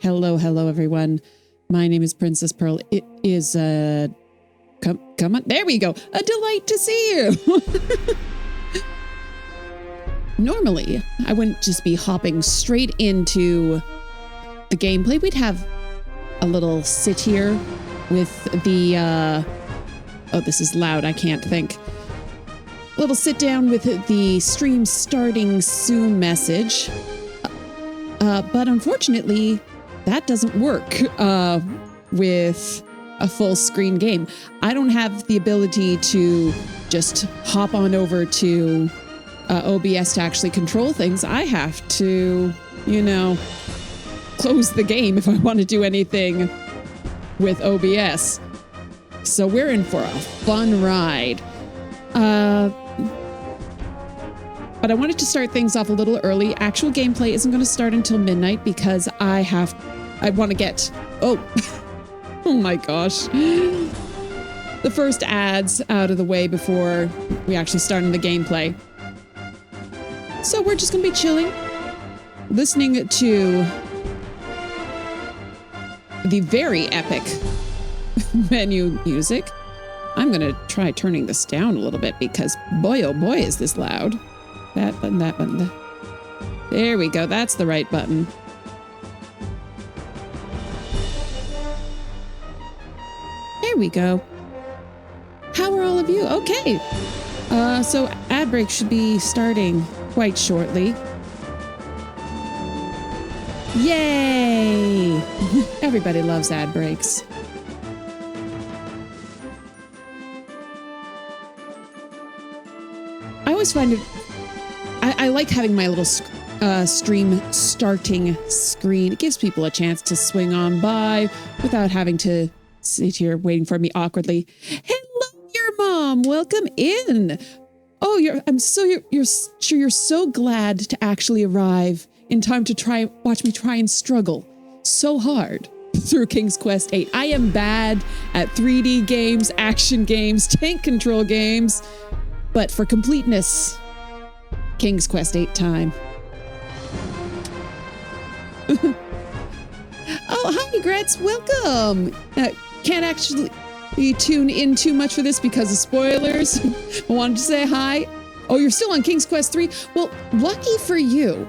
Hello, everyone. My name is Princess Pearl. It is come on. There we go. A delight to see you. Normally, I wouldn't just be hopping straight into the gameplay. We'd have a little sit here with the oh, this is loud. I can't think. A little sit down with the stream starting soon message. But unfortunately, that doesn't work with a full screen game. I don't have the ability to just hop on over to OBS to actually control things. I have to, close the game if I want to do anything with OBS. So we're in for a fun ride. But I wanted to start things off a little early. Actual gameplay isn't going to start until midnight because I want to get, oh my gosh, the first ads out of the way before we actually start in the gameplay. So we're just going to be chilling, listening to the very epic menu music. I'm going to try turning this down a little bit because boy, oh boy, is this loud. That button, that button. There we go. That's the right button. There we go. How are all of you? Okay. So ad break should be starting quite shortly. Yay! Everybody loves ad breaks. I always find it I like having my little stream starting screen. It gives people a chance to swing on by without having to sit here waiting for me awkwardly. Hello, your mom. Welcome in. Oh, you're sure you're so glad to actually arrive in time to watch me try and struggle so hard through King's Quest VIII. I am bad at 3D games, action games, tank control games, but for completeness, King's Quest VIII time. Oh, hi, Gretz. Welcome. Can't actually tune in too much for this because of spoilers. I wanted to say hi. Oh, you're still on King's Quest III? Well, lucky for you,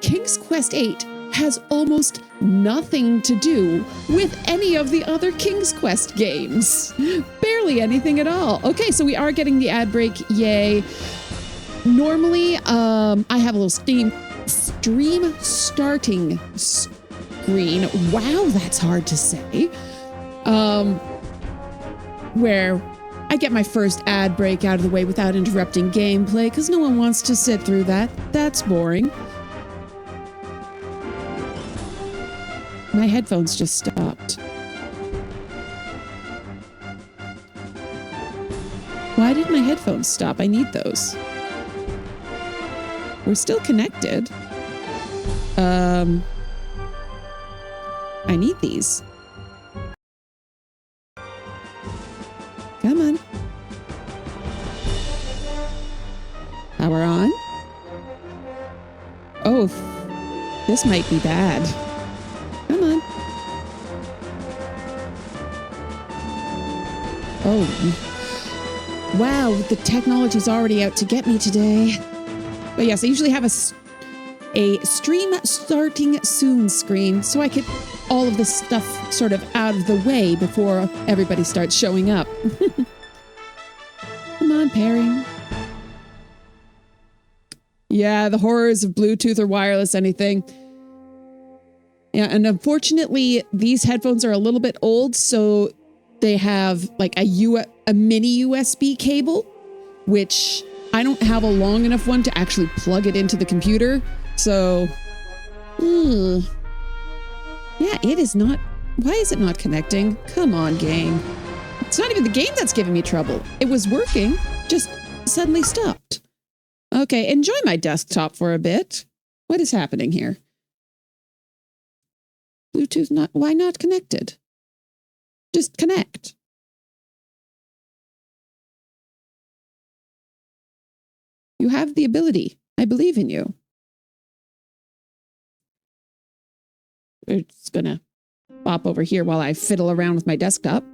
King's Quest VIII has almost nothing to do with any of the other King's Quest games. Barely anything at all. Okay, so we are getting the ad break. Yay. Normally, I have a little stream starting screen. Wow, that's hard to say. Where I get my first ad break out of the way without interrupting gameplay because no one wants to sit through that. That's boring. My headphones just stopped. Why did my headphones stop? I need those. We're still connected. I need these. Come on. Power on. Oh, this might be bad. Come on. Oh. Wow, the technology's already out to get me today. But yes, I usually have a stream starting soon screen so I get all of this stuff sort of out of the way before everybody starts showing up. Come on, Perry. Yeah, the horrors of Bluetooth or wireless anything. Yeah, and unfortunately, these headphones are a little bit old, so they have like a mini USB cable, which I don't have a long enough one to actually plug it into the computer. So, yeah, it is not. Why is it not connecting? Come on, game. It's not even the game that's giving me trouble. It was working, just suddenly stopped. Okay, enjoy my desktop for a bit. What is happening here? Bluetooth not, why not connected? Just connect. You have the ability. I believe in you. we're just gonna pop over here while I fiddle around with my desktop.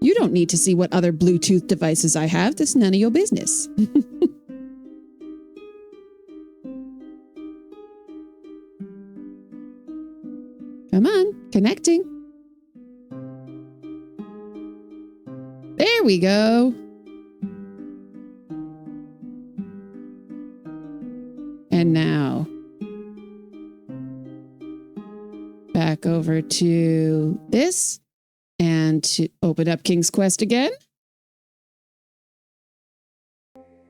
You don't need to see what other Bluetooth devices I have. That's none of your business. Come on, connecting. There we go. And now, back over to this and to open up King's Quest again.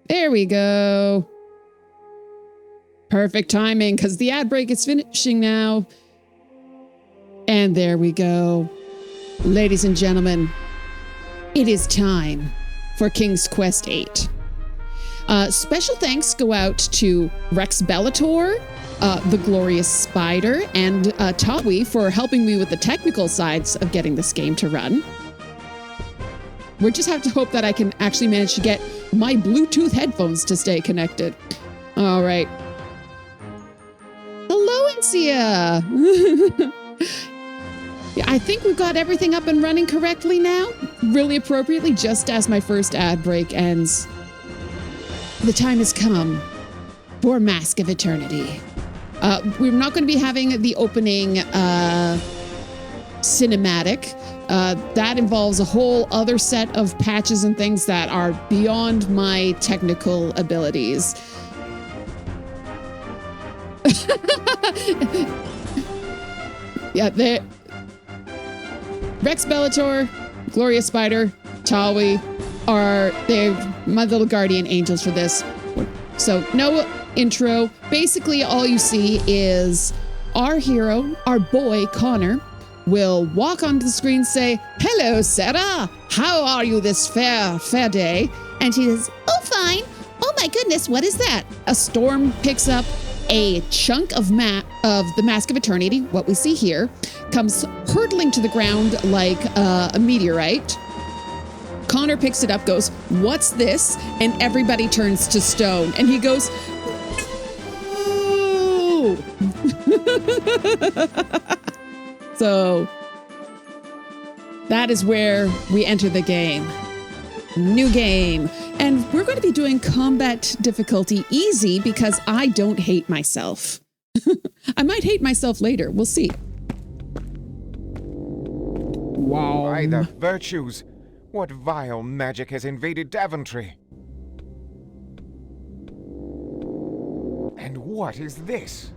There we go. Perfect timing because the ad break is finishing now. And there we go. Ladies and gentlemen, it is time for King's Quest 8. Special thanks go out to Rex Bellator, the Glorious Spider, and Tawi for helping me with the technical sides of getting this game to run. We just have to hope that I can actually manage to get my Bluetooth headphones to stay connected. All right. Hello, Encia. Yeah, I think we've got everything up and running correctly now, really appropriately, just as my first ad break ends. The time has come for Mask of Eternity. We're not going to be having the opening cinematic. That involves a whole other set of patches and things that are beyond my technical abilities. Yeah, Rex Bellator, Glorious Spider, Tawi they're my little guardian angels for this. So no intro. Basically, all you see is our hero, our boy, Connor, will walk onto the screen, say, "Hello, Sarah. How are you this fair day?" And she says, "Oh, fine. Oh my goodness, what is that?" A storm picks up a chunk of the Mask of Eternity, what we see here, comes hurtling to the ground like a meteorite. Connor picks it up, goes, "What's this?" And everybody turns to stone. And he goes, "No!" So that is where we enter the game. New game. And we're going to be doing combat difficulty easy because I don't hate myself. I might hate myself later. We'll see. Wow. By the virtues, what vile magic has invaded Daventry? And what is this?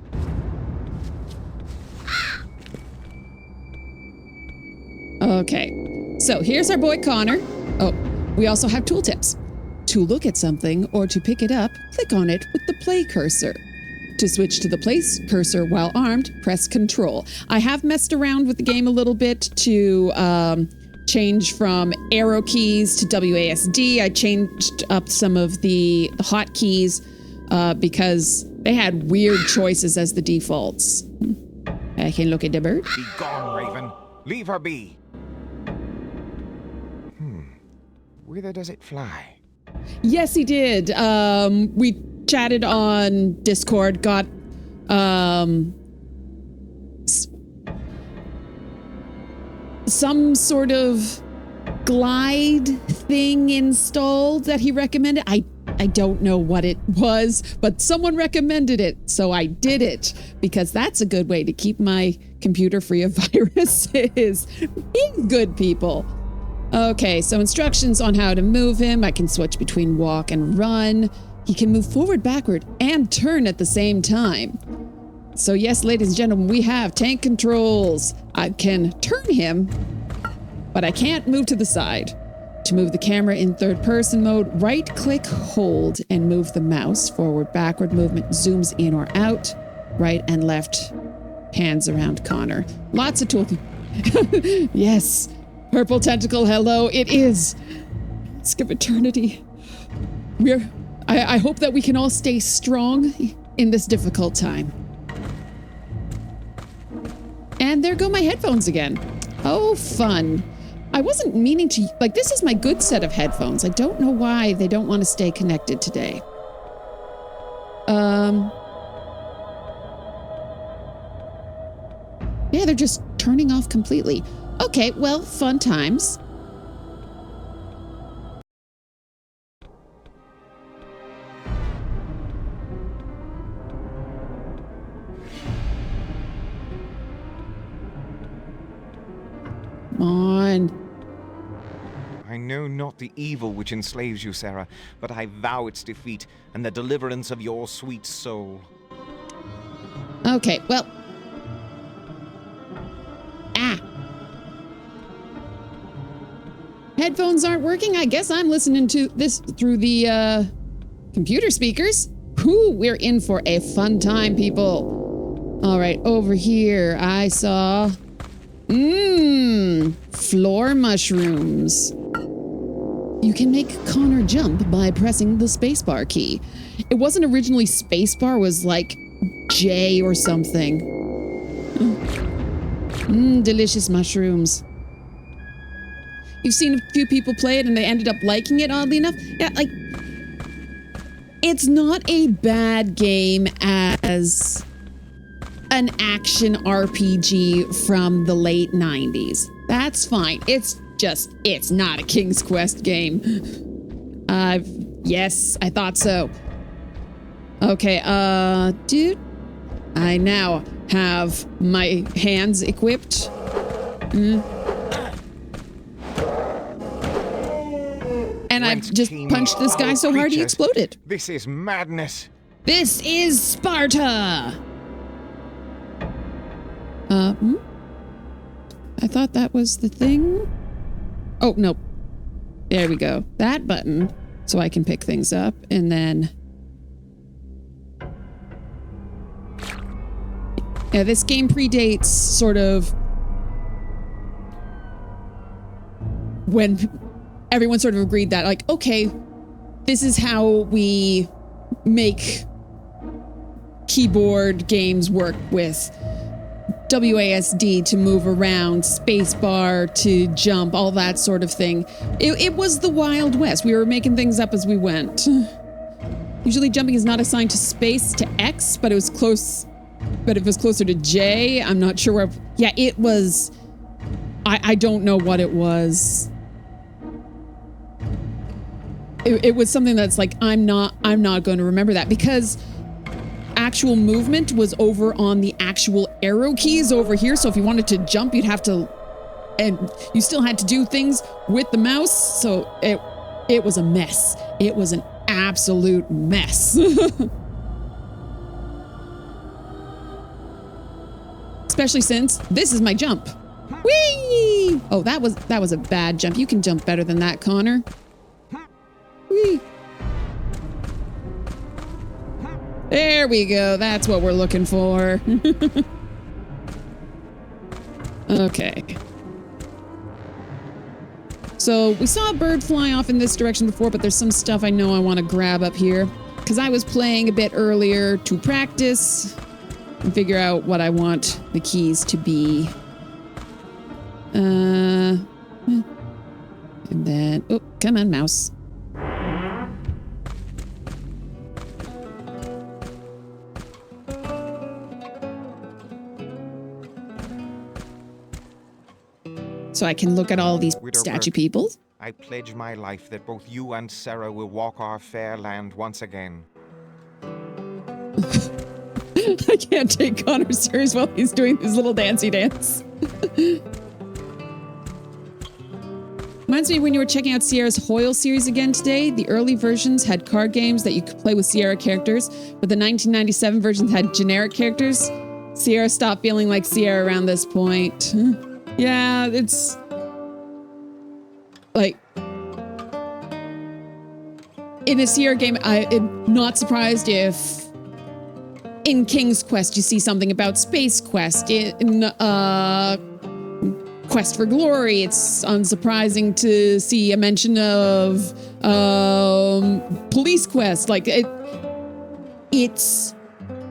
Okay, so here's our boy Connor. Oh, we also have tooltips. To look at something or to pick it up, click on it with the play cursor. To switch to the place cursor while armed, press Control. I have messed around with the game a little bit to change from arrow keys to WASD. I changed up some of the hotkeys because they had weird choices as the defaults. I can look at the bird. Be gone, Raven. Leave her be. Whither does it fly? Yes, he did. We chatted on Discord, got some sort of glide thing installed that he recommended. I don't know what it was, but someone recommended it, so I did it because that's a good way to keep my computer free of viruses. Being good people. Okay, so instructions on how to move him. I can switch between walk and run. He can move forward, backward, and turn at the same time. So yes, ladies and gentlemen, we have tank controls. I can turn him, but I can't move to the side. To move the camera in third person mode, right click, hold, and move the mouse. Forward, backward movement zooms in or out. Right and left hands around Connor. Lots of tools. Yes. Purple tentacle, hello, it is. Skip eternity. I hope that we can all stay strong in this difficult time. And there go my headphones again. Oh, fun. I wasn't meaning to, this is my good set of headphones. I don't know why they don't want to stay connected today. Yeah, they're just turning off completely. Okay, well, fun times. Come on. I know not the evil which enslaves you, Sarah, but I vow its defeat and the deliverance of your sweet soul. Okay, well. Ah. Headphones aren't working. I guess I'm listening to this through the computer speakers. Whew, we're in for a fun time, people. All right, over here, I saw... floor mushrooms. You can make Connor jump by pressing the spacebar key. It wasn't originally spacebar, it was like J or something. Delicious mushrooms. You've seen a few people play it and they ended up liking it, oddly enough. Yeah, like, it's not a bad game as an action RPG from the late 90s. That's fine. It's not a King's Quest game. Yes, I thought so. Okay, dude. I now have my hands equipped. And I've just punched this guy so hard he exploded. This is madness. This is Sparta! I thought that was the thing. Oh, no. There we go. That button, so I can pick things up, and then... Yeah, this game predates sort of when everyone sort of agreed that, like, okay, this is how we make keyboard games work with WASD to move around, spacebar to jump, all that sort of thing. It was the Wild West. We were making things up as we went. Usually jumping is not assigned to space, to X, but it was close. But if it was closer to J, I'm not sure where. Yeah, it was. I don't know what it was. It was something that's like, I'm not going to remember that, because actual movement was over on the actual arrow keys over here. So if you wanted to jump, you'd have to, and you still had to do things with the mouse. So it was a mess. It was an absolute mess. Especially since this is my jump. Whee! Oh, that was a bad jump. You can jump better than that, Connor. Whee! There we go. That's what we're looking for. Okay. So we saw a bird fly off in this direction before, but there's some stuff I know I want to grab up here, because I was playing a bit earlier to practice and figure out what I want the keys to be. And then, oh, come on, mouse. So I can look at all these statue people. I pledge my life that both you and Sarah will walk our fair land once again. I can't take Connor serious while he's doing his little dancey dance. Reminds me when you were checking out Sierra's Hoyle series again today. The early versions had card games that you could play with Sierra characters, but the 1997 versions had generic characters. Sierra stopped feeling like Sierra around this point. Yeah, it's like in a Sierra game, I'm not surprised if in King's Quest you see something about Space Quest. In Quest for Glory, it's unsurprising to see a mention of Police Quest. Like it's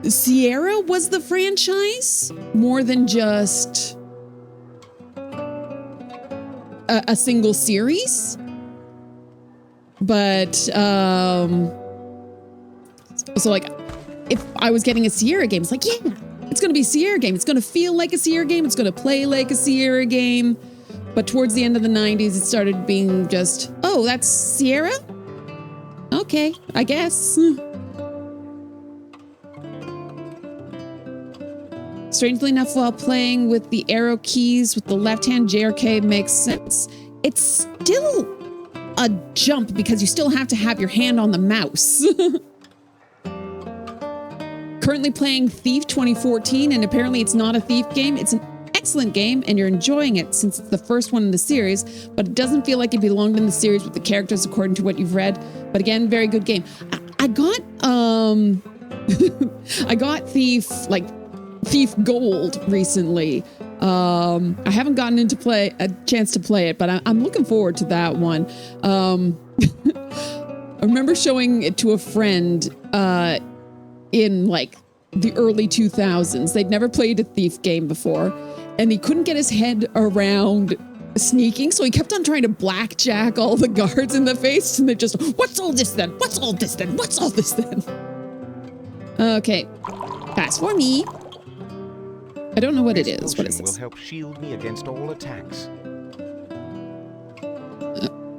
Sierra was the franchise more than just a single series, but so like if I was getting a Sierra game, it's like, yeah, it's going to be a Sierra game. It's going to feel like a Sierra game. It's going to play like a Sierra game. But towards the end of the 90s, it started being just, oh, that's Sierra? Okay, I guess. Strangely enough, while playing with the arrow keys with the left hand, JRK makes sense. It's still a jump because you still have to have your hand on the mouse. Currently playing Thief 2014, and apparently it's not a Thief game. It's an excellent game, and you're enjoying it since it's the first one in the series, but it doesn't feel like it belonged in the series with the characters according to what you've read. But again, very good game. I got I got Thief Gold recently. I haven't gotten into a chance to play it, but I'm looking forward to that one. I remember showing it to a friend in like the early 2000s. They'd never played a Thief game before, and he couldn't get his head around sneaking, so he kept on trying to blackjack all the guards in the face, and they're just, what's all this then? What's all this then? What's all this then? Okay, pass for me. I don't know what it is. What is this? Will help shield me against all attacks.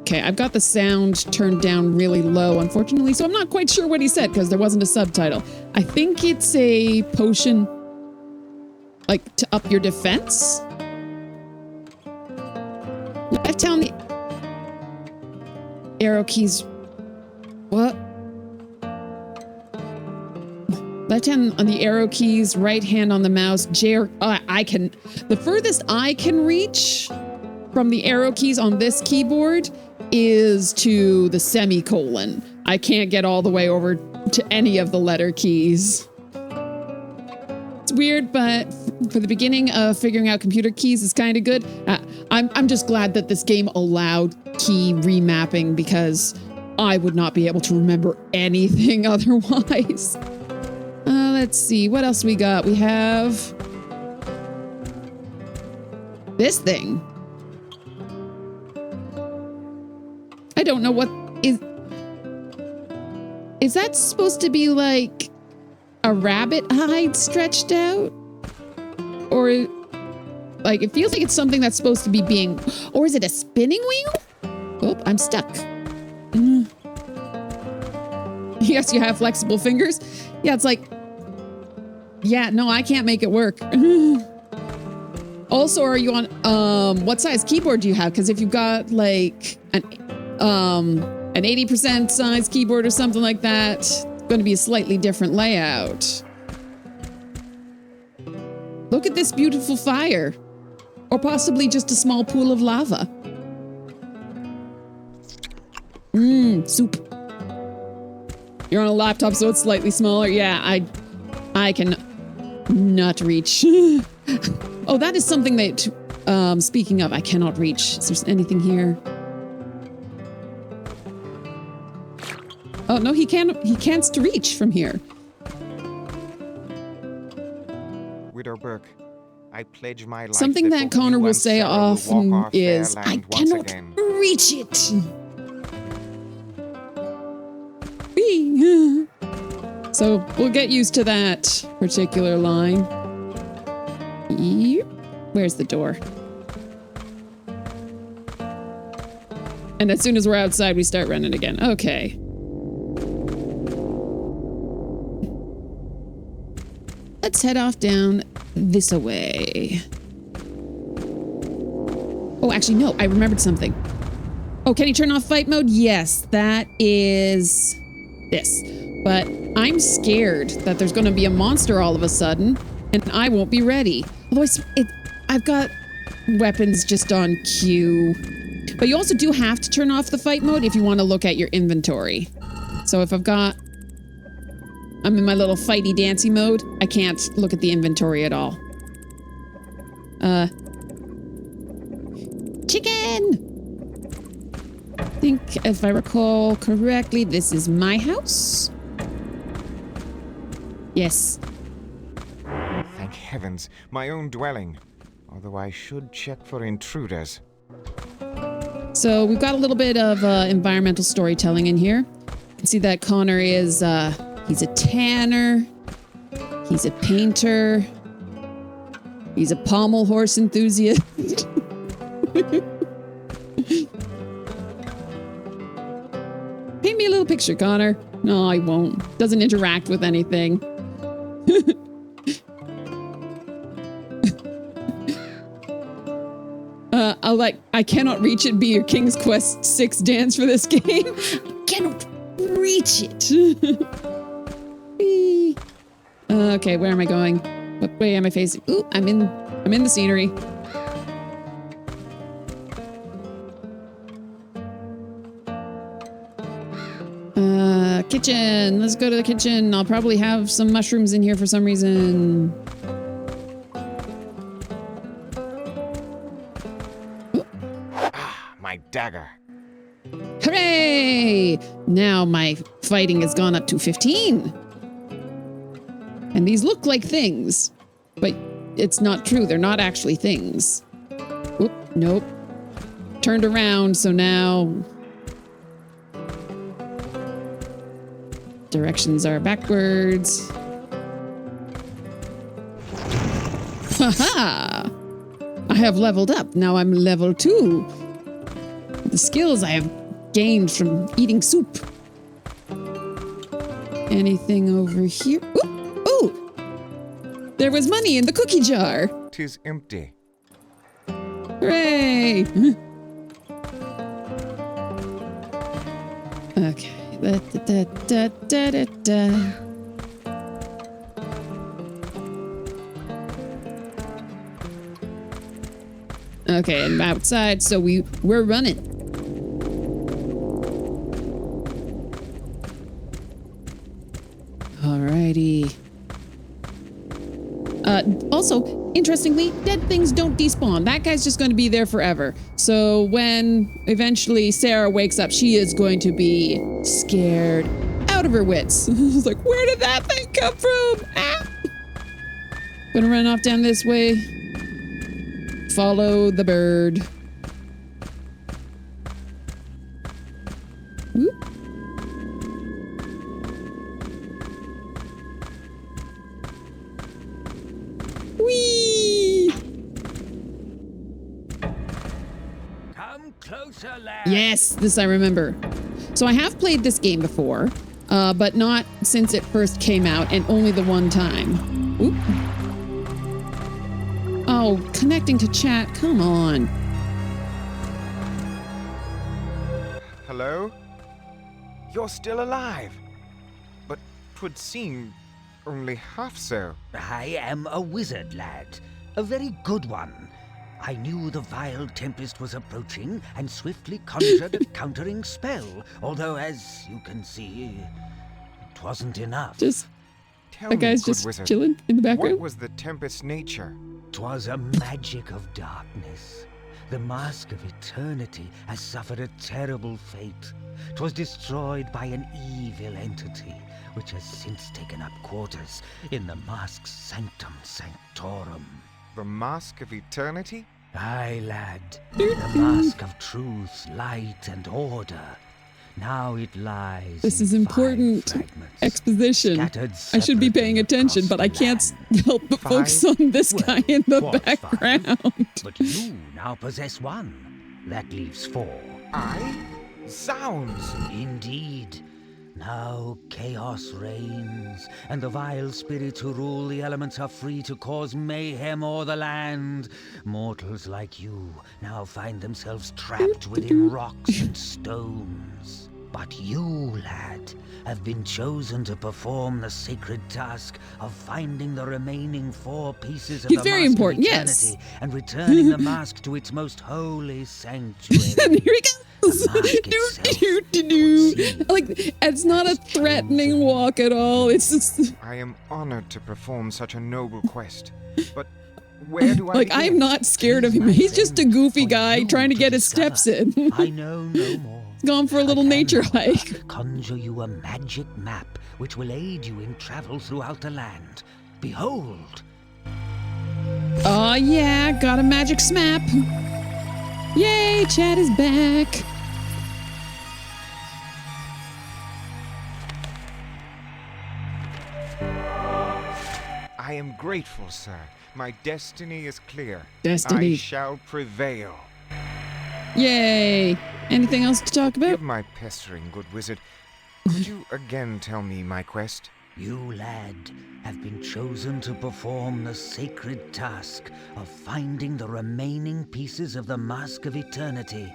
Okay, I've got the sound turned down really low, unfortunately, so I'm not quite sure what he said because there wasn't a subtitle. I think it's a potion, like, to up your defense? Left down the arrow keys. What? Left hand on the arrow keys, right hand on the mouse. The furthest I can reach from the arrow keys on this keyboard is to the semicolon. I can't get all the way over to any of the letter keys. It's weird, but for the beginning of figuring out computer keys is kind of good. I'm just glad that this game allowed key remapping because I would not be able to remember anything otherwise. Let's see, what else we got? We have this thing. I don't know what is that supposed to be like a rabbit hide stretched out? Or like, it feels like it's something that's supposed to be being, or is it a spinning wheel? Oh, I'm stuck. Yes, you have flexible fingers. Yeah, it's like, yeah, no, I can't make it work. Also, are you on, what size keyboard do you have? Because if you've got like an 80% size keyboard or something like that, it's going to be a slightly different layout. Look at this beautiful fire. Or possibly just a small pool of lava. Soup. You're on a laptop, so it's slightly smaller. Yeah, I can not reach. Oh, that is something that, speaking of, I cannot reach. Is there anything here? Oh, no, he can't reach from here. Widow Burke, I pledge my life. Something that Connor will say often is, I cannot reach it. Whee! So we'll get used to that particular line. Yep. Where's the door? And as soon as we're outside, we start running again. Okay. Let's head off down this way. Oh, actually, no, I remembered something. Oh, can you turn off fight mode? Yes, that is this. But I'm scared that there's going to be a monster all of a sudden, and I won't be ready. Although I've got weapons just on cue. But you also do have to turn off the fight mode if you want to look at your inventory. So if I'm in my little fighty dancy mode, I can't look at the inventory at all. Chicken! I think if I recall correctly, this is my house. Yes. Thank heavens, my own dwelling. Although I should check for intruders. So we've got a little bit of environmental storytelling in here. You can see that Connor is, he's a tanner. He's a painter. He's a pommel horse enthusiast. Paint me a little picture, Connor. No, I won't. Doesn't interact with anything. I cannot reach it. Be your King's Quest 6 dance for this game. I cannot reach it. Okay, where am I going? What way am I facing? Ooh, I'm in the scenery. Kitchen. Let's go to the kitchen. I'll probably have some mushrooms in here for some reason. My dagger. Hooray! Now my fighting has gone up to 15. And these look like things, but it's not true. They're not actually things. Oop, nope. Turned around, so now directions are backwards. Haha! I have leveled up. Now I'm level 2. The skills I have gained from eating soup. Anything over here? Ooh! Ooh! There was money in the cookie jar. 'Tis empty. Hooray! Okay. Okay, and outside, so we're running. Alrighty. Also, interestingly, dead things don't despawn. That guy's just going to be there forever. So when eventually Sarah wakes up, she is going to be scared out of her wits. It's like, where did that thing come from? Ah! Gonna run off down this way. Follow the bird. Whoop. Whee! Come closer, lad. Yes, this I remember. So I have played this game before, but not since it first came out, and only the one time. Oop. Oh, connecting to chat, come on. Hello? You're still alive. But 'twould seem only half so. I am a wizard, lad. A very good one. I knew the vile tempest was approaching and swiftly conjured a countering spell, although, as you can see, it wasn't enough. Just, Tell that me, guy's good just wizard, chilling in the background. what was the tempest's nature? 'Twas a magic of darkness. The mask of eternity has suffered a terrible fate. 'Twas destroyed by an evil entity, which has since taken up quarters in the mask's sanctum sanctorum. The mask of eternity? Aye, lad. The mask of truth, light, and order. Now it lies. This in is important 5 fragments, exposition. scattered I should be separately paying attention, across but I the can't land. help but focus on this Well, guy in the was background. 5, but you now possess 1. That leaves 4. I? Zounds! Indeed. Now chaos reigns, and the vile spirits who rule the elements are free to cause mayhem o'er the land. Mortals like you now find themselves trapped within rocks and stones. But you, lad, have been chosen to perform the sacred task of finding the remaining 4 pieces of He's the very mask important, of yes. eternity and returning the mask to its most holy sanctuary. And here he goes. The mask itself Like, it's not a threatening walk at all. It's just I am honored to perform such a noble quest. But where do I like, begin? I'm not scared of him. He's just a goofy guy trying to get his steps in. I know no more. He's gone for a little I can, nature however, hike. Conjure you a magic map which will aid you in travel throughout the land. Behold. Oh yeah, got a magic smap. Yay, Chad is back. I am grateful, sir. My destiny is clear. Destiny. I shall prevail. Yay! Anything else to talk about? Give my pestering, good wizard. Could you again tell me my quest? You, lad, have been chosen to perform the sacred task of finding the remaining pieces of the Mask of Eternity,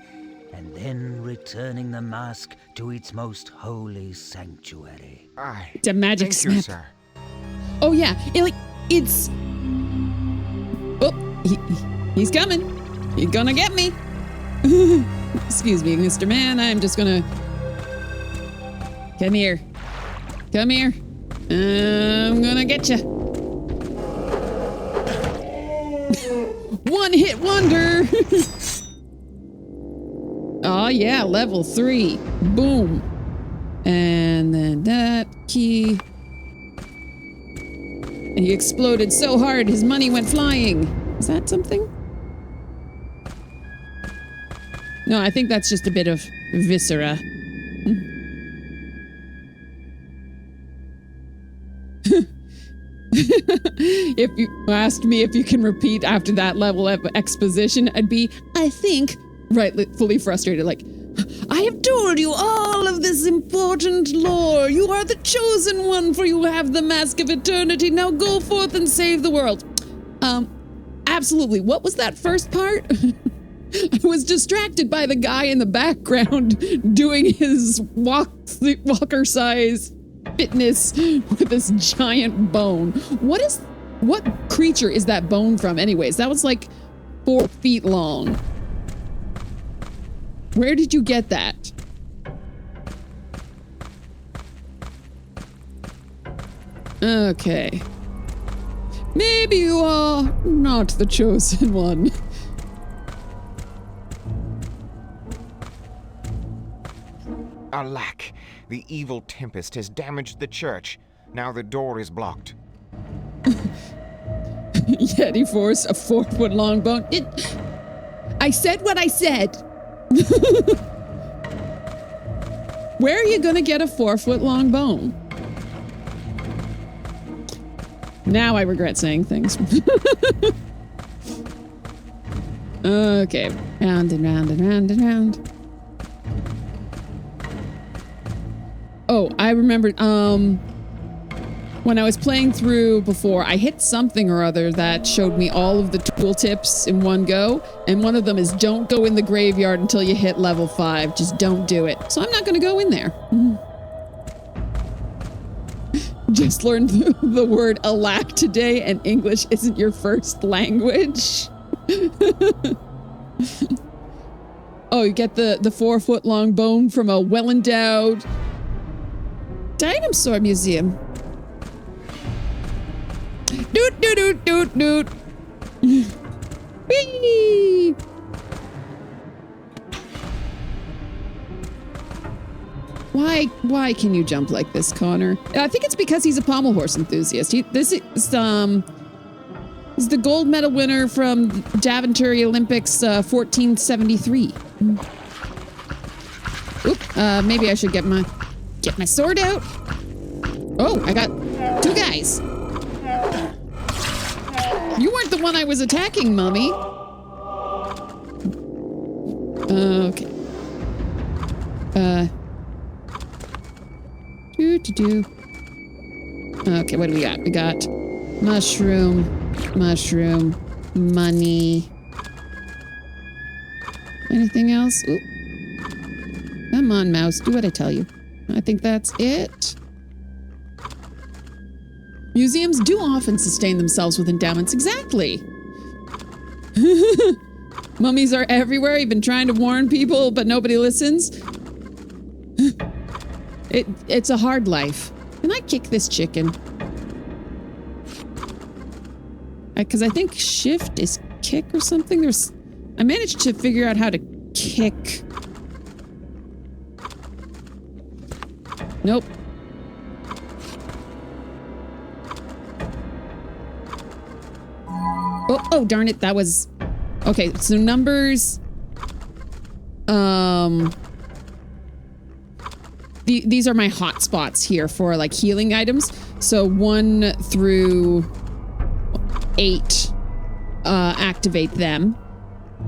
and then returning the mask to its most holy sanctuary. Aye. It's a magic Thank snap. you, sir. Oh yeah, it's. Oh, he's coming. He's gonna get me. Excuse me, Mr. Man. I'm just gonna. Come here. Come here. I'm gonna get you. One hit wonder. Oh yeah, level 3. Boom. And then that key. And he exploded so hard his money went flying. Is that something? No, I think that's just a bit of viscera. If you asked me if you can repeat after that level of exposition, I'd be, I think, fully frustrated, like, I have told you all of this important lore. You are the chosen one, for you have the Mask of Eternity. Now go forth and save the world. Absolutely. What was that first part? I was distracted by the guy in the background doing his walker size fitness with this giant bone. What creature is that bone from anyways? That was like 4 feet long. Where did you get that? Okay. Maybe you are not the chosen one. Alack, the evil tempest has damaged the church. Now the door is blocked. Yeti force, a 4-foot long bone. I said what I said. Where are you gonna get a 4-foot long bone? Now I regret saying things. Okay, round and round and round and round. Oh, I remembered, when I was playing through before, I hit something or other that showed me all of the tooltips in one go, and one of them is don't go in the graveyard until you hit level 5. Just don't do it. So I'm not going to go in there. Just learned the word alack today, and English isn't your first language. Oh, you get the 4-foot long bone from a well-endowed dinosaur museum. Doot doot doot doot doot. Whee! Why can you jump like this, Connor? I think it's because he's a pommel horse enthusiast. This is the gold medal winner from Daventry Olympics 1473. Oop, maybe I should get my sword out. Oh, I got 2 guys. You weren't the one I was attacking, Mummy. Okay. Okay, what do we got? We got mushroom, money. Anything else? Ooh. Come on, mouse, do what I tell you. I think that's it. Museums do often sustain themselves with endowments. Exactly. Mummies are everywhere. You've been trying to warn people, but nobody listens. It's a hard life. Can I kick this chicken? Because I think shift is kick or something. I managed to figure out how to kick. Nope. Oh, darn it. That was... Okay, so numbers... These are my hot spots here for, like, healing items. So 1 through 8 activate them.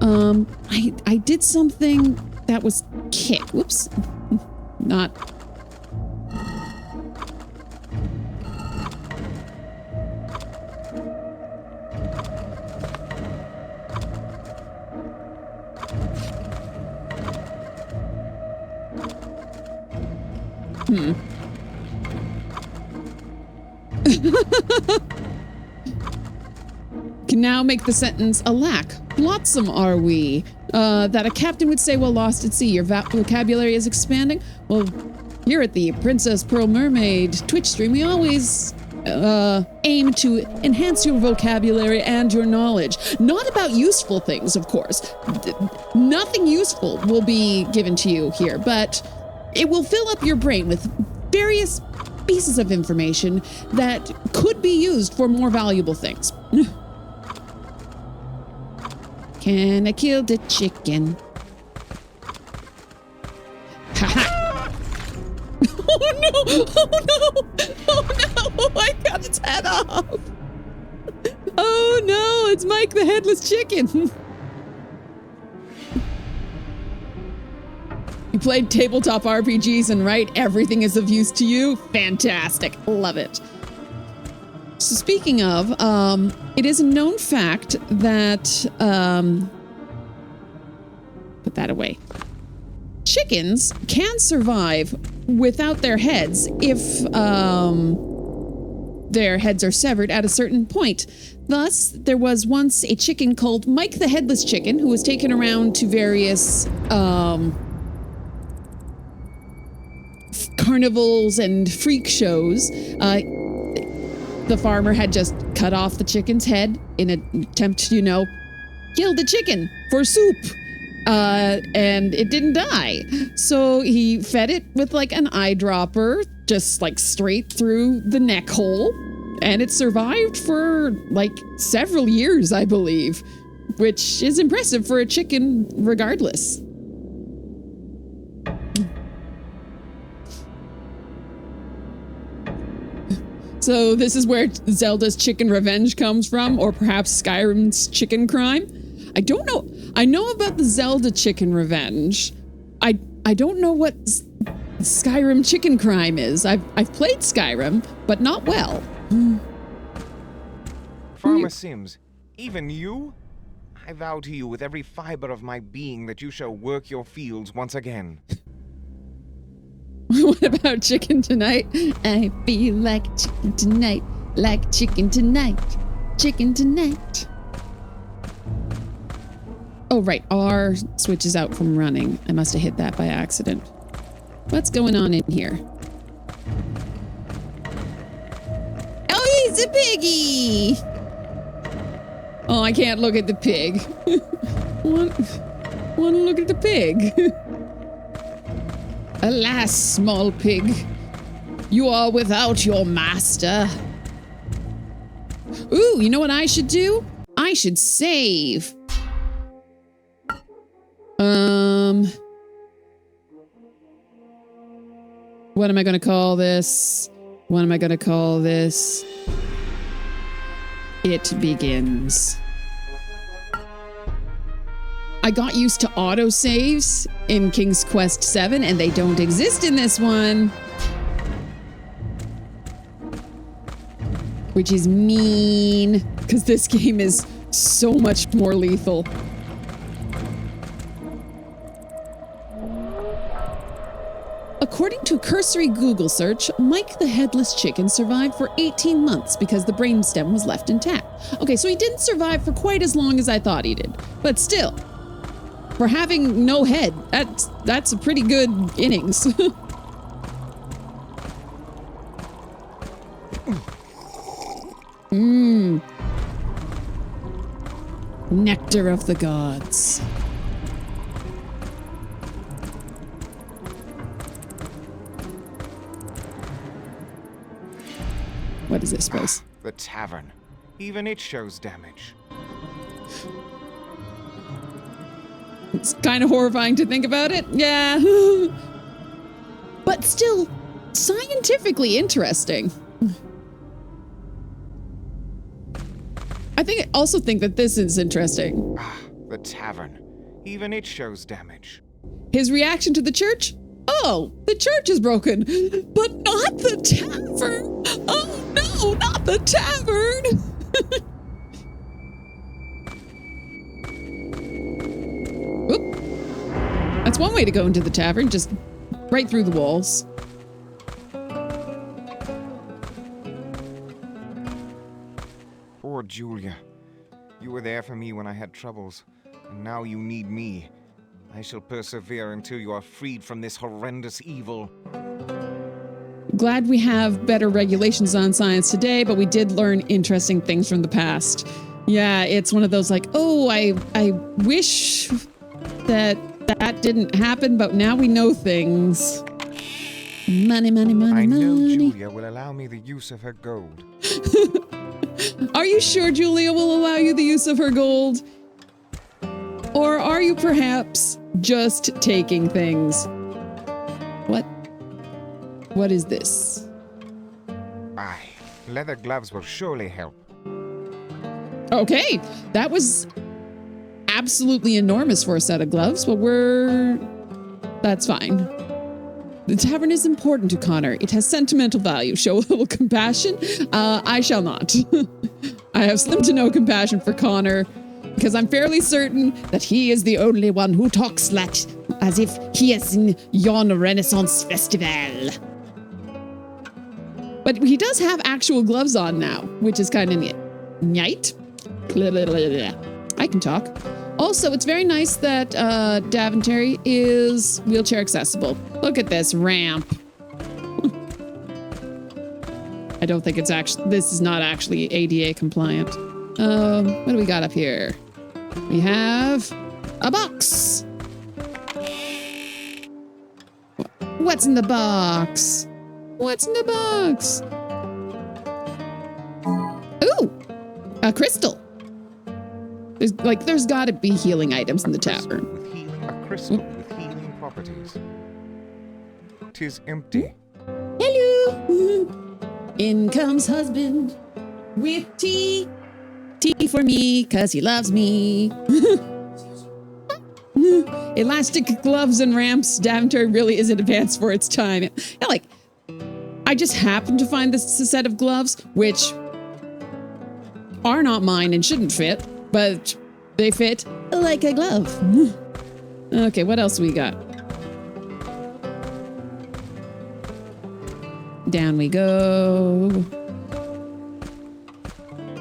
I did something that was kick. Whoops. Not. Can now make the sentence a lack. Flotsam are we? That a captain would say while lost at sea. Your vocabulary is expanding? Well, here at the Princess Pearl Mermaid Twitch stream, we always aim to enhance your vocabulary and your knowledge. Not about useful things, of course. Nothing useful will be given to you here, but it will fill up your brain with various pieces of information that could be used for more valuable things. Can I kill the chicken? Ha-ha! Oh no! Oh no! Oh no! I cut its head off! Oh no! It's Mike the Headless Chicken! You played tabletop RPGs and right, everything is of use to you? Fantastic. Love it. So speaking of, it is a known fact that, put that away. Chickens can survive without their heads if, their heads are severed at a certain point. Thus, there was once a chicken called Mike the Headless Chicken who was taken around to various, carnivals and freak shows. The farmer had just cut off the chicken's head in an attempt to, kill the chicken for soup. And it didn't die. So he fed it with like an eyedropper, just like straight through the neck hole. And it survived for like several years, I believe, which is impressive for a chicken regardless. So this is where Zelda's chicken revenge comes from, or perhaps Skyrim's chicken crime. I don't know. I know about the Zelda chicken revenge. I don't know what Skyrim chicken crime is. I've played Skyrim, but not well. Farmer Sims, even you? I vow to you with every fiber of my being that you shall work your fields once again. What about chicken tonight? I feel like chicken tonight, like chicken tonight, chicken tonight. Oh, right. R switches out from running. I must have hit that by accident. What's going on in here? Oh, he's a piggy! Oh, I can't look at the pig. Want to look at the pig? Alas, small pig, you are without your master. Ooh, you know what I should do? I should save. What am I going to call this? What am I going to call this? It begins. I got used to autosaves in King's Quest VII, and they don't exist in this one. Which is mean, because this game is so much more lethal. According to a cursory Google search, Mike the Headless Chicken survived for 18 months because the brainstem was left intact. Okay, so he didn't survive for quite as long as I thought he did, but still. For having no head, that's a pretty good innings. Nectar of the gods. What is this place? The tavern. Even it shows damage. It's kind of horrifying to think about it. Yeah. But still, scientifically interesting. I also think that this is interesting. Ah, the tavern. Even it shows damage. His reaction to the church? Oh, the church is broken, but not the tavern. Oh no, not the tavern. Oop. That's one way to go into the tavern, just right through the walls. Poor Julia. You were there for me when I had troubles, and now you need me. I shall persevere until you are freed from this horrendous evil. Glad we have better regulations on science today, but we did learn interesting things from the past. Yeah, it's one of those like, oh, I wish that didn't happen, but now we know things. Money, money, money, I know money. Julia will allow me the use of her gold. Are you sure Julia will allow you the use of her gold? Or are you perhaps just taking things? What is this? Aye, leather gloves will surely help. Okay, that was absolutely enormous for a set of gloves, but that's fine. The tavern is important to Connor. It has sentimental value. Show a little compassion. I shall not. I have slim to no compassion for Connor because I'm fairly certain that he is the only one who talks as if he is in yon Renaissance festival. But he does have actual gloves on now, which is kind of neat. I can talk. Also, it's very nice that Daventry is wheelchair accessible. Look at this ramp. I don't think this is not actually ADA compliant. What do we got up here? We have a box. What's in the box? What's in the box? Ooh, a crystal. There's gotta be healing items in the tavern. A crystal with healing properties. 'Tis empty. Hello. In comes husband with tea. Tea for me, cause he loves me. Elastic gloves and ramps. Daventry really is advanced for its time. Yeah, I just happened to find this set of gloves, which are not mine and shouldn't fit, but they fit like a glove. Okay, what else we got? Down we go.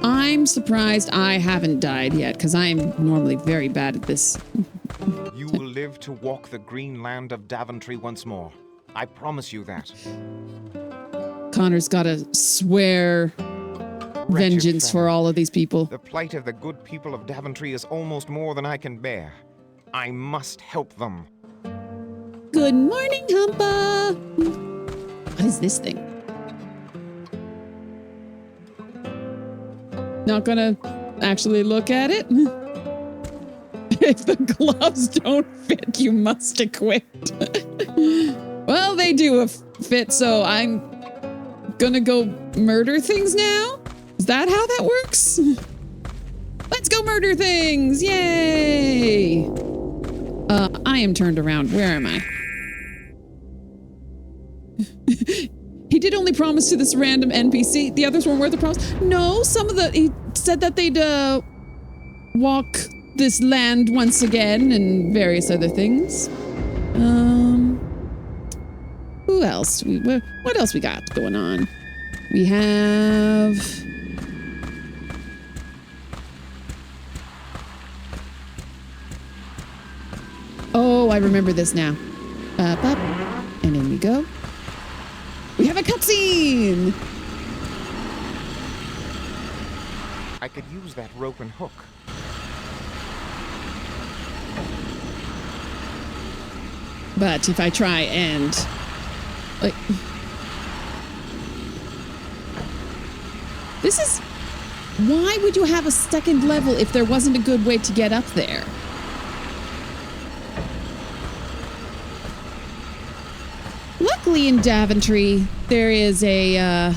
I'm surprised I haven't died yet, because I'm normally very bad at this. You will live to walk the green land of Daventry once more. I promise you that. Connor's gotta swear vengeance for all of these people. The plight of the good people of Daventry is almost more than I can bear. I must help them. Good morning, Humpa. What is this thing? Not gonna actually look at it. If the gloves don't fit, you must equip. Well, they do fit, so I'm gonna go murder things now? Is that how that works? Let's go murder things! Yay! I am turned around. Where am I? He did only promise to this random NPC. The others weren't worth the promise. No, he said that they'd walk this land once again and various other things. Who else? What else we got going on? We have... Oh, I remember this now. Up, and in we go. We have a cutscene! I could use that rope and hook. But if I try and... This is... Why would you have a second level if there wasn't a good way to get up there? Luckily in Daventry, there is the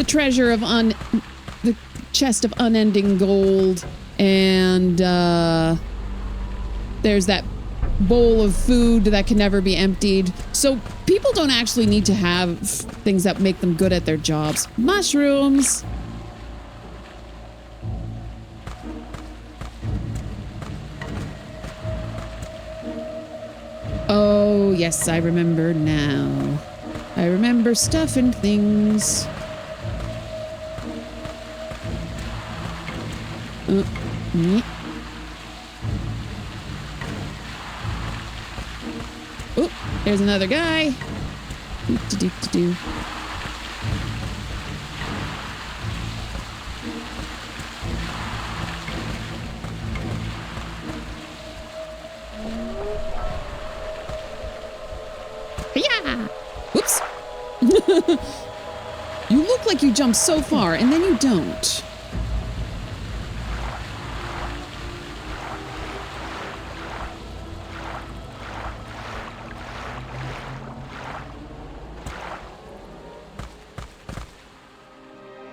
treasure of the chest of unending gold, and there's that bowl of food that can never be emptied. So people don't actually need to have things that make them good at their jobs. Mushrooms. Oh, yes, I remember now. I remember stuff and things. Oh, there's another guy. Do-do-do-do-do. Yeah. Whoops. You look like you jumped so far, and then you don't.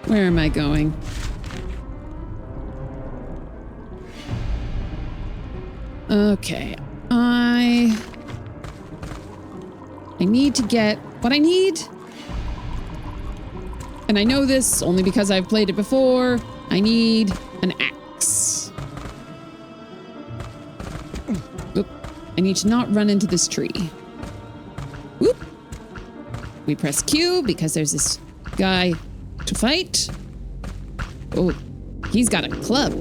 Where am I going? Okay. I need to get what I need. And I know this only because I've played it before. I need an axe. Oop. I need to not run into this tree. Whoop. We press Q because there's this guy to fight. Oh, he's got a club.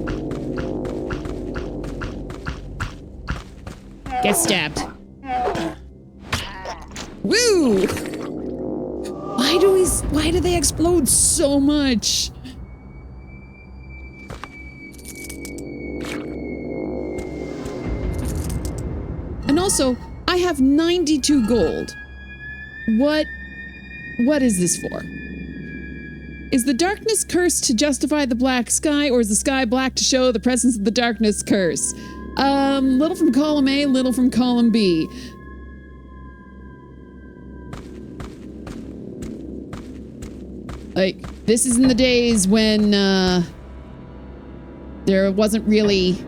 Get stabbed. Woo! Why do they explode so much? And also, I have 92 gold. What is this for? Is the darkness cursed to justify the black sky, or is the sky black to show the presence of the darkness curse? Little from column A, little from column B. Like, this is in the days when, there wasn't really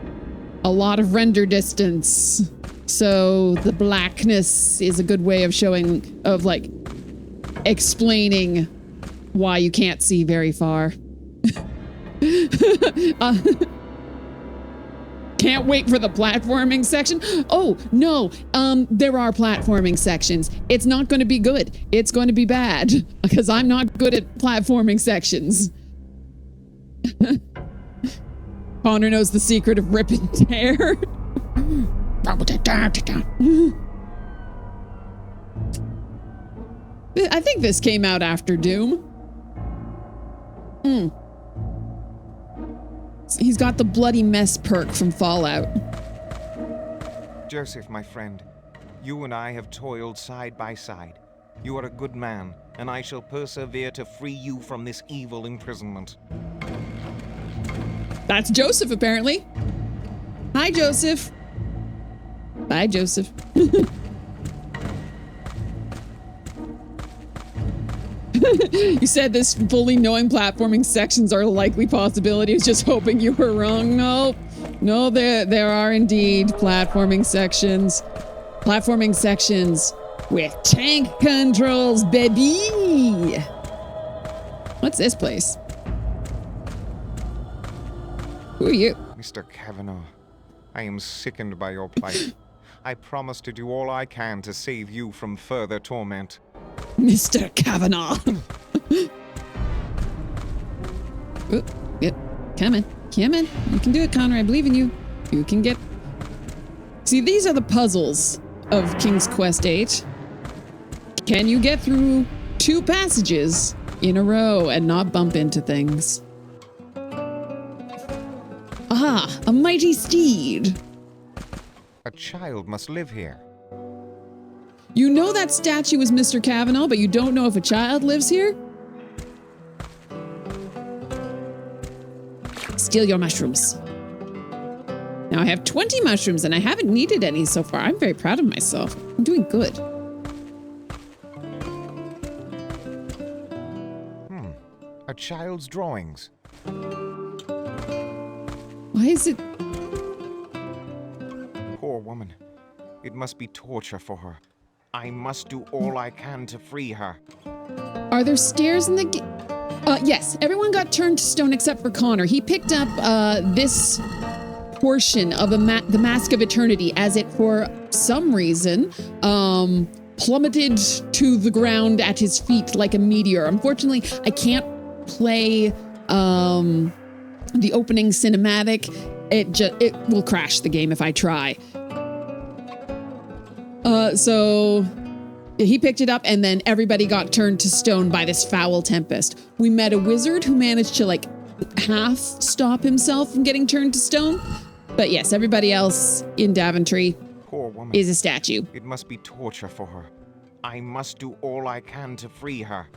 a lot of render distance. So the blackness is a good way of showing, of like, explaining why you can't see very far. Can't wait for the platforming section. Oh, no. There are platforming sections. It's not going to be good. It's going to be bad because I'm not good at platforming sections. Connor knows the secret of rip and tear. I think this came out after Doom. He's got the bloody mess perk from Fallout. Joseph, my friend, you and I have toiled side by side. You are a good man, and I shall persevere to free you from this evil imprisonment. That's Joseph, apparently. Hi, Joseph. Bye, Joseph. You said this fully knowing platforming sections are a likely possibility. I was just hoping you were wrong. No, there are indeed platforming sections. Platforming sections with tank controls, baby. What's this place? Who are you? Mr. Kavanaugh, I am sickened by your plight. I promise to do all I can to save you from further torment. Mr. Kavanaugh. Ooh, yep. Come in. You can do it, Connor. I believe in you. You can get... See, these are the puzzles of King's Quest VIII. Can you get through 2 passages in a row and not bump into things? Ah, a mighty steed. A child must live here. You know that statue is Mr. Kavanaugh, but you don't know if a child lives here? Steal your mushrooms. Now I have 20 mushrooms and I haven't needed any so far. I'm very proud of myself. I'm doing good. A child's drawings. Why is it? Poor woman. It must be torture for her. I must do all I can to free her. Are there stairs in the yes, everyone got turned to stone except for Connor. He picked up this portion of the Mask of Eternity as it, for some reason, plummeted to the ground at his feet like a meteor. Unfortunately, I can't play the opening cinematic. It will crash the game if I try. So he picked it up, and then everybody got turned to stone by this foul tempest. We met a wizard who managed to like half stop himself from getting turned to stone. But yes, everybody else in Daventry Poor woman. is a statue. It must be torture for her. I must do all I can to free her.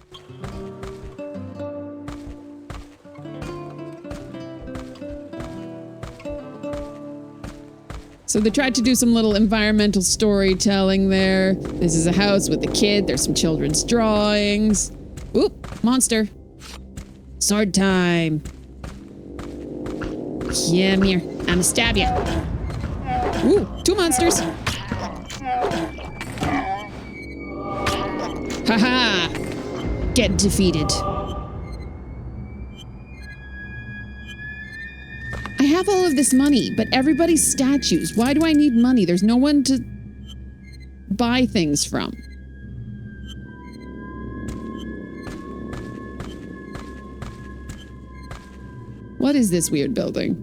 So they tried to do some little environmental storytelling there. This is a house with a kid. There's some children's drawings. Oop, monster. Sword time. Come here. I'm gonna stab you. Ooh, 2 monsters. Haha. Get defeated. I have all of this money, but everybody's statues. Why do I need money? There's no one to buy things from. What is this weird building?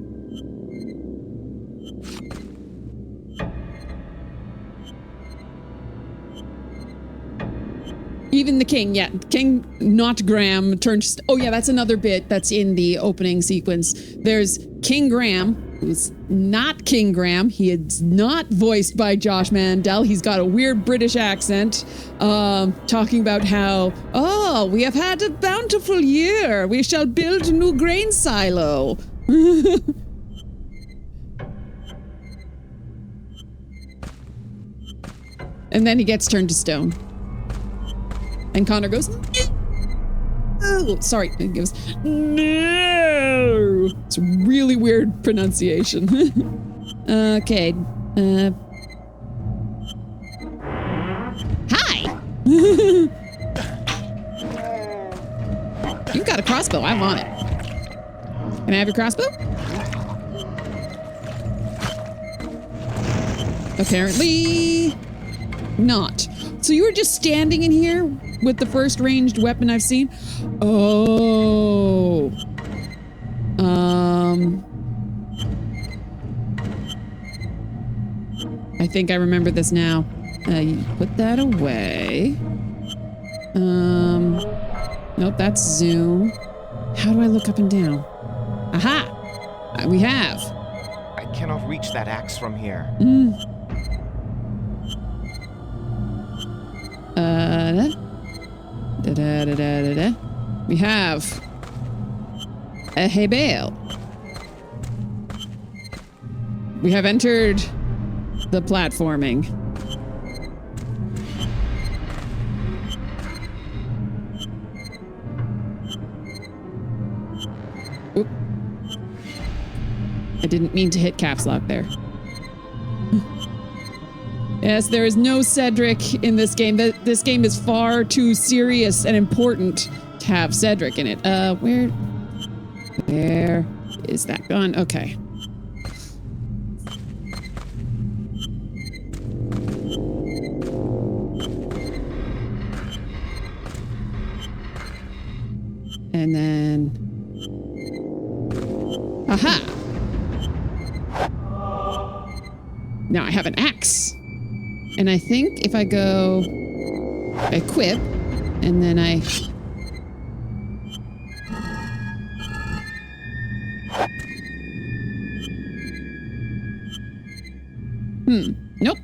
Even the king, yeah. King, not Graham, turns... Oh, yeah, that's another bit that's in the opening sequence. There's King Graham, who's not King Graham. He is not voiced by Josh Mandel. He's got a weird British accent, talking about how, oh, we have had a bountiful year. We shall build a new grain silo. And then he gets turned to stone. And Connor goes, oh, sorry. He goes, no. It's a really weird pronunciation. Okay. Hi. You've got a crossbow. I want it. Can I have your crossbow? Apparently not. So you were just standing in here with the first ranged weapon I've seen? Oh. I think I remember this now. You put that away. Nope, that's zoom. How do I look up and down? Aha! We have. I cannot reach that axe from here. We have a hay bale. We have entered the platforming. Oop. I didn't mean to hit caps lock there. Yes, there is no Cedric in this game. This game is far too serious and important to have Cedric in it. Where is that gun? Okay. And then... Aha! Now I have an axe. And I think if I go equip, and then I... Nope.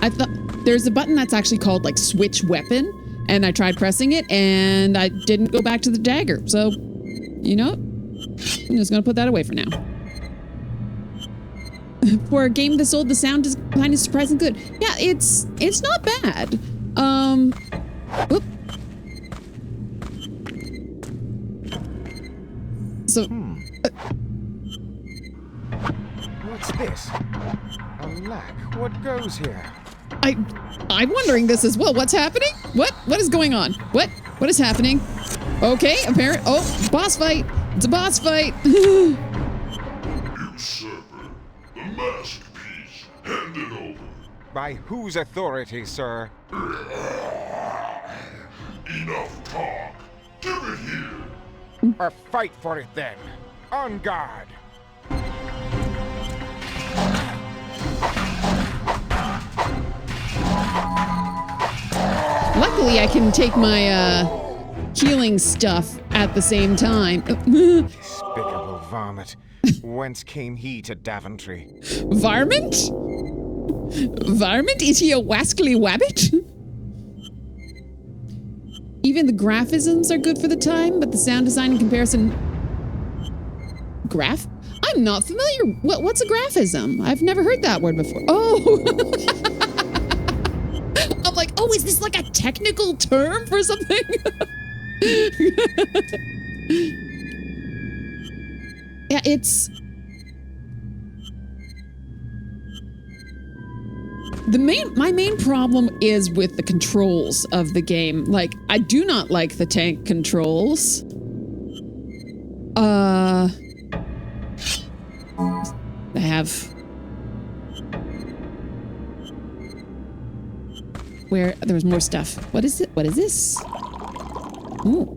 I thought there's a button that's actually called like switch weapon, and I tried pressing it and I didn't go back to the dagger. So, you know, I'm just gonna put that away for now. For a game this old, the sound is kind of surprisingly good. Yeah, it's not bad. Whoop. So What's this? A lack. What goes here? I'm wondering this as well. What's happening? What is going on? What is happening? Okay, apparent. Oh, boss fight. It's a boss fight. Usurper, the mask piece, hand it over. By whose authority, sir? Enough talk. Give it here. Or fight for it then. On guard. Luckily, I can take my healing stuff at the same time. Despicable varmint. Whence came he to Daventry? Varmint? Varmint? Is he a wascally wabbit? Even the graphisms are good for the time, but the sound design in comparison... Graph? I'm not familiar. What's a graphism? I've never heard that word before. Oh! I'm like, oh, is this like a technical term for something? Yeah, it's... My main problem is with the controls of the game. Like, I do not like the tank controls. I have... Where there was more stuff. What is it? What is this? Ooh.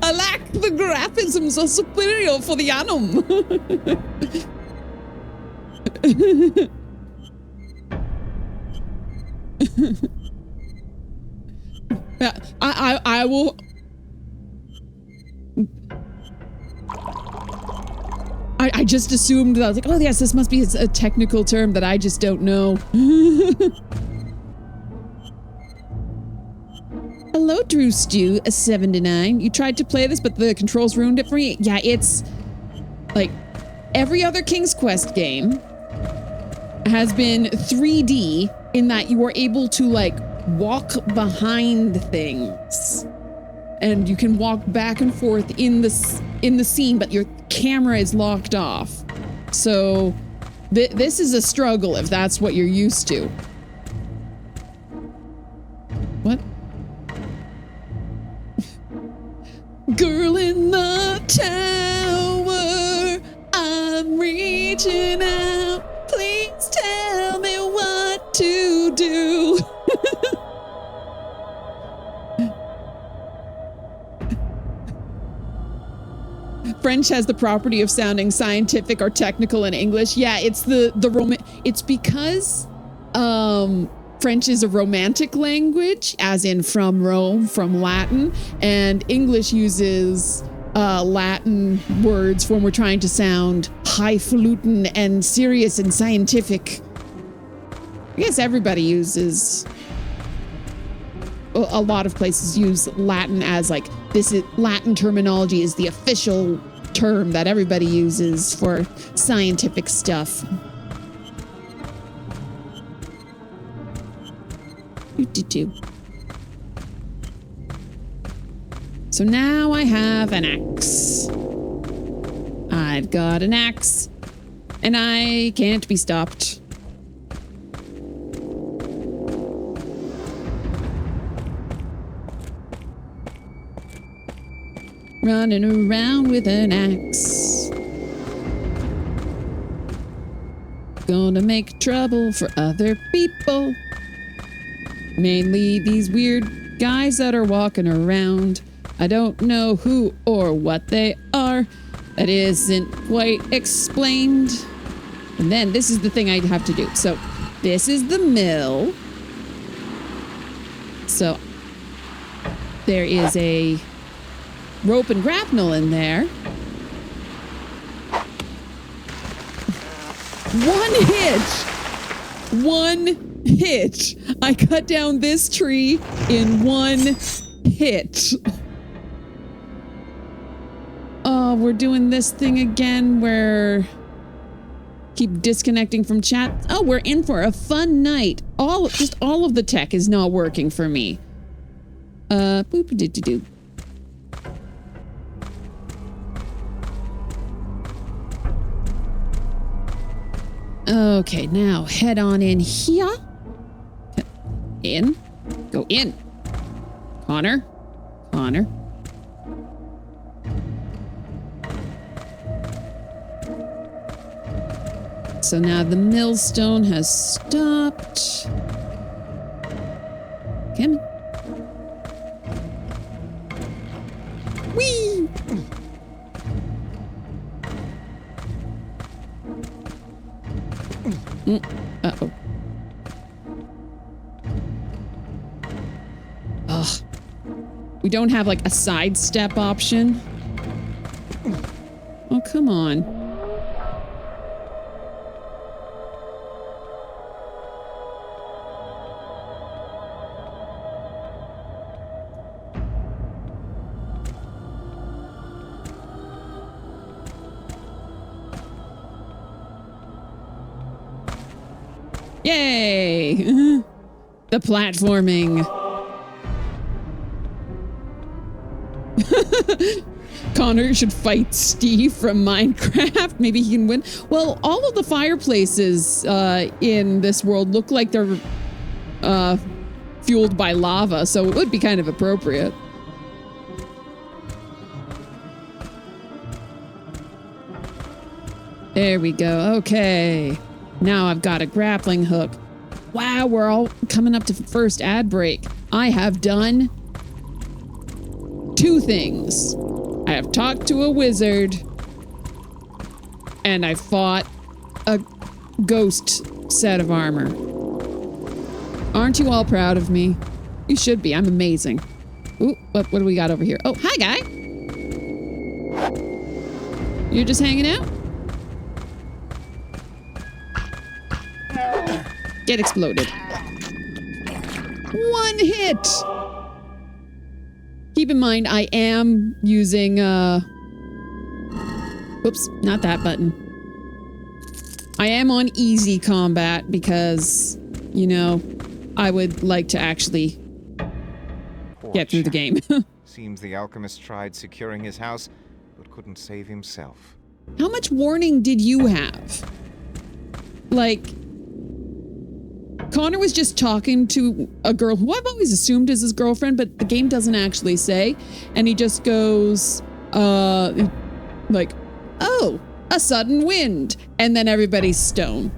Alack, the graphisms are superior for the anum. I will. I just assumed that I was like, oh yes, this must be a technical term that I just don't know. Hello, Drew Stew, a 79. You tried to play this, but the controls ruined it for me. Yeah, it's like every other King's Quest game has been 3D in that you are able to like walk behind things. And you can walk back and forth in the scene, but your camera is locked off. So this is a struggle if that's what you're used to. What? Girl in the tower, I'm reaching out. Please tell me what to do. French has the property of sounding scientific or technical in English. Yeah, it's it's because French is a romantic language, as in from Rome, from Latin, and English uses Latin words when we're trying to sound highfalutin and serious and scientific. I guess everybody uses... A lot of places use Latin as like, Latin terminology is the official term that everybody uses for scientific stuff. So now I have an axe. I've got an axe, and I can't be stopped. Running around with an axe. Gonna make trouble for other people. Mainly these weird guys that are walking around. I don't know who or what they are. That isn't quite explained. And then this is the thing I have to do. So this is the mill. So there is a rope and grapnel in there. One hit. I cut down this tree in one hit. Oh, we're doing this thing again where keep disconnecting from chat. Oh, we're in for a fun night. All of the tech is not working for me. Boop-a-doo-doo-doo. Okay, now head on in here. In. Go in. Connor. Connor. So now the millstone has stopped. Come on. Whee! Uh-oh. Ugh. We don't have like a sidestep option. Oh, come on. Yay! The platforming. Connor should fight Steve from Minecraft. Maybe he can win. Well, all of the fireplaces in this world look like they're fueled by lava, so it would be kind of appropriate. There we go. Okay. Now I've got a grappling hook. Wow, we're all coming up to first ad break. I have done 2 things. I have talked to a wizard, and I fought a ghost set of armor. Aren't you all proud of me? You should be. I'm amazing. Ooh, what do we got over here? Oh, hi, guy. You're just hanging out? Get exploded. 1 hit. Keep in mind, I am using, whoops, not that button. I am on easy combat because, you know, I would like to actually get through the game. Seems the alchemist tried securing his house, but couldn't save himself. How much warning did you have? Like, Connor was just talking to a girl who I've always assumed is his girlfriend, but the game doesn't actually say. And he just goes, like, oh, a sudden wind. And then everybody's stone.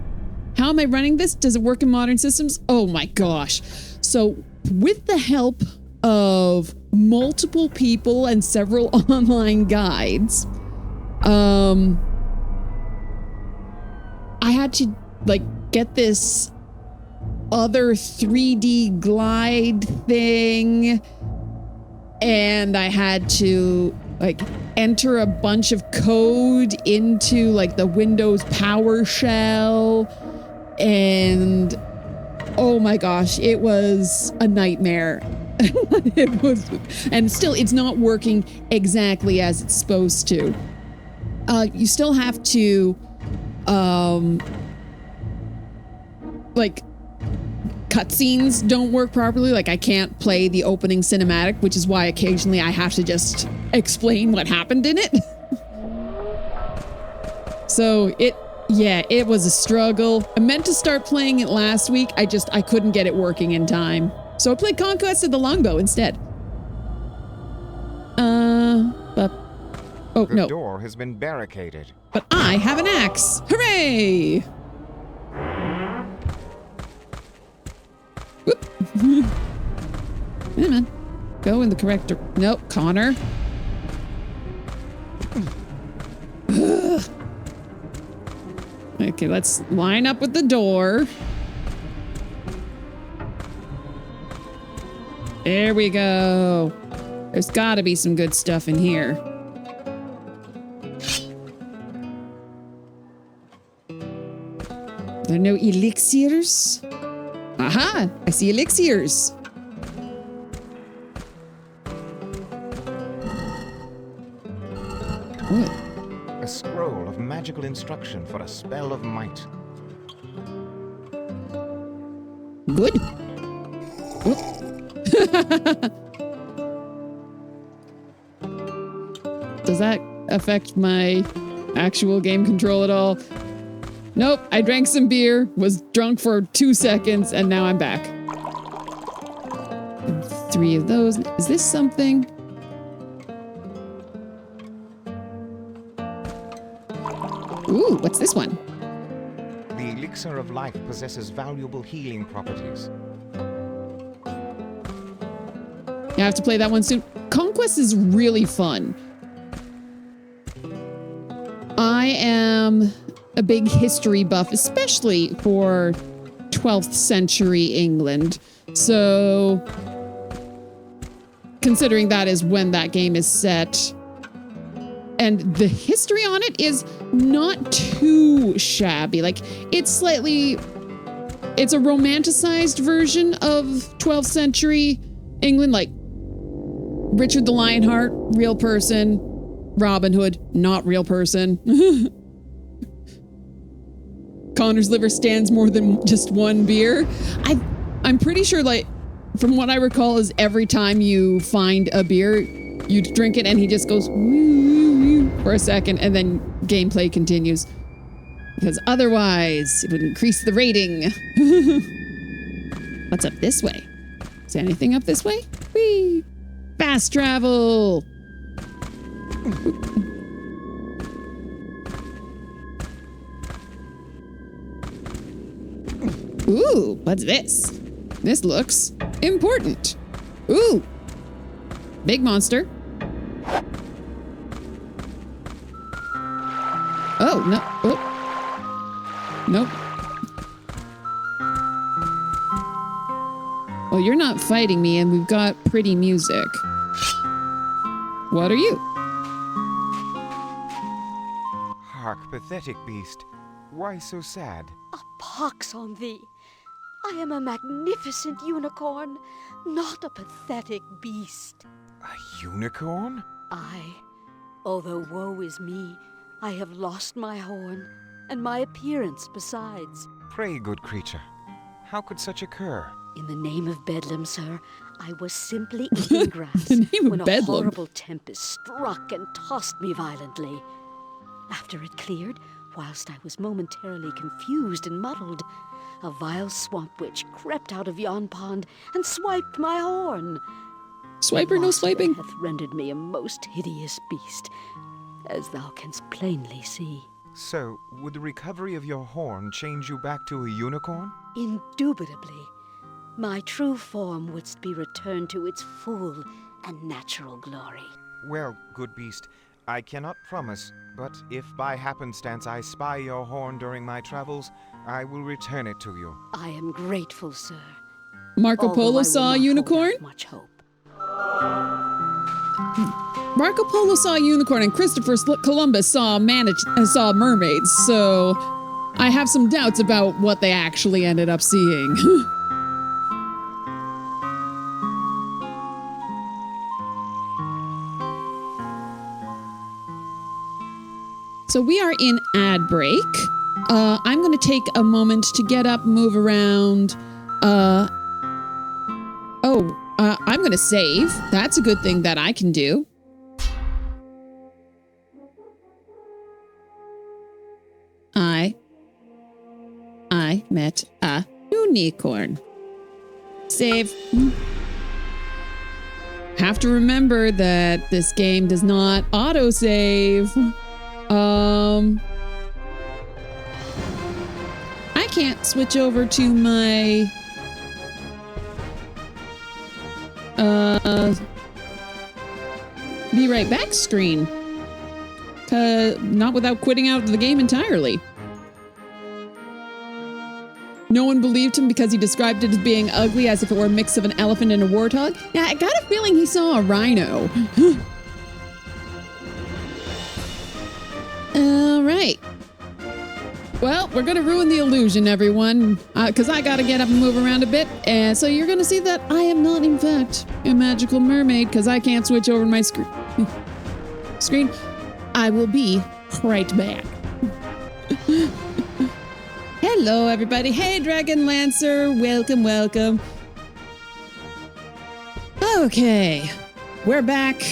How am I running this? Does it work in modern systems? Oh my gosh. So with the help of multiple people and several online guides, I had to like get this other 3D glide thing, and I had to like enter a bunch of code into like the Windows PowerShell, and oh my gosh, it was a nightmare. It was, and still it's not working exactly as it's supposed to. You still have to like cutscenes don't work properly. Like I can't play the opening cinematic, which is why occasionally I have to just explain what happened in it. So it was a struggle. I meant to start playing it last week. I couldn't get it working in time. So I played Conquest of the Longbow instead. The door has been barricaded. But I have an axe. Hooray! Whoop. Come on. Go in the correct Nope, Connor. Okay, let's line up with the door. There we go. There's gotta be some good stuff in here. There are no elixirs? Aha! I see elixirs. What? A scroll of magical instruction for a spell of might. Good. Does that affect my actual game control at all? Nope, I drank some beer, was drunk for 2 seconds, and now I'm back. And 3 of those. Is this something? Ooh, what's this one? The elixir of life possesses valuable healing properties. I have to play that one soon. Conquest is really fun. I am a big history buff, especially for 12th century England. So, considering that is when that game is set, and the history on it is not too shabby. Like, it's a romanticized version of 12th century England, like Richard the Lionheart, real person. Robin Hood, not real person. Connor's liver stands more than just one beer. I'm pretty sure, like, from what I recall, is every time you find a beer, you drink it and he just goes for a second and then gameplay continues. Because otherwise, it would increase the rating. What's up this way? Is there anything up this way? Whee! Fast travel! Ooh, what's this? This looks important. Ooh, big monster. Oh, no. Oh. Nope. Well, you're not fighting me, and we've got pretty music. What are you? Hark, pathetic beast. Why so sad? A pox on thee! I am a magnificent unicorn, not a pathetic beast. A unicorn? Although woe is me, I have lost my horn, and my appearance besides. Pray, good creature, how could such occur? In the name of Bedlam, sir, I was simply eating grass The name of when a Bedlam? horrible tempest struck and tossed me violently. After it cleared, whilst I was momentarily confused and muddled, a vile swamp witch crept out of yon pond and swiped my horn. Swiper, no Loss of it swiping. hath rendered me a most hideous beast, as thou canst plainly see. So, would the recovery of your horn change you back to a unicorn? Indubitably, my true form wouldst be returned to its full and natural glory. Well, good beast, I cannot promise, but if by happenstance I spy your horn during my travels, I will return it to you. I am grateful, sir. Marco although I Polo will saw a not hold unicorn? out much hope. Marco Polo saw a unicorn and Christopher Columbus saw mermaids, so I have some doubts about what they actually ended up seeing. So we are in ad break. I'm going to take a moment to get up, move around. I'm going to save. That's a good thing that I can do. I met a unicorn. Save. Have to remember that this game does not autosave. I can't switch over to my be right back screen. Not without quitting out of the game entirely. No one believed him because he described it as being ugly, as if it were a mix of an elephant and a warthog. Yeah, I got a feeling he saw a rhino. All right. Well, we're going to ruin the illusion, everyone, because I got to get up and move around a bit. And so you're going to see that I am not, in fact, a magical mermaid because I can't switch over my screen. I will be right back. Hello, everybody. Hey, Dragon Lancer. Welcome, welcome. Okay, we're back.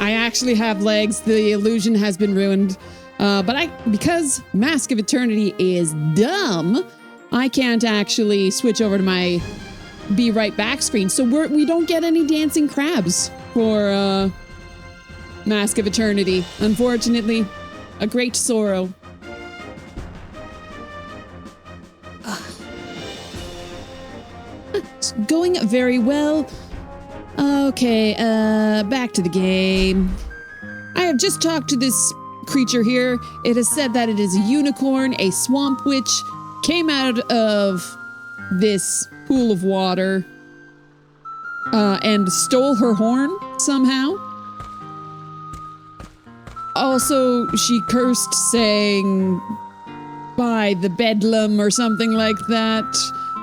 I actually have legs. The illusion has been ruined. Because Mask of Eternity is dumb, I can't actually switch over to my Be Right Back screen. So we don't get any dancing crabs for Mask of Eternity. Unfortunately, a great sorrow. It's going very well. Okay, back to the game. I have just talked to this creature here. It has said that it is a unicorn, a swamp witch, came out of this pool of water, and stole her horn somehow. Also, she cursed saying, by the bedlam or something like that.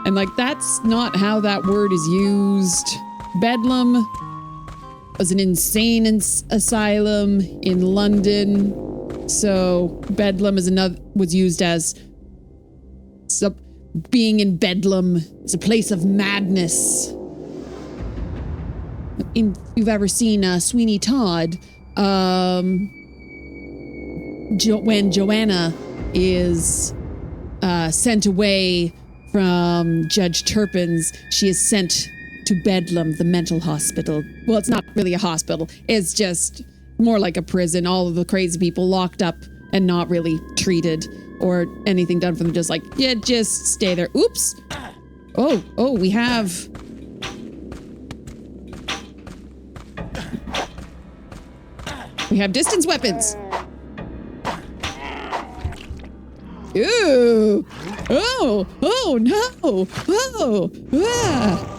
And like, that's not how that word is used. Bedlam was an insane asylum in London. So Bedlam was used as being in Bedlam is a place of madness. If you've ever seen Sweeney Todd, when Joanna is sent away from Judge Turpin's, she is sent to Bedlam, the mental hospital. Well, it's not really a hospital. It's just more like a prison. All of the crazy people locked up and not really treated or anything done for them. Just like, yeah, just stay there. Oops. Oh, we have... We have distance weapons. Ooh. Oh, no. Oh, ah.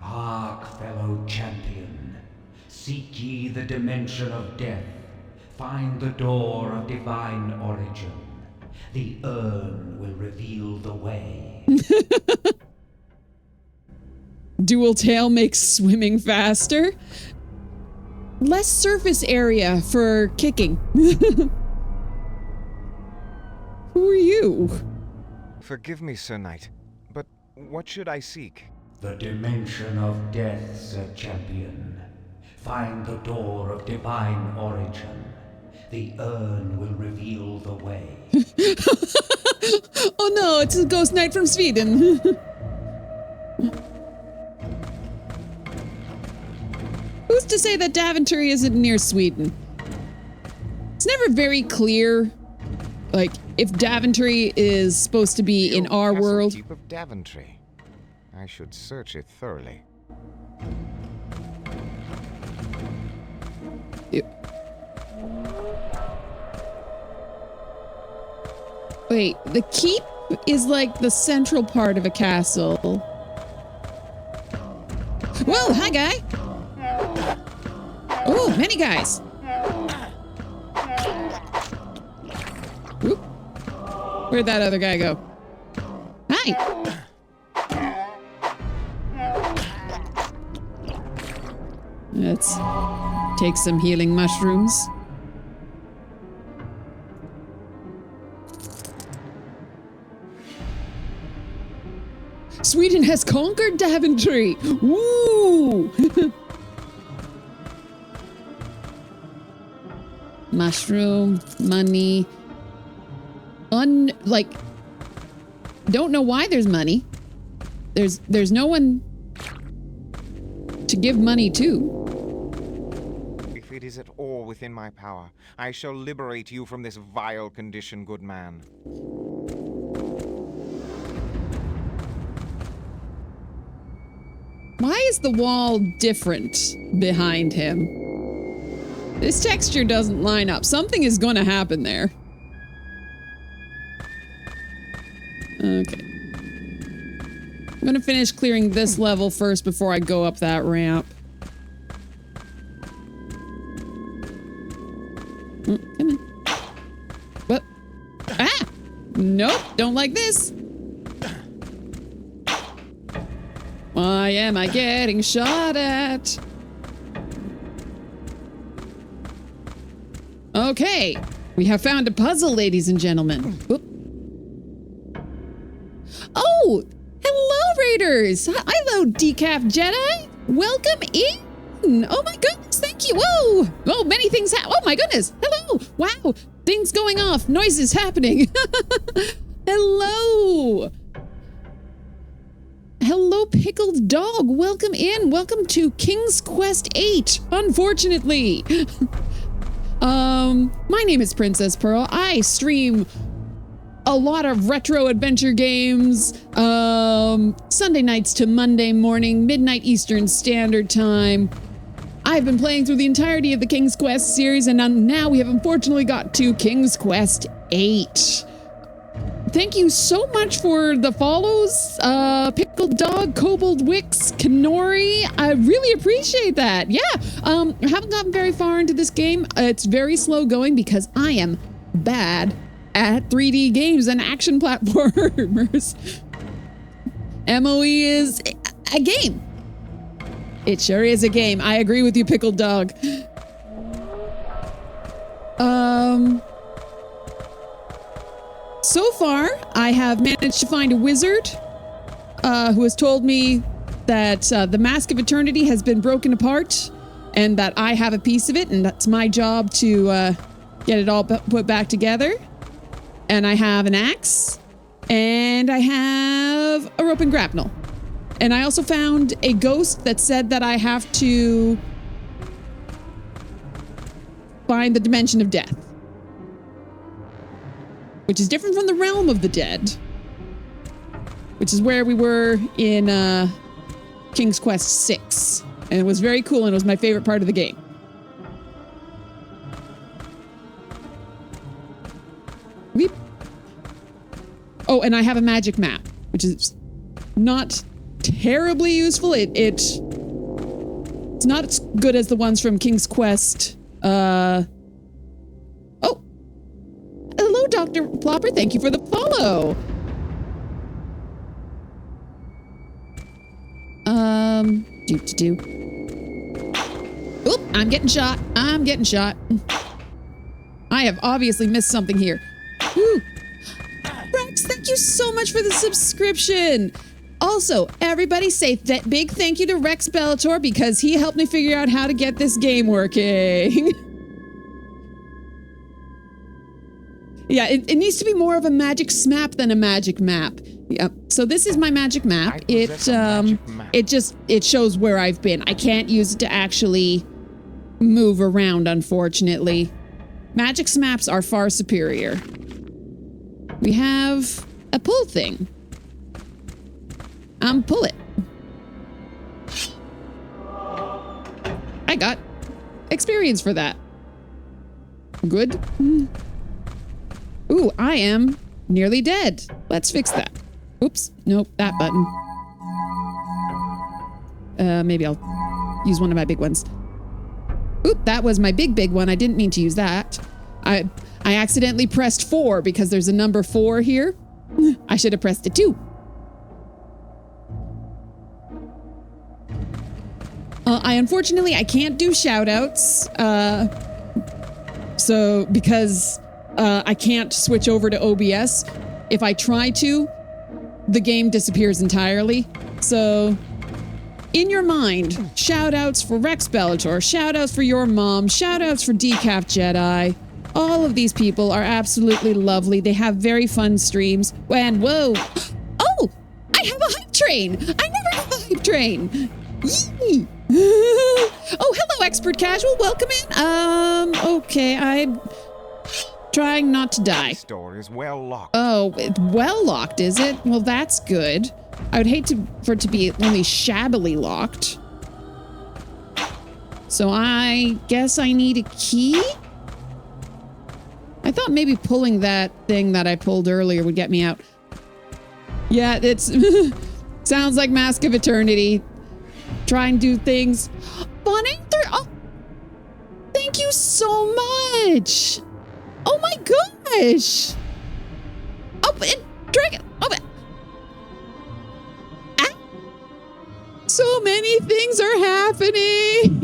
Hark, fellow champion. Seek ye the dimension of death. Find the door of divine origin. The urn will reveal the way. Dual tail makes swimming faster. Less surface area for kicking. Who are you? Forgive me, Sir Knight, but what should I seek? The dimension of death, Sir Champion. Find the door of divine origin. The urn will reveal the way. Oh no, it's a ghost knight from Sweden. Who's to say that Daventry isn't near Sweden? It's never very clear, like, if Daventry is supposed to be in our world. Keep of Daventry. I should search it thoroughly. Wait, the keep is like the central part of a castle. Whoa, hi guy! Oh, many guys! Oop. Where'd that other guy go? Hi! Let's take some healing mushrooms. Sweden has conquered Daventry! Woo! Mushroom, money. Don't know why there's money. There's no one to give money to. If it is at all within my power, I shall liberate you from this vile condition, good man. Why is the wall different behind him? This texture doesn't line up. Something is going to happen there. Okay. I'm going to finish clearing this level first before I go up that ramp. Come in. What? Ah! Nope, don't like this. Why am I getting shot at? Okay, we have found a puzzle, ladies and gentlemen. Whoop. Oh, hello, Raiders. Hello, Decaf Jedi. Welcome in. Oh my goodness, thank you. Whoa. Oh, many things oh my goodness. Hello. Wow. Things going off. Noises happening. Hello. Hello, Pickled Dog. Welcome in. Welcome to King's Quest 8, unfortunately. My name is Princess Pearl. I stream a lot of retro adventure games, Sunday nights to Monday morning, midnight Eastern Standard Time. I've been playing through the entirety of the King's Quest series, and now we have unfortunately got to King's Quest 8. Thank you so much for the follows, Pickled Dog, Kobold Wix, Kanori. I really appreciate that. Yeah, I haven't gotten very far into this game. It's very slow going because I am bad at 3D games and action platformers. MOE is a game. It sure is a game. I agree with you, Pickled Dog. So far, I have managed to find a wizard who has told me that the Mask of Eternity has been broken apart and that I have a piece of it, and that's my job to get it all put back together. And I have an axe, and I have a rope and grapnel. And I also found a ghost that said that I have to find the dimension of death, which is different from the realm of the dead, which is where we were in King's Quest 6. And it was very cool, and it was my favorite part of the game. Weep. Oh, and I have a magic map, which is not terribly useful. It's not as good as the ones from King's Quest. Oh, hello, Dr. Plopper. Thank you for the follow. Oop, I'm getting shot. I'm getting shot. I have obviously missed something here. Whew. Rex, thank you so much for the subscription. Also, everybody say that big thank you to Rex Bellator because he helped me figure out how to get this game working. Yeah, it needs to be more of a magic smap than a magic map. Yeah. So this is my magic map. It shows where I've been. I can't use it to actually move around, unfortunately. Magic smaps are far superior. We have a pull thing. Pull it. I got experience for that. Good. Ooh, I am nearly dead. Let's fix that. Oops, nope, that button. Maybe I'll use one of my big ones. Oop, that was my big one. I didn't mean to use that. I accidentally pressed 4 because there's a number 4 here. I should have pressed it 2. Unfortunately, I can't do shoutouts. So because I can't switch over to OBS. If I try to, the game disappears entirely. So in your mind, shoutouts for Rex Bellator, shoutouts for your mom, shoutouts for Decaf Jedi. All of these people are absolutely lovely. They have very fun streams. And whoa. Oh, I have a hype train. I never have a hype train. Yee. Oh, hello, Expert Casual. Welcome in. Okay, I'm trying not to die. This door is well locked. Oh, it's well locked, is it? Well, that's good. I would hate for it to be only shabbily locked. So I guess I need a key? I thought maybe pulling that thing that I pulled earlier would get me out. Yeah, it's sounds like Mask of Eternity. Try and do things. Bonnie, oh, thank you so much. Oh my gosh. Oh, dragon. Oh, ah. So many things are happening.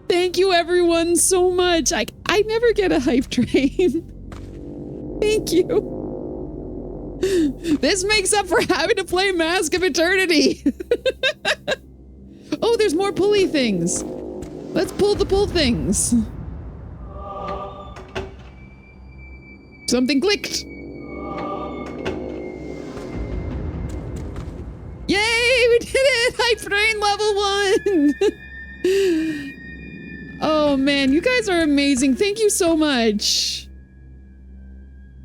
Thank you everyone so much. I never get a hype train. Thank you. This makes up for having to play Mask of Eternity. Oh, there's more pulley things. Let's pull the pull things. Something clicked. Yay, we did it! Hype train level 1! Oh man, you guys are amazing. Thank you so much.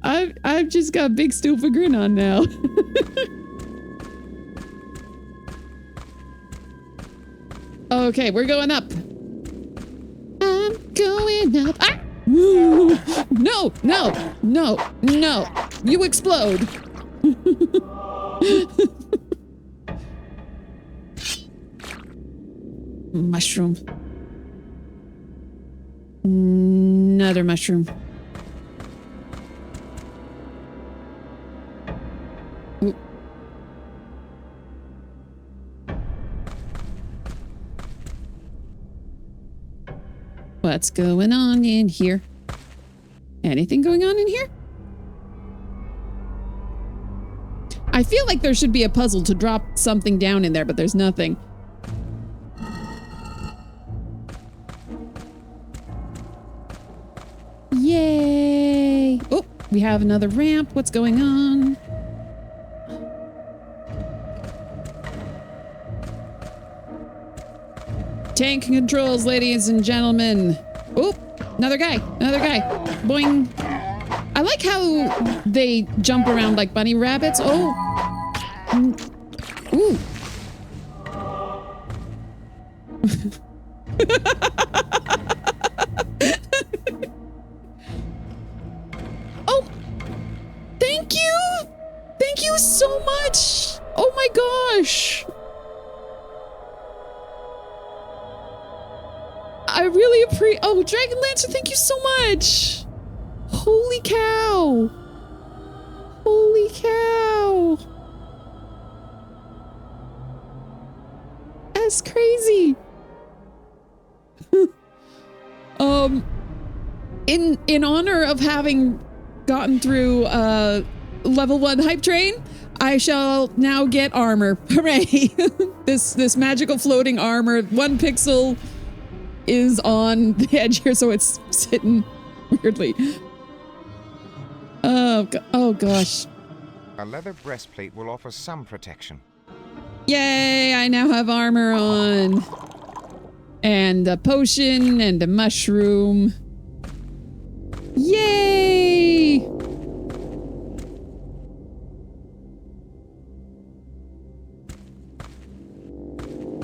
I've just got a big stupid grin on now. Okay, we're going up. I'm going up. Ah! No, no, no, no. You explode. Mushroom. Another mushroom. Ooh. What's going on in here? Anything going on in here? I feel like there should be a puzzle to drop something down in there, but there's nothing. Yay! Oh, we have another ramp. What's going on? Tank controls, ladies and gentlemen. Oh, another guy. Another guy. Boing. I like how they jump around like bunny rabbits. Oh. Ooh. Oh. Thank you. Thank you so much. Oh my gosh. I really appreciate. Oh, Dragon Lancer, thank you so much. Holy cow. Holy cow. That's crazy. In honor of having gotten through level 1 hype train, I shall now get armor. Hooray. This magical floating armor, 1 pixel is on the edge here, so it's sitting weirdly. Oh gosh. A leather breastplate will offer some protection. Yay, I now have armor on. And a potion and a mushroom. Yay!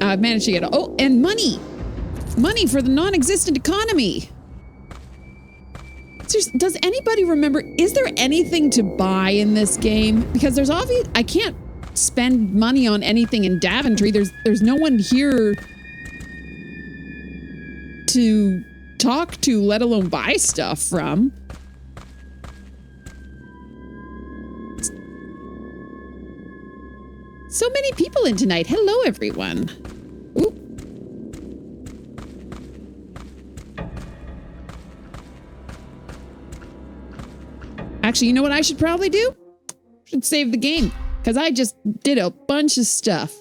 I've managed to get, oh, and money! Money for the non-existent economy. Does anybody remember, is there anything to buy in this game? Because there's obvious, I can't spend money on anything in Daventry. There's no one here to talk to, let alone buy stuff from. So many people in tonight. Hello, everyone. Ooh. Actually, you know what I should probably do? Should save the game, because I just did a bunch of stuff.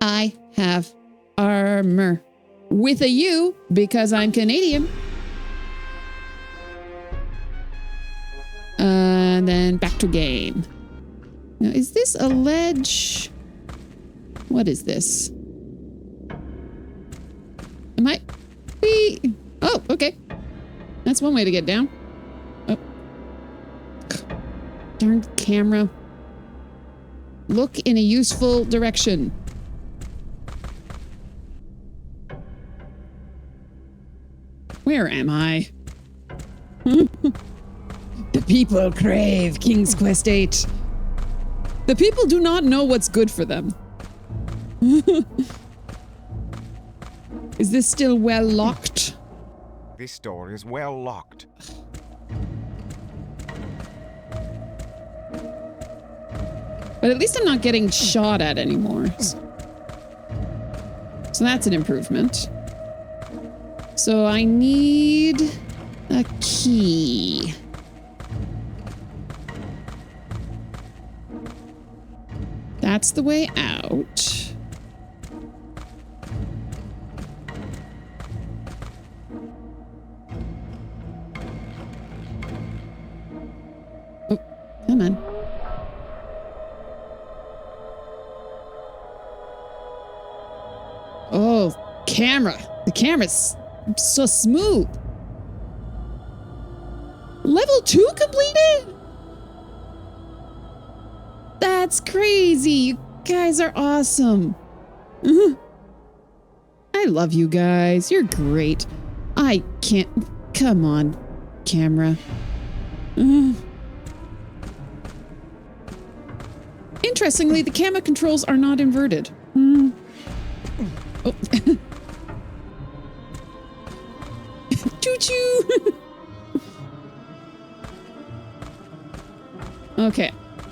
I have armor. With a U, because I'm Canadian. And then back to game. Now, is this a ledge? What is this? Am I? Oh, okay. That's one way to get down. Oh. Darn camera. Look in a useful direction. Where am I? The people crave King's Quest 8. The people do not know what's good for them. Is this still well locked? This door is well locked. But at least I'm not getting shot at anymore. So that's an improvement. So I need a key. That's the way out. Oh, come on. Oh, camera. The camera's so smooth. Level 2 completed? That's crazy. You guys are awesome. I love you guys. You're great. I can't. Come on, camera. Interestingly, the camera controls are not inverted. Oh. Choo-choo. Okay.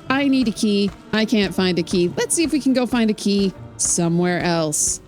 I need a key. I can't find a key. Let's see if we can go find a key somewhere else.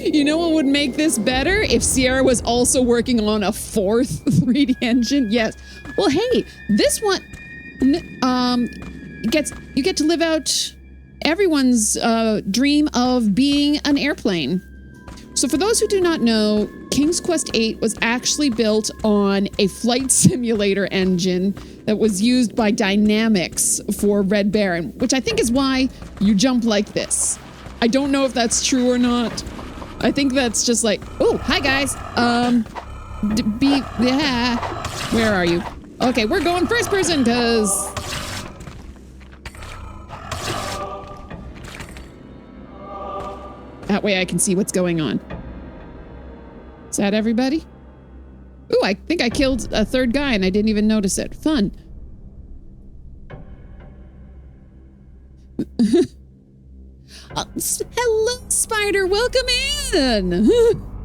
You know what would make this better? If Sierra was also working on a 4th 3D engine. Yes. Well, hey, this one, you get to live out everyone's dream of being an airplane. So for those who do not know, King's Quest VIII was actually built on a flight simulator engine that was used by Dynamics for Red Baron, which I think is why you jump like this. I don't know if that's true or not. I think that's just like, oh, hi guys. Yeah. Where are you? Okay, we're going first person because that way I can see what's going on. Is that everybody? Ooh, I think I killed a 3rd guy and I didn't even notice it. Fun. Hello, Spider. Welcome in.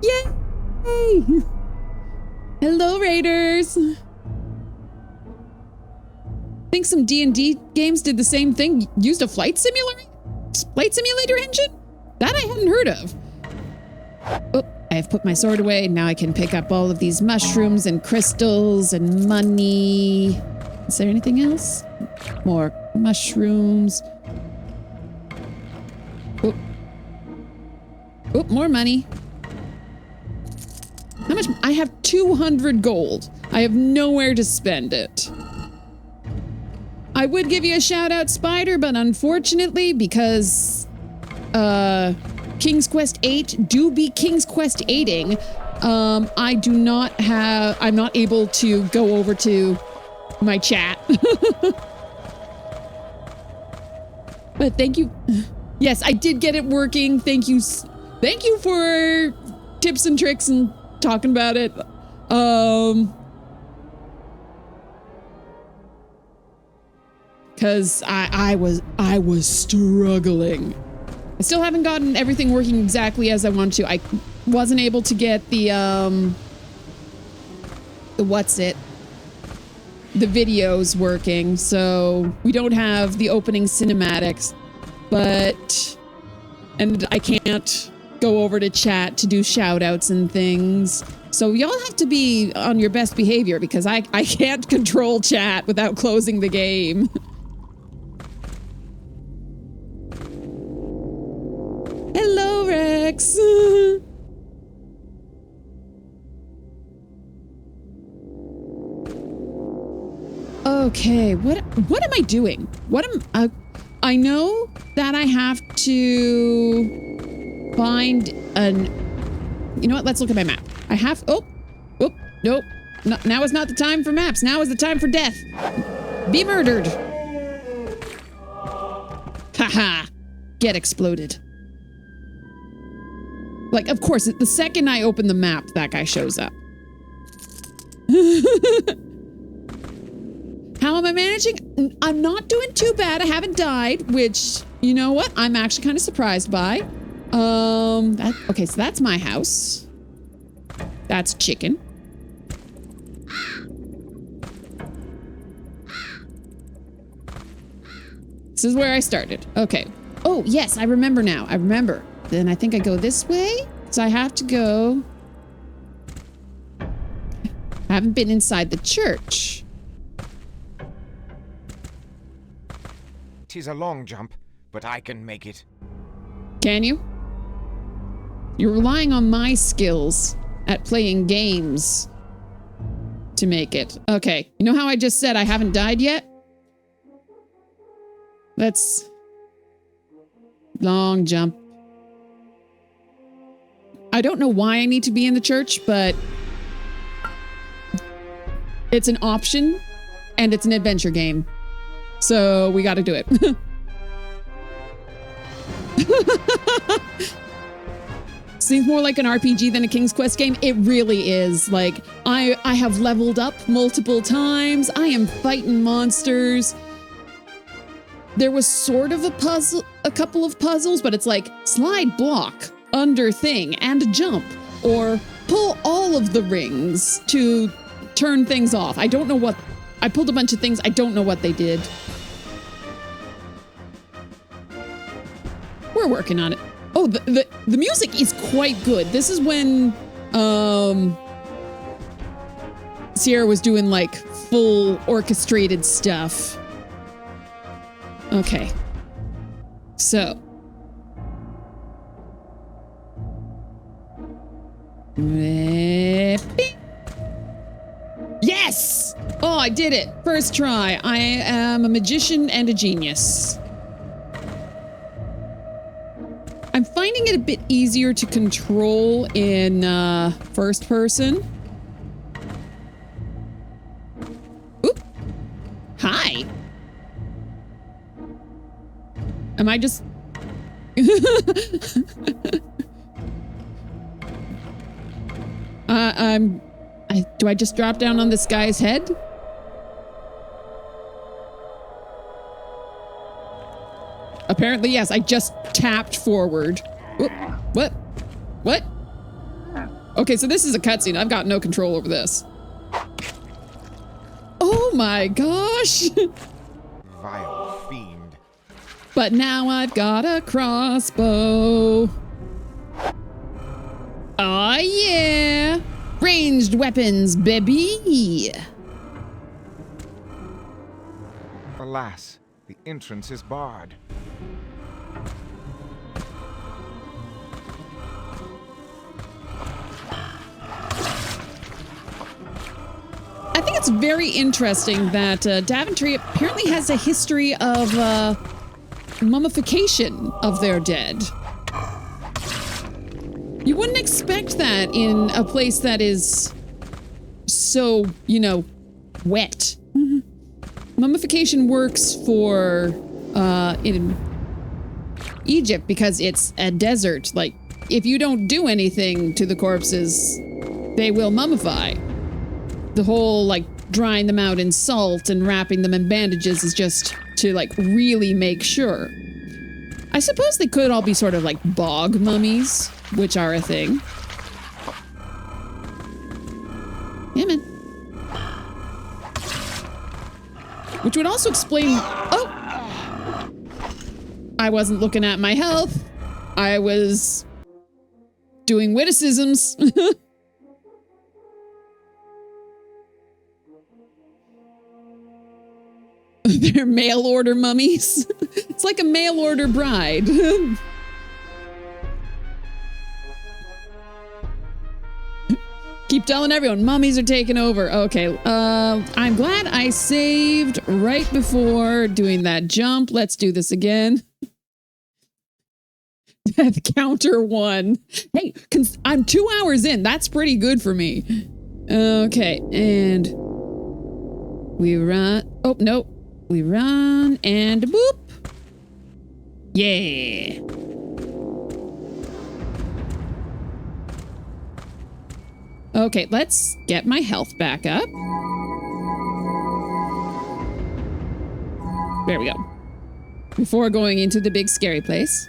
Yay. Hello, Raiders. Think some D&D games did the same thing. Used a flight simulator engine? That I hadn't heard of. Oh, I have put my sword away. Now I can pick up all of these mushrooms and crystals and money. Is there anything else? More mushrooms. Oh. Oh, more money. How much? I have 200 gold. I have nowhere to spend it. I would give you a shout out, Spider, but unfortunately, because King's Quest VIII do be King's Quest 8ing, I'm not able to go over to my chat. But thank you. Yes, I did get it working. Thank you. Thank you for tips and tricks and talking about it. Cause I was struggling. I still haven't gotten everything working exactly as I want to. I wasn't able to get the videos working, so we don't have the opening cinematics, and I can't go over to chat to do shout outs and things. So y'all have to be on your best behavior because I can't control chat without closing the game. Hello, Rex. Okay, what am I doing? I know that I have to find you know what? Let's look at my map. I have, nope. No, now is not the time for maps. Now is the time for death. Be murdered. Haha. Get exploded. Like, of course, the second I open the map, that guy shows up. How am I managing? I'm not doing too bad. I haven't died, which, you know what? I'm actually kind of surprised by. Okay, so that's my house. That's chicken. This is where I started. Okay. Oh, yes, I remember now. I remember. Then I think I go this way. So I have to go. I haven't been inside the church. 'Tis a long jump, but I can make it. Can you? You're relying on my skills at playing games to make it. Okay. You know how I just said I haven't died yet? Let's... Long jump. I don't know why I need to be in the church, but it's an option and it's an adventure game. So we got to do it. Seems more like an RPG than a King's Quest game. It really is. Like, I have leveled up multiple times. I am fighting monsters. There was sort of a couple of puzzles, but it's like slide block under thing and jump, or pull all of the rings to turn things off. I don't know what, I pulled a bunch of things. I don't know what they did. We're working on it. Oh, the music is quite good. This is when Sierra was doing like full orchestrated stuff. Okay. So. Yes! Oh, I did it. First try. I am a magician and a genius. I'm finding it a bit easier to control in first person. Oop. Hi. Am I just... do I just drop down on this guy's head? Apparently, yes. I just tapped forward. Oop, what? What? Okay, so this is a cutscene. I've got no control over this. Oh my gosh! Vile fiend. But now I've got a crossbow. Aw, yeah! Ranged weapons, baby! Alas, the entrance is barred. I think it's very interesting that Daventry apparently has a history of mummification of their dead. You wouldn't expect that in a place that is so, you know, wet. Mummification works for in Egypt because it's a desert. Like, if you don't do anything to the corpses, they will mummify. The whole, like, drying them out in salt and wrapping them in bandages is just to, like, really make sure. I suppose they could all be sort of like bog mummies, which are a thing. Yeah, man. Which would also explain... Oh! I wasn't looking at my health. I was doing witticisms. They're mail order mummies. It's like a mail order bride. Keep telling everyone, mummies are taking over. Okay, I'm glad I saved right before doing that jump. Let's do this again. Death counter 1. Hey, I'm 2 hours in. That's pretty good for me. Okay, and we run. Oh, no. We run and boop. Yeah. Okay, let's get my health back up. There we go. Before going into the big scary place.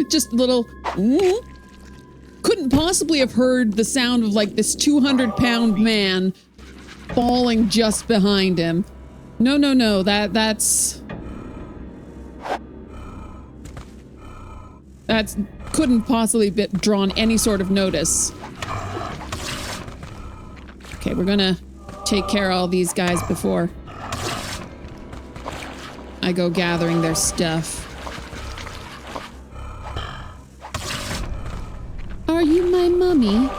Just little Couldn't possibly have heard the sound of like this 200-pound man falling just behind him. No. That's couldn't possibly be drawn any sort of notice. Okay, we're gonna take care of all these guys before I go gathering their stuff. Are you my mummy?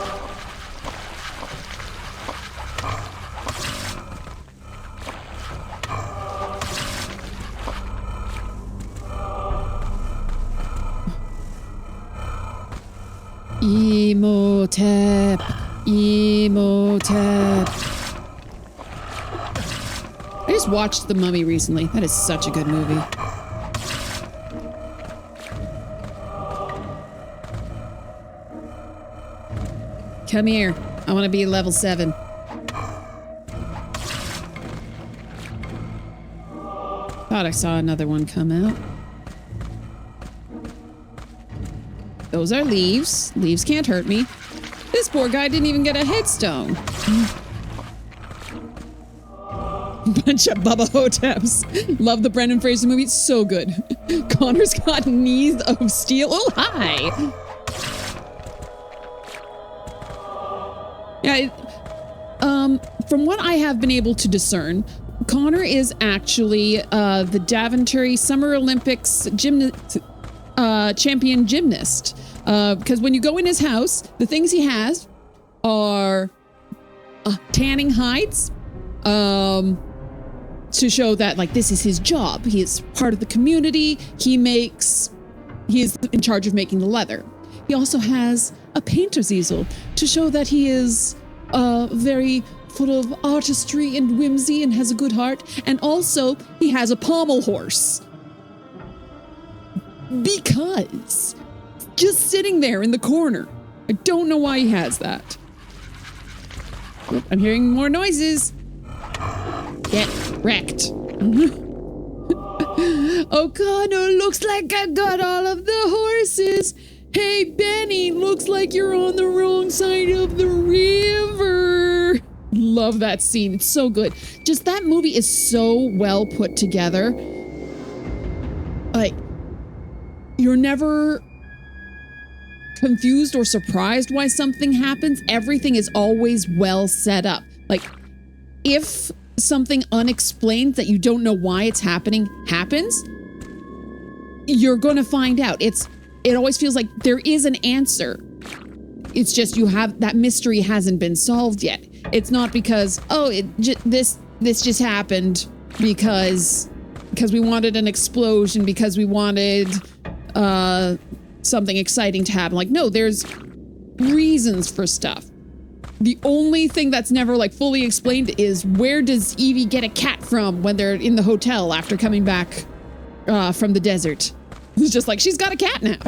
Emotep. I just watched The Mummy recently. That is such a good movie. Come here. I want to be level 7. Thought I saw another one come out. Those are leaves. Leaves can't hurt me. This poor guy didn't even get a headstone. Bunch of Bubba Hoteps. Love the Brendan Fraser movie. It's so good. Connor's got knees of steel. Oh, hi. Yeah, from what I have been able to discern, Connor is actually the Daventry Summer Olympics champion gymnast. Because when you go in his house, the things he has are tanning hides to show that like this is his job. He is part of the community. He is in charge of making the leather. He also has a painter's easel to show that he is very full of artistry and whimsy and has a good heart. And also he has a pommel horse. Because just sitting there in the corner. I don't know why he has that. Oh, I'm hearing more noises. Get wrecked. Oh, Connor, looks like I got all of the horses. Hey, Benny, looks like you're on the wrong side of the river. Love that scene. It's so good. Just that movie is so well put together. Like, you're never confused or surprised why something happens. Everything is always well set up. Like, if something unexplained that you don't know why it's happening happens, you're gonna find out. It always feels like there is an answer. It's just that mystery hasn't been solved yet. It's not because, this just happened because we wanted an explosion, because we wanted something exciting to happen. Like, no, there's reasons for stuff. The only thing that's never like fully explained is where does Evie get a cat from when they're in the hotel after coming back from the desert? It's just like, she's got a cat now.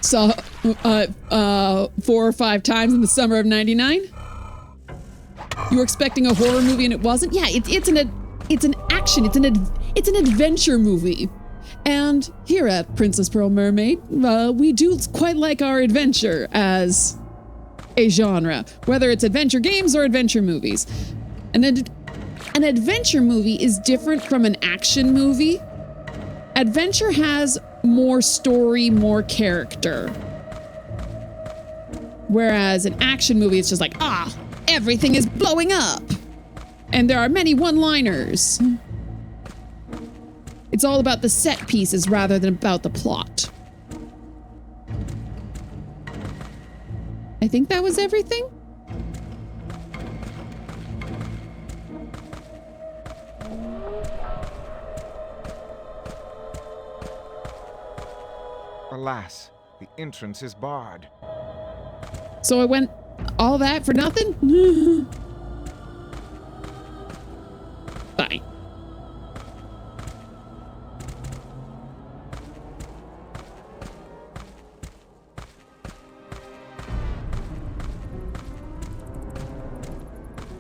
Saw 4 or 5 times in the summer of '99. You were expecting a horror movie and it wasn't? Yeah, it's an action, it's an adventure movie. And here at Princess Pearl Mermaid, we do quite like our adventure as a genre, whether it's adventure games or adventure movies. An adventure movie is different from an action movie. Adventure has more story, more character. Whereas an action movie, it's just like, everything is blowing up. And there are many one-liners. It's all about the set pieces rather than about the plot. I think that was everything. Alas, the entrance is barred. So I went all that for nothing? Fine.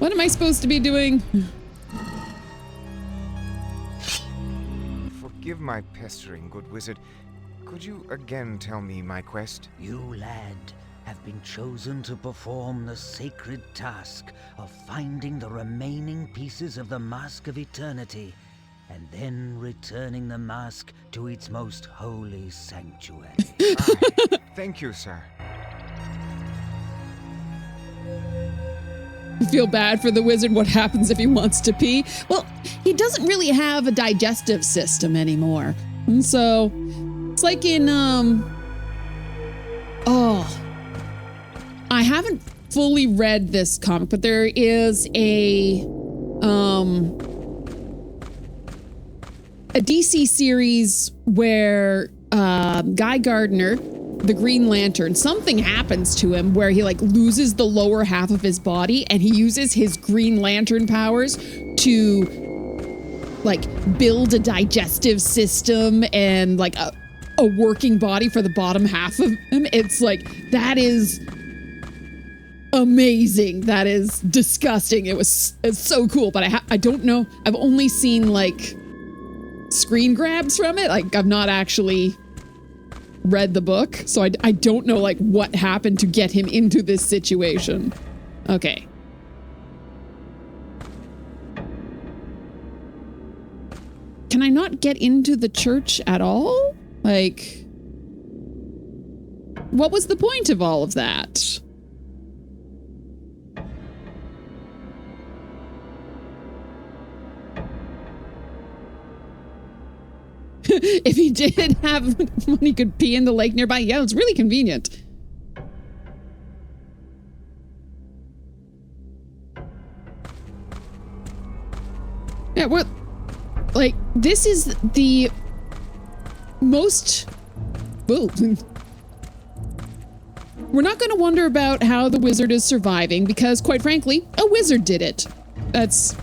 What am I supposed to be doing? Forgive my pestering, good wizard. Could you again tell me my quest? You, lad, have been chosen to perform the sacred task of finding the remaining pieces of the Mask of Eternity, and then returning the mask to its most holy sanctuary. Thank you, sir. You feel bad for the wizard. What happens if he wants to pee? Well, he doesn't really have a digestive system anymore. And so it's like in, I haven't fully read this comic, but there is a DC series where Guy Gardner, the Green Lantern, something happens to him where he like loses the lower half of his body, and he uses his Green Lantern powers to like build a digestive system and like a working body for the bottom half of him. It's like, that is amazing. That is disgusting. It's so cool, but I don't know. I've only seen like screen grabs from it. Like, I've not actually read the book, so I don't know like what happened to get him into this situation. Okay. Can I not get into the church at all? Like, what was the point of all of that? If he did have money, he could pee in the lake nearby. Yeah, it's really convenient. Yeah, well, like, this is the most... Whoa. We're not going to wonder about how the wizard is surviving because, quite frankly, a wizard did it. That's...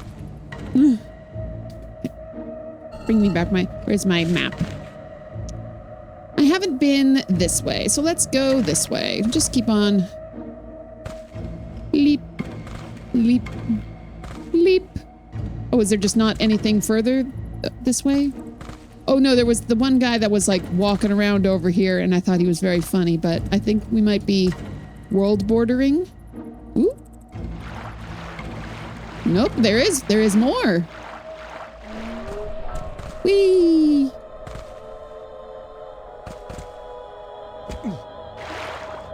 Bring me back where's my map? I haven't been this way, so let's go this way. Just keep on. Leap, leap, leap. Oh, is there just not anything further this way? Oh no, there was the one guy that was like walking around over here and I thought he was very funny, but I think we might be world bordering. Ooh. Nope, there is more. Whee!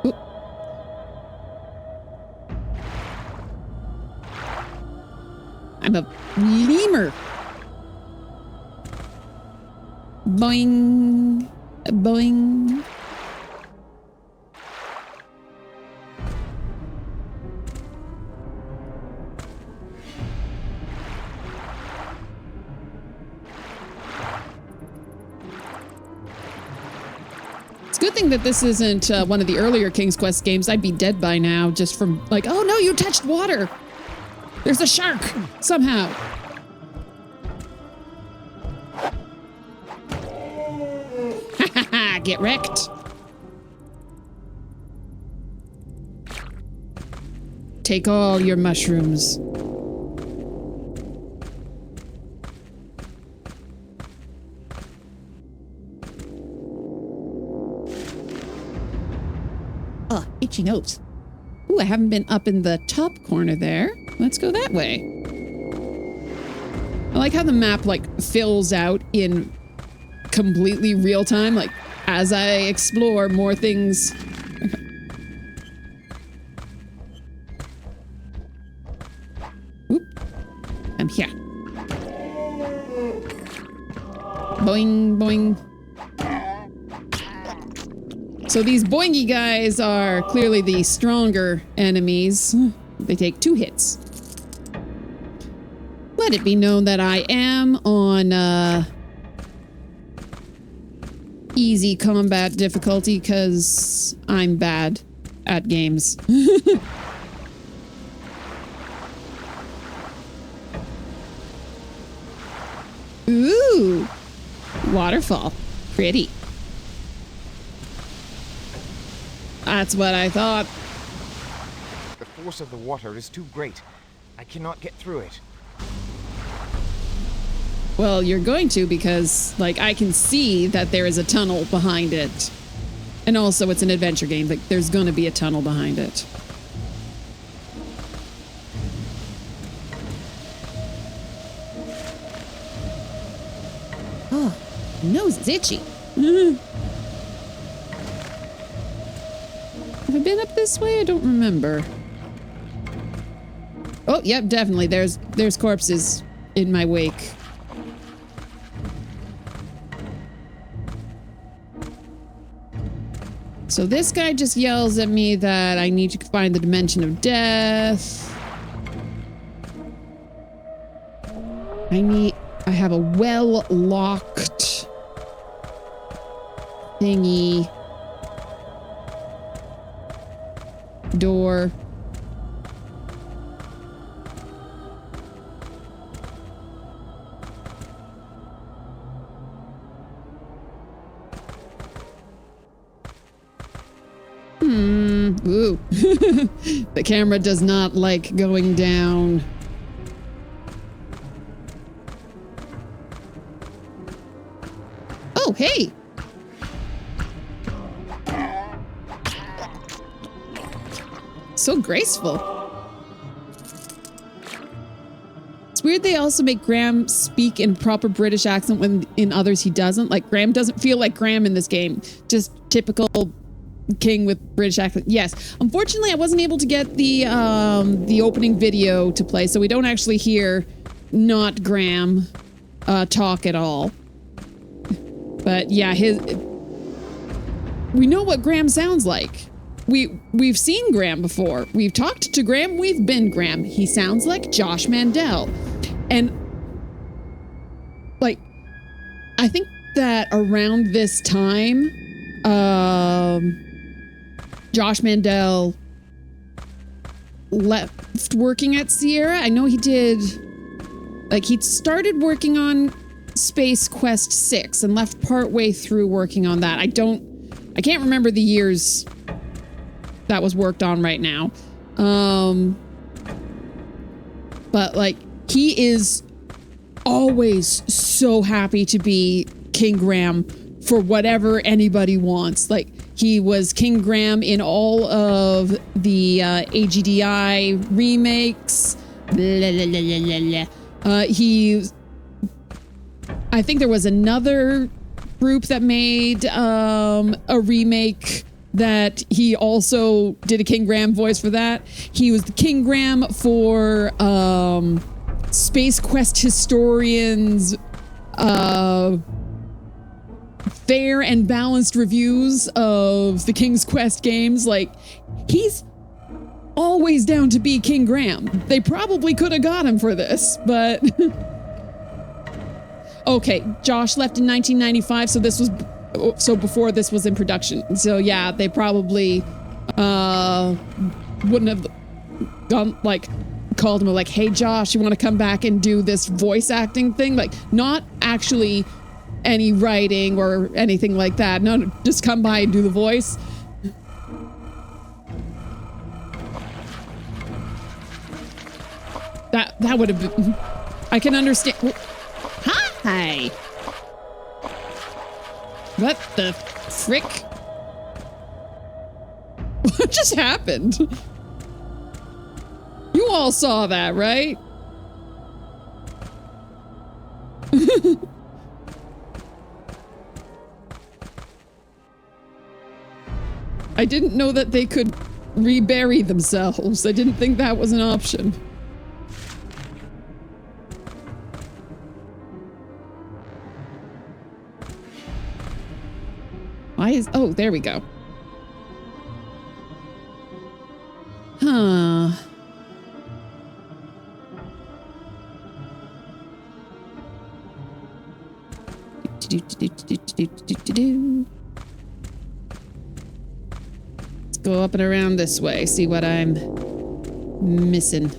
Oop. I'm a lemur. Boing, boing. It's a good thing that this isn't one of the earlier King's Quest games. I'd be dead by now just from like, oh no, you touched water. There's a shark somehow. Get wrecked. Take all your mushrooms. Oh, itchy nose. Ooh, I haven't been up in the top corner there. Let's go that way. I like how the map like fills out in completely real time, like as I explore more things. Oop. I'm here. Boing, boing. So these boingy guys are clearly the stronger enemies. They take 2 hits. Let it be known that I am on easy combat difficulty because I'm bad at games. Ooh, waterfall. Pretty. That's what I thought. The force of the water is too great. I cannot get through it. Well, you're going to because, like, I can see that there is a tunnel behind it. And also, it's an adventure game. Like, there's going to be a tunnel behind it. Oh, my nose is itchy. Have I been up this way? I don't remember. Oh, yep, definitely. There's corpses in my wake. So this guy just yells at me that I need to find the dimension of death. I have a well-locked thingy. Door. Ooh. The camera does not like going down. Oh, hey! So graceful. It's weird they also make Graham speak in proper British accent when in others he doesn't. Like, Graham doesn't feel like Graham in this game. Just typical king with British accent. Yes. Unfortunately, I wasn't able to get the opening video to play, so we don't actually hear not Graham talk at all. But yeah, we know what Graham sounds like. We've seen Graham before. We've talked to Graham. We've been Graham. He sounds like Josh Mandel. And like, I think that around this time, Josh Mandel left working at Sierra. I know he did, like, he started working on Space Quest 6 and left partway through working on that. I can't remember the years that was worked on right now. But like, he is always so happy to be King Graham for whatever anybody wants. Like, he was King Graham in all of the AGDI remakes. Blah, blah, blah, blah, blah. I think there was another group that made a remake that he also did a King Graham voice for that. He was the King Graham for Space Quest Historians' fair and balanced reviews of the King's Quest games. Like, he's always down to be King Graham. They probably could have got him for this, but... Okay, Josh left in 1995, so before this was in production. So yeah, they probably wouldn't have gone, like, called him like, hey Josh, you want to come back and do this voice acting thing? Like, not actually any writing or anything like that. No, just come by and do the voice. That would have been... I can understand... Hi! What the frick? What just happened? You all saw that, right? I didn't know that they could rebury themselves. I didn't think that was an option. Why is... Oh, there we go. Huh. Let's go up and around this way, see what I'm missing.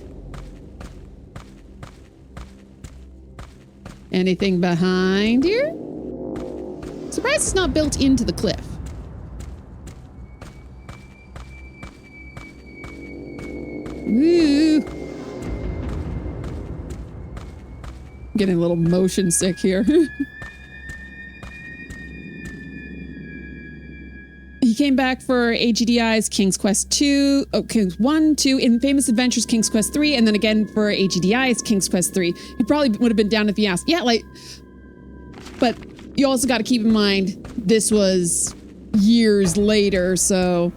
Anything behind here? Surprised it's not built into the cliff. Ooh. getting a little motion sick here. He came back for AGDI's King's Quest 2, King's 1, 2, Infamous Adventures King's Quest 3, and then again for AGDI's King's Quest 3. He probably would have been down if he asked. Yeah, like, but you also got to keep in mind, this was years later, so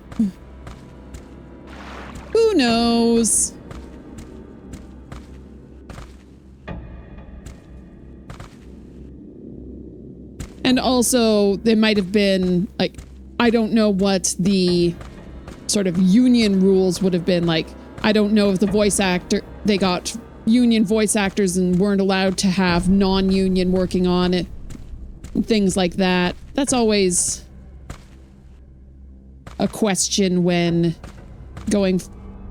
who knows? And also, they might have been, like, I don't know what the sort of union rules would have been like. I don't know if they got union voice actors and weren't allowed to have non-union working on it. Things like that. That's always a question when going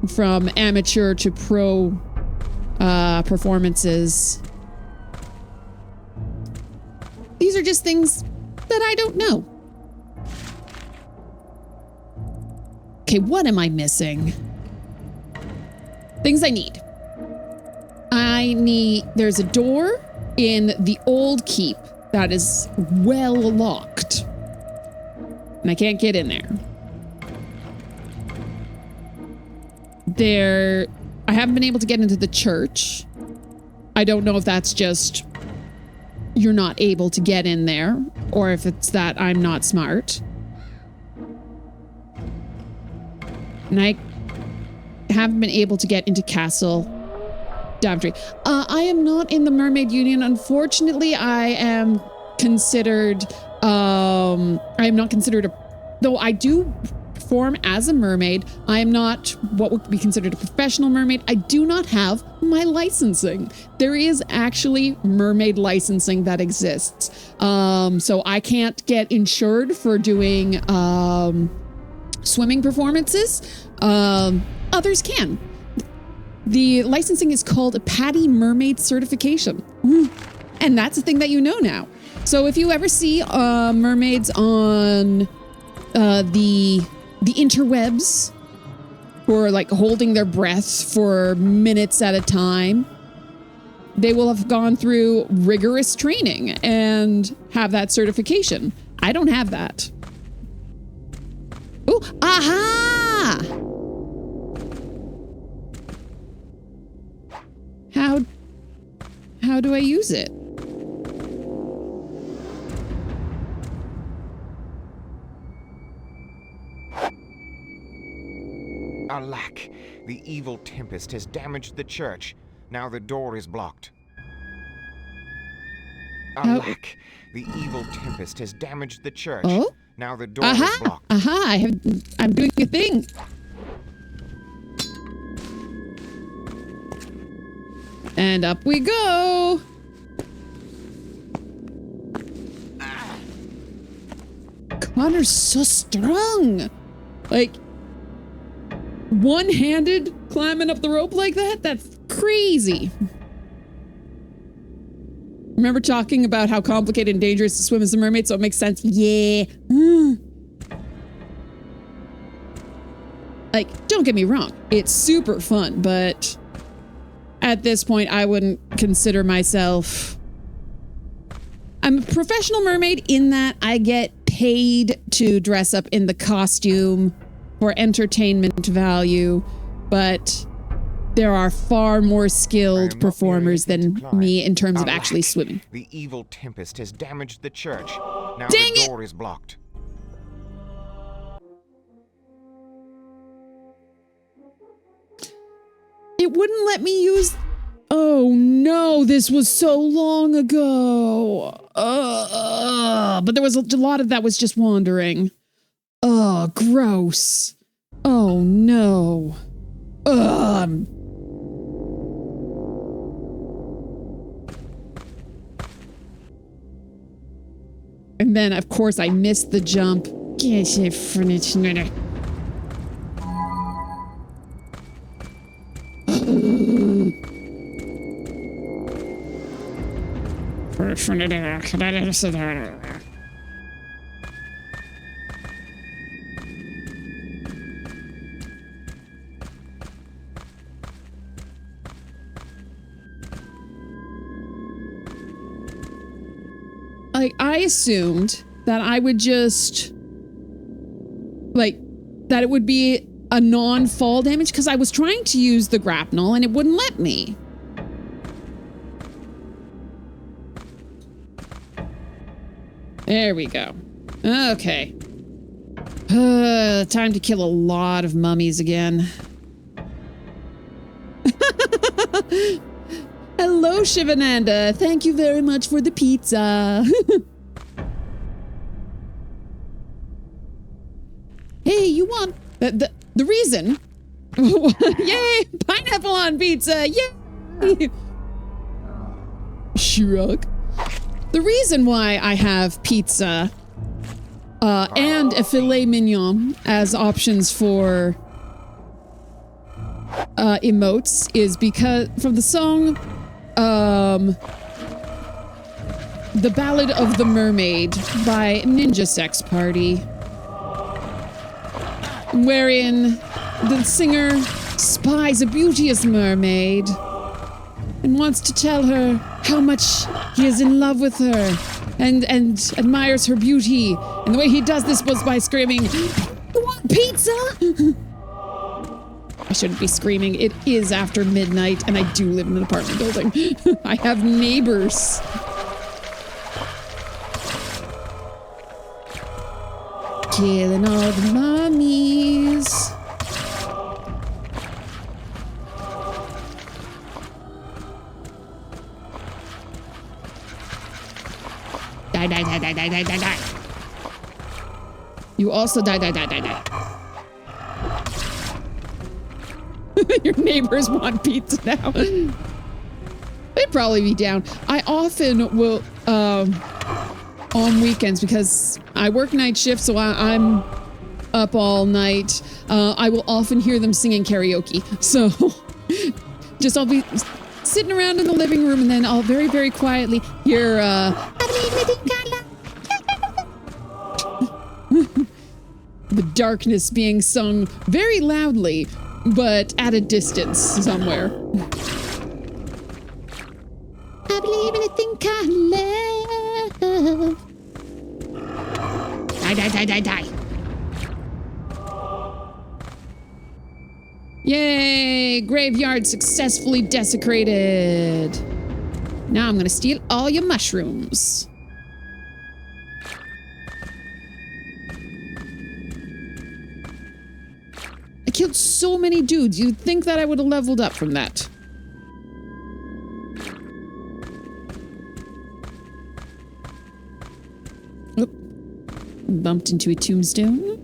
from amateur to pro performances. These are just things that I don't know. Okay, what am I missing? Things I need. There's a door in the old keep that is well locked. And I can't get in there. I haven't been able to get into the church. I don't know if that's just you're not able to get in there, or if it's that I'm not smart. And I haven't been able to get into Castle Daventry. I am not in the Mermaid Union. Unfortunately, I am considered, though I do perform as a mermaid. I am not what would be considered a professional mermaid. I do not have my licensing. There is actually mermaid licensing that exists. So I can't get insured for doing, swimming performances. Others can. The licensing is called a PADI Mermaid Certification. And that's a thing that you know now. So if you ever see mermaids on the interwebs who are like holding their breath for minutes at a time, they will have gone through rigorous training and have that certification. I don't have that. Oh, aha! How do I use it? Alack, the evil tempest has damaged the church. Now the door is blocked. Alack, the evil tempest has damaged the church. Oh? Now the door is blocked. I'm doing a thing. And up we go. Connor's so strong. Like, one-handed climbing up the rope like that? That's crazy. Remember talking about how complicated and dangerous to swim as a mermaid, so it makes sense? Yeah. Like, don't get me wrong. It's super fun, but at this point, I wouldn't consider myself... I'm a professional mermaid in that I get paid to dress up in the costume for entertainment value, but there are far more skilled performers than me in terms of actually swimming. The evil tempest has damaged the church. Now Dang the door is blocked. It wouldn't let me use... Oh no, this was so long ago. But there was a lot of that was just wandering. Oh, gross. Oh no. And then, of course, I missed the jump. like, I assumed that I would just, like, that it would be a non-fall damage because I was trying to use the grapnel and it wouldn't let me. There we go. Okay. Time to kill a lot of mummies again. Hello, Shivananda. Thank you very much for the pizza. Hey, you want the reason? Yay! Pineapple on pizza! Yay! Shrug. The reason why I have pizza and a filet mignon as options for emotes is because from the song The Ballad of the Mermaid by Ninja Sex Party, wherein the singer spies a beauteous mermaid and wants to tell her how much he is in love with her and admires her beauty. And the way he does this was by screaming, "You want pizza?" I shouldn't be screaming. It is after midnight and I do live in an apartment building. I have neighbors. Killing all the mummies. Die, die, die, die, die, die, die, die. You also die, die, die, die, die. Your neighbors want pizza now. They'd probably be down. I often will, on weekends, because I work night shift, so I'm up all night. I will often hear them singing karaoke. So just I'll be sitting around in the living room and then I'll very, very quietly hear, the darkness being sung very loudly, but at a distance somewhere. I believe in a thing called love. Die, die, die, die, die. Yay! Graveyard successfully desecrated. Now I'm gonna steal all your mushrooms. I killed so many dudes. You'd think that I would have leveled up from that. Oh. Bumped into a tombstone.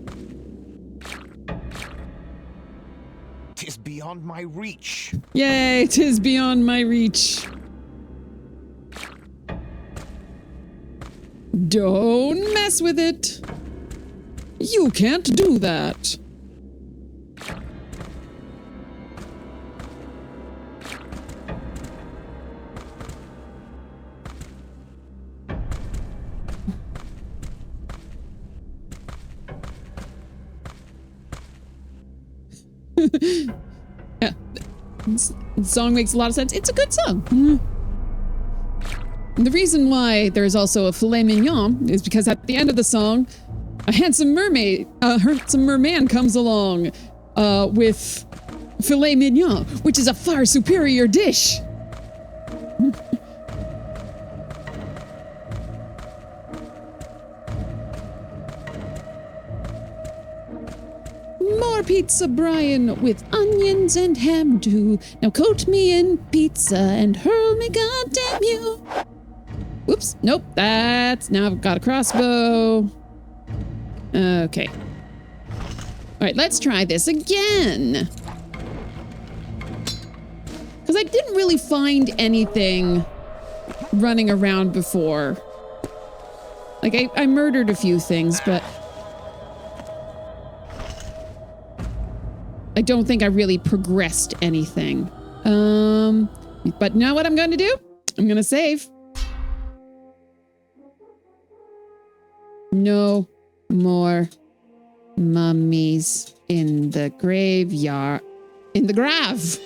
'Tis beyond my reach. Yay, 'tis beyond my reach. Don't mess with it. You can't do that. Yeah, the song makes a lot of sense. It's a good song. And the reason why there's also a filet mignon is because at the end of the song, a handsome merman comes along with filet mignon, which is a far superior dish. More pizza, Brian, with onions and ham too. Now coat me in pizza and hurl me, goddamn you. Whoops, nope, that's, now I've got a crossbow. Okay. All right, let's try this again. Because I didn't really find anything running around before. Like, I murdered a few things, but I don't think I really progressed anything. But now what I'm going to do? I'm going to save. No more mummies in the graveyard. In the grave.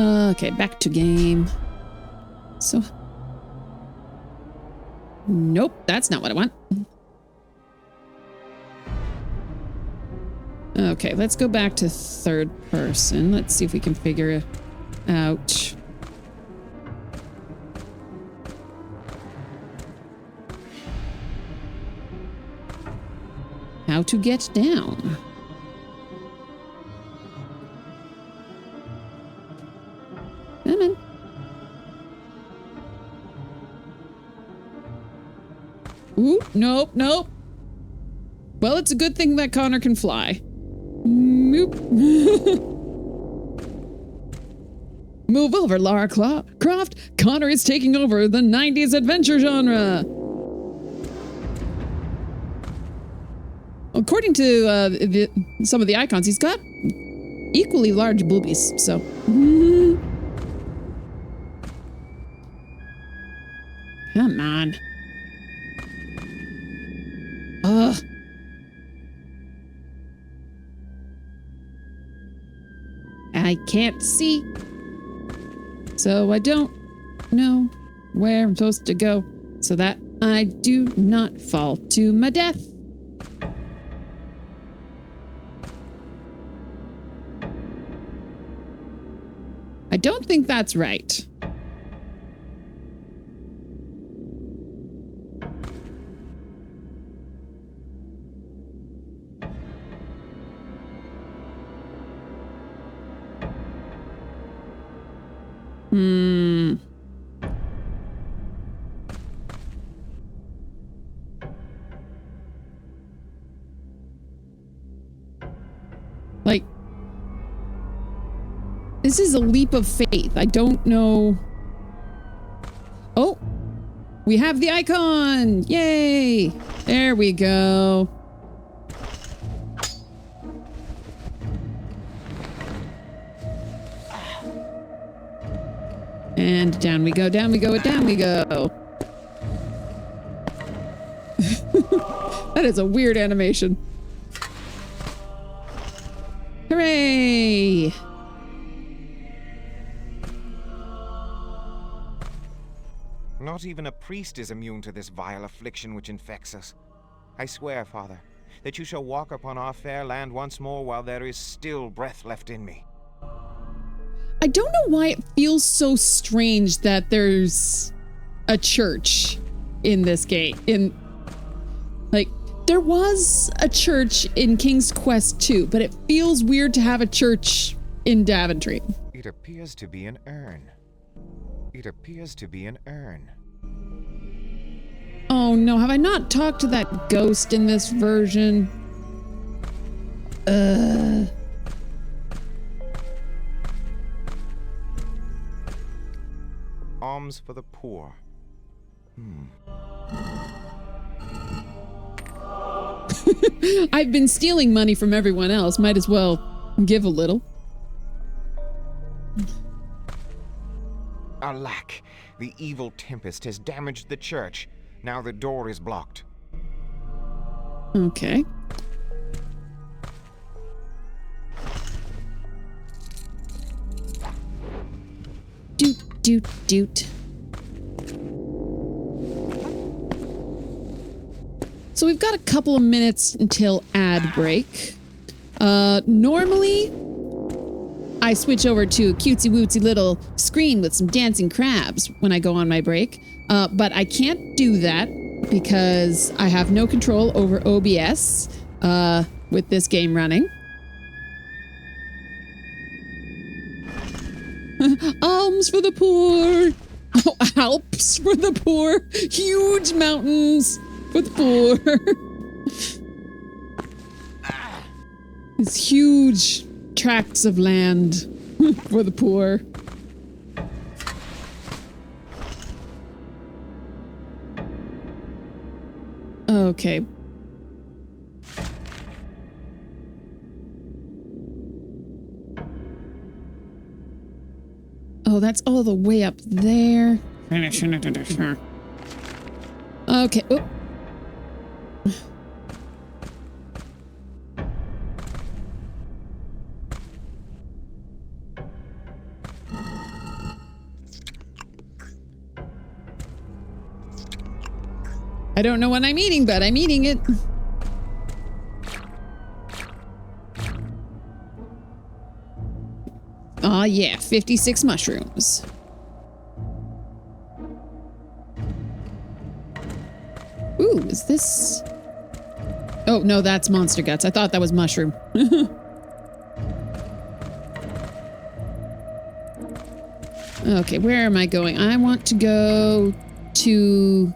Okay, back to game. So, nope, that's not what I want. Okay, let's go back to third person. Let's see if we can figure it out. How to get down. Come on. Ooh, nope, nope. Well, it's a good thing that Connor can fly. Moop. Move over, Lara Croft. Connor is taking over the 90s adventure genre. According to some of the icons, he's got equally large boobies, so. Come on. Ugh. I can't see, so I don't know where I'm supposed to go so that I do not fall to my death. I don't think that's right. Like, this is a leap of faith. I don't know. Oh, we have the icon. Yay. There we go. And down we go, down we go, down we go. That is a weird animation. Hooray! Not even a priest is immune to this vile affliction which infects us. I swear, Father, that you shall walk upon our fair land once more while there is still breath left in me. I don't know why it feels so strange that there's a church in this game. There was a church in King's Quest 2, but it feels weird to have a church in Daventry. It appears to be an urn. It appears to be an urn. Oh no, have I not talked to that ghost in this version? Alms for the poor. I've been stealing money from everyone else. Might as well give a little. Alack, the evil tempest has damaged the church. Now the door is blocked. Okay. Doot, doot, doot. So we've got a couple of minutes until ad break. Normally, I switch over to a cutesy wootsy little screen with some dancing crabs when I go on my break. But I can't do that because I have no control over OBS with this game running. Alms for the poor. Oh, Alps for the poor. Huge mountains for the poor. These huge tracts of land for the poor. Okay. Oh, that's all the way up there. Okay. Oh. I don't know what I'm eating, but I'm eating it. Aw, yeah, 56 mushrooms. Ooh, is this... Oh, no, that's monster guts. I thought that was mushroom. Okay, where am I going? I want to go to...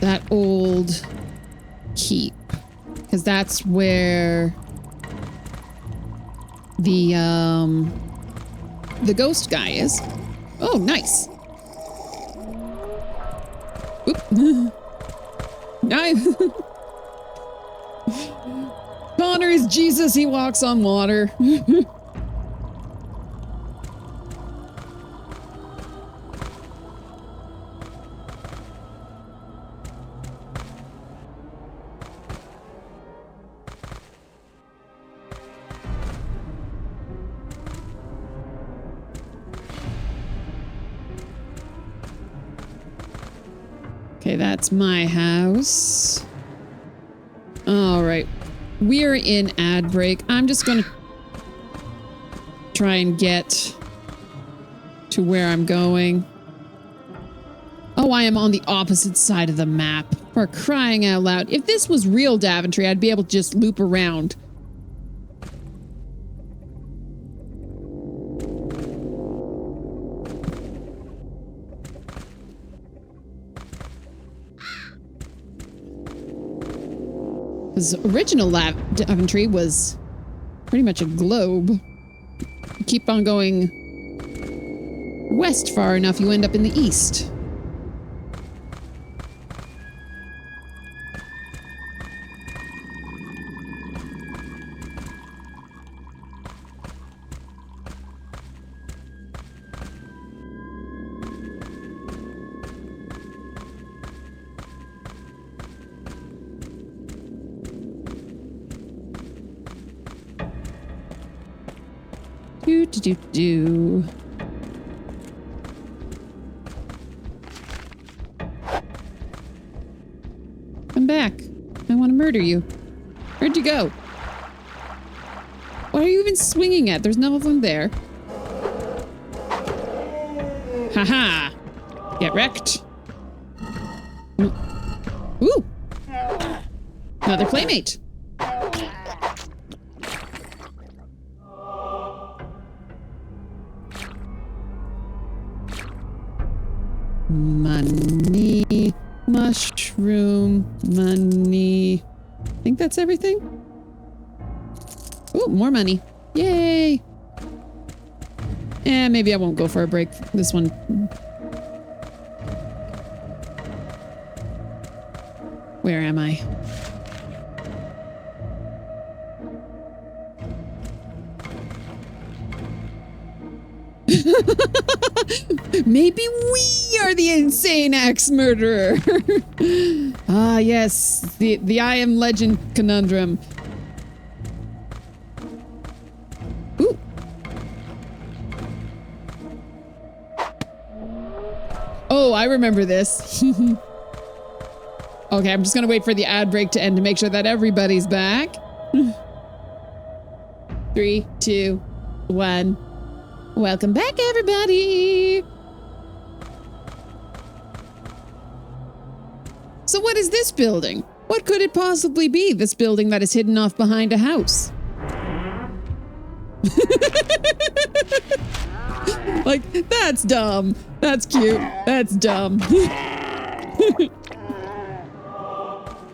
that old keep. Because that's where... the ghost guy is. Oh, nice. Oop. Connor is Jesus, he walks on water. Okay, that's my house. All right. We're in ad break. I'm just going to try and get to where I'm going. Oh, I am on the opposite side of the map. For crying out loud. If this was real Daventry, I'd be able to just loop around. Because original Daventry was pretty much a globe. You keep on going west far enough, you end up in the east. Do. Come back. I want to murder you. Where'd you go? What are you even swinging at? There's none of them there. Haha. Get wrecked. Ooh. Another playmate. Money, mushroom, money. I think that's everything. Oh, more money. Yay. Maybe I won't go for a break. This one. Where am I? Maybe we are the insane axe murderer. Ah, yes, the I Am Legend conundrum. Ooh. Oh, I remember this. Okay, I'm just gonna wait for the ad break to end to make sure that everybody's back. 3, 2, 1. Welcome back, everybody! So what is this building? What could it possibly be, this building that is hidden off behind a house? Like, that's dumb. That's cute. That's dumb. Can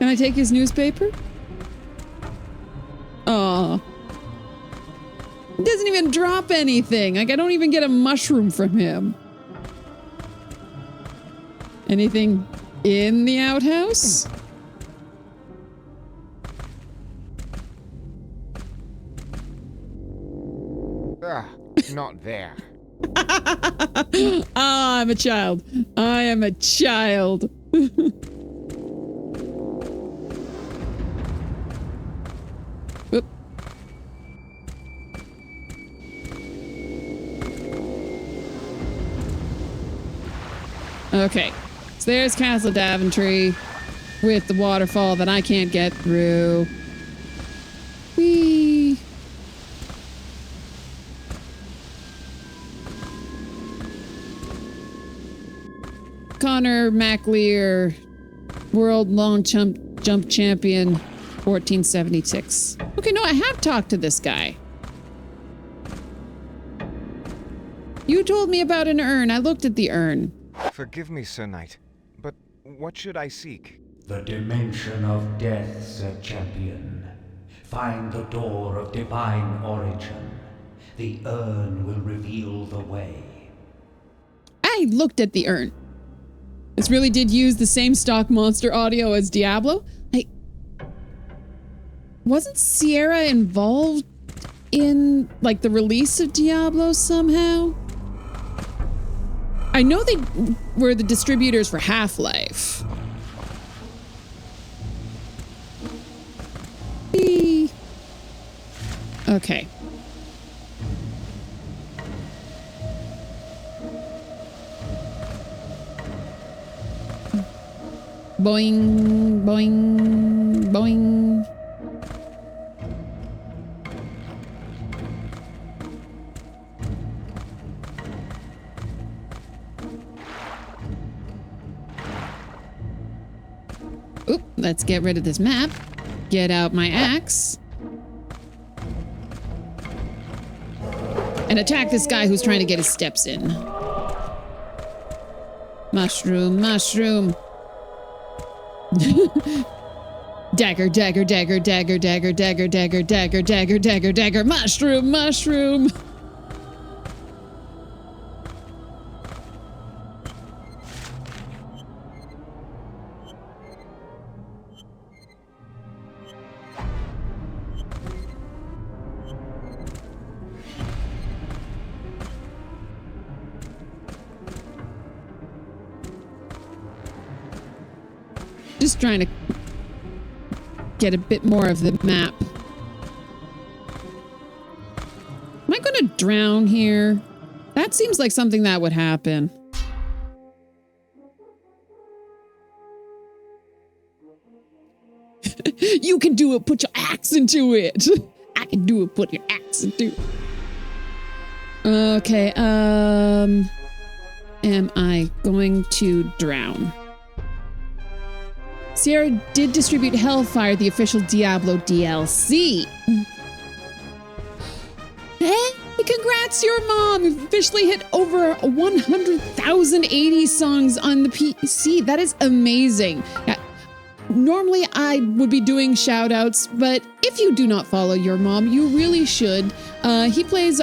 I take his newspaper? Aw. He doesn't even drop anything. Like, I don't even get a mushroom from him. Anything in the outhouse? Not there. Ah, I'm a child. I am a child. Oop. Okay. So there's Castle Daventry with the waterfall that I can't get through. Whee! Connor MacLear, world long jump champion, 1476. Okay, no, I have talked to this guy. You told me about an urn. I looked at the urn. Forgive me, Sir Knight, but what should I seek? The dimension of death, said champion. Find the door of divine origin. The urn will reveal the way. I looked at the urn. This really did use the same stock monster audio as Diablo. Wasn't Sierra involved in, like, the release of Diablo somehow? I know they were the distributors for Half-Life. Okay. Boing, boing, boing. Oop, let's get rid of this map. Get out my axe. And attack this guy who's trying to get his steps in. Mushroom, mushroom. Dagger, dagger, dagger, dagger, dagger, dagger, dagger, dagger, dagger, dagger, dagger, mushroom, mushroom. Just trying to get a bit more of the map. Am I going to drown here? That seems like something that would happen. You can do it. Put your axe into it. I can do it. Put your axe into it. Okay. Am I going to drown? Sierra did distribute Hellfire, the official Diablo DLC. Hey, congrats, your mom! You've officially hit over 100,000 80 songs on the PC. That is amazing. Normally, I would be doing shout-outs, but if you do not follow your mom, you really should. He plays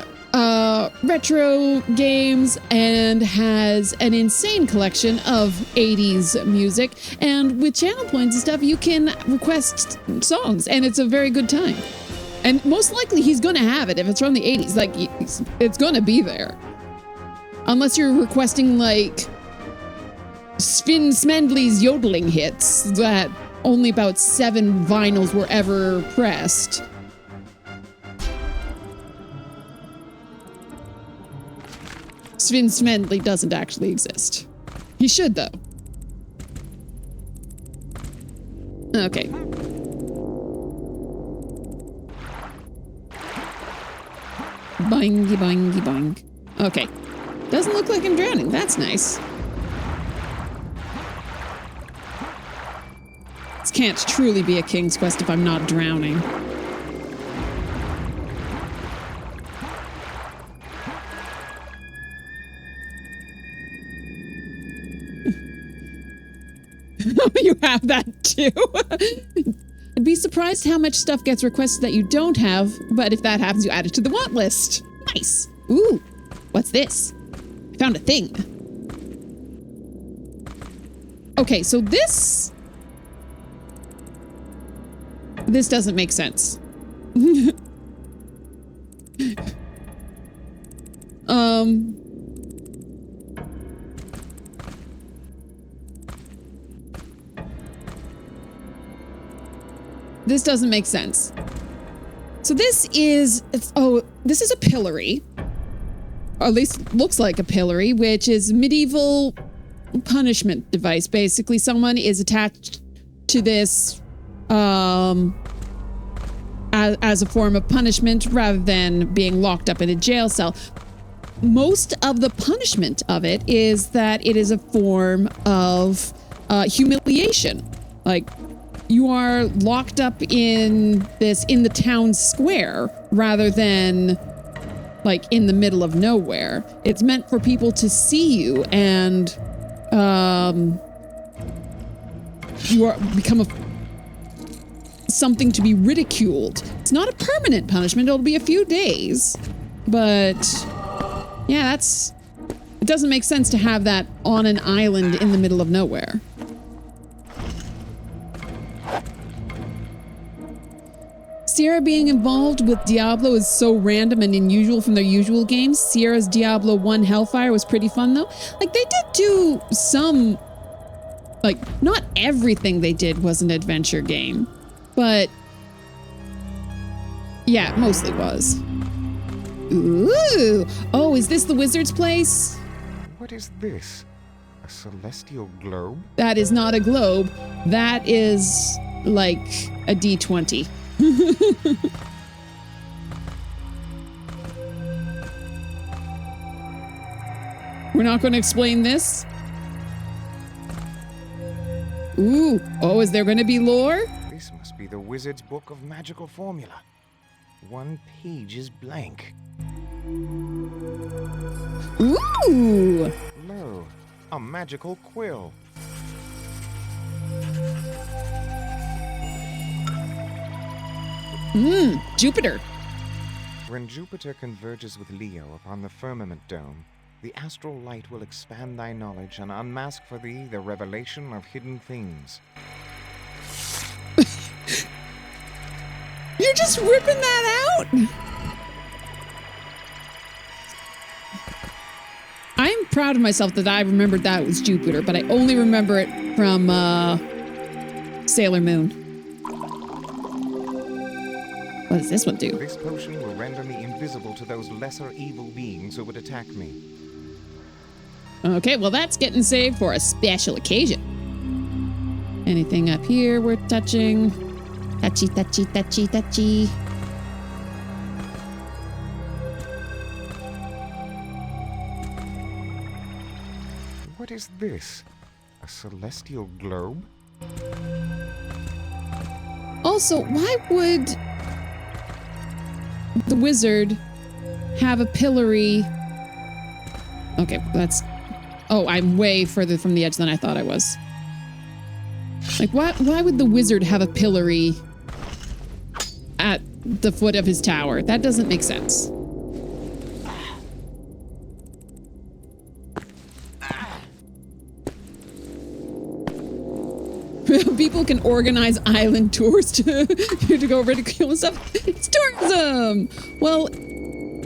retro games and has an insane collection of 80s music, and with channel points and stuff you can request songs and it's a very good time, and most likely he's gonna have it if it's from the 80s. Like, it's gonna be there, unless you're requesting like Sven Smedley's yodeling hits that only about 7 vinyls were ever pressed. Sven Smedley doesn't actually exist. He should, though. Okay. Boingy, boingy, boing. Okay. Doesn't look like I'm drowning. That's nice. This can't truly be a King's Quest if I'm not drowning. You have that too? I'd be surprised how much stuff gets requested that you don't have, but if that happens, you add it to the want list. Nice. Ooh, what's this? I found a thing. Okay, so this doesn't make sense. This doesn't make sense. So this is a pillory. Or at least looks like a pillory, which is medieval punishment device. Basically, someone is attached to this as a form of punishment rather than being locked up in a jail cell. Most of the punishment of it is that it is a form of humiliation. Like, you are locked up in the town square rather than like in the middle of nowhere. It's meant for people to see you and become something to be ridiculed. It's not a permanent punishment. It'll be a few days, but yeah, it doesn't make sense to have that on an island in the middle of nowhere. Sierra being involved with Diablo is so random and unusual from their usual games. Sierra's Diablo 1 Hellfire was pretty fun though. Like, they did do some, like, not everything they did was an adventure game, but yeah, it mostly was. Ooh! Oh, is this the wizard's place? What is this? A celestial globe? That is not a globe. That is like a D20. We're not going to explain this. Ooh. Oh, is there going to be lore? This must be the wizard's book of magical formula. One page is blank. Ooh. Lo, a magical quill. Jupiter. When Jupiter converges with Leo upon the firmament dome, the astral light will expand thy knowledge and unmask for thee the revelation of hidden things. You're just ripping that out? I'm proud of myself that I remembered that was Jupiter, but I only remember it from Sailor Moon. What does this one do? This potion will render me invisible to those lesser evil beings who would attack me. Okay, well, that's getting saved for a special occasion. Anything up here worth touching? Touchy, touchy, touchy, touchy. What is this? A celestial globe? Also, why would the wizard have a pillory? Okay, that's... Oh, I'm way further from the edge than I thought I was. Like, why would the wizard have a pillory at the foot of his tower? That doesn't make sense. People can organize island tours to go ridicule and stuff. It's tourism! Well,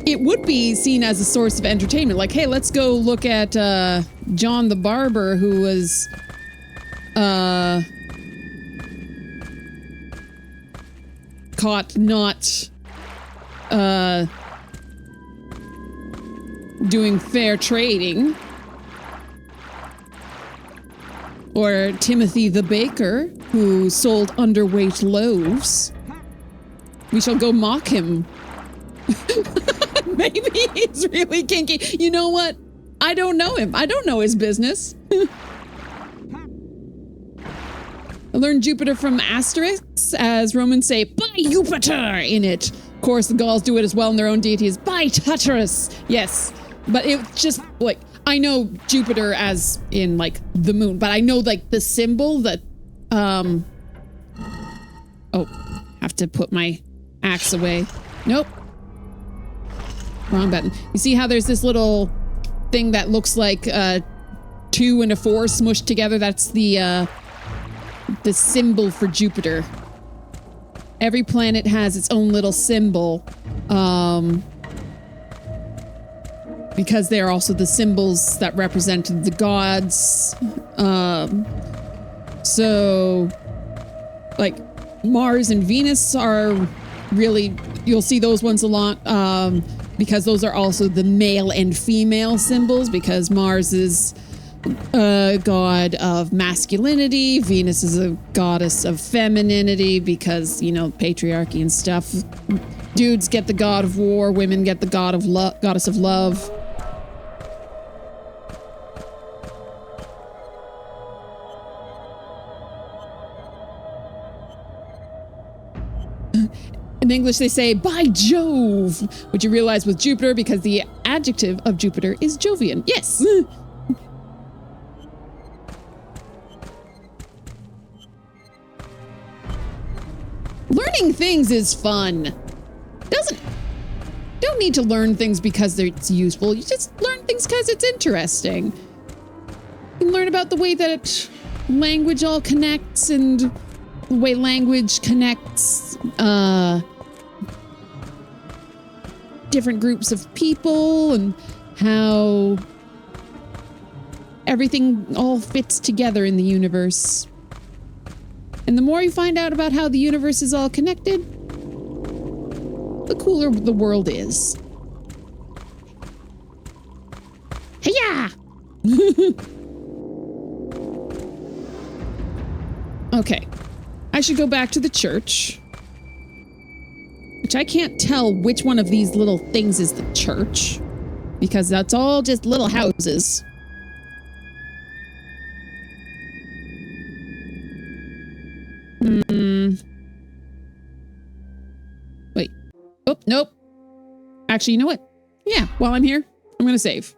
it would be seen as a source of entertainment. Like, hey, let's go look at John the Barber, who was caught not doing fair trading. Or Timothy the Baker, who sold underweight loaves. We shall go mock him. Maybe he's really kinky. You know what? I don't know him. I don't know his business. I learned Jupiter from Asterix, as Romans say, by Jupiter in it. Of course, the Gauls do it as well in their own deities. By Tartarus. Yes. But it's just like, I know Jupiter as in like the moon, but I know like the symbol that, oh, have to put my axe away. Nope. Wrong button. You see how there's this little thing that looks like a 2 and a 4 smushed together? That's the symbol for Jupiter. Every planet has its own little symbol, because they are also the symbols that represent the gods. So, like, Mars and Venus are really, you'll see those ones a lot, because those are also the male and female symbols, because Mars is a god of masculinity. Venus is a goddess of femininity because, you know, patriarchy and stuff. Dudes get the god of war, women get the goddess of love. In English, they say, by Jove, which you realize with Jupiter because the adjective of Jupiter is Jovian. Yes. Learning things is fun. Don't need to learn things because it's useful. You just learn things because it's interesting. You can learn about the way that language all connects and the way language connects different groups of people and how everything all fits together in the universe. And the more you find out about how the universe is all connected, the cooler the world is. Hey-ya! Okay. I should go back to the church. Which I can't tell which one of these little things is the church. Because that's all just little houses. Wait. Oh, nope. Actually, you know what? Yeah, while I'm here, I'm gonna save.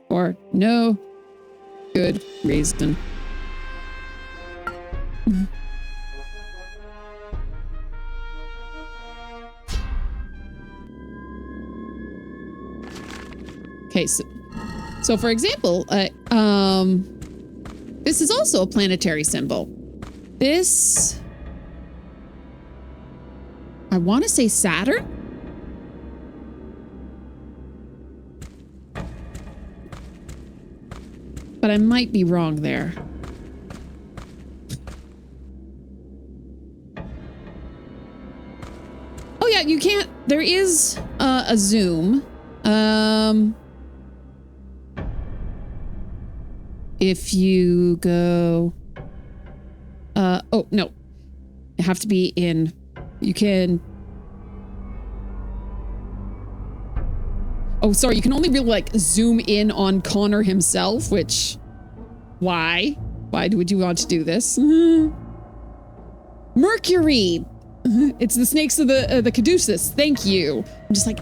For no good reason. Okay, so for example, this is also a planetary symbol. This, I want to say Saturn? But I might be wrong there. Oh yeah, you can't, there is a zoom. If you go, oh no, you have to be in, you can, oh sorry, you can only really like zoom in on Connor himself, which, why would you want to do this? Mercury, it's the snakes of the Caduceus, thank you. I'm just like,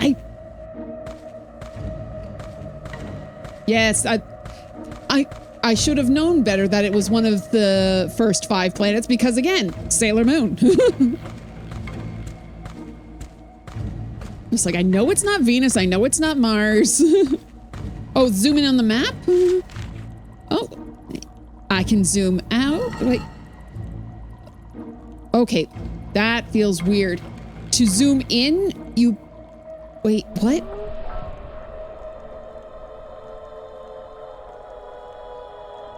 yes, I should have known better that it was one of the first 5 planets because, again, Sailor Moon. It's like, I know it's not Venus. I know it's not Mars. Oh, zoom in on the map? Oh, I can zoom out. Wait. Okay, that feels weird. To zoom in, you... Wait, what?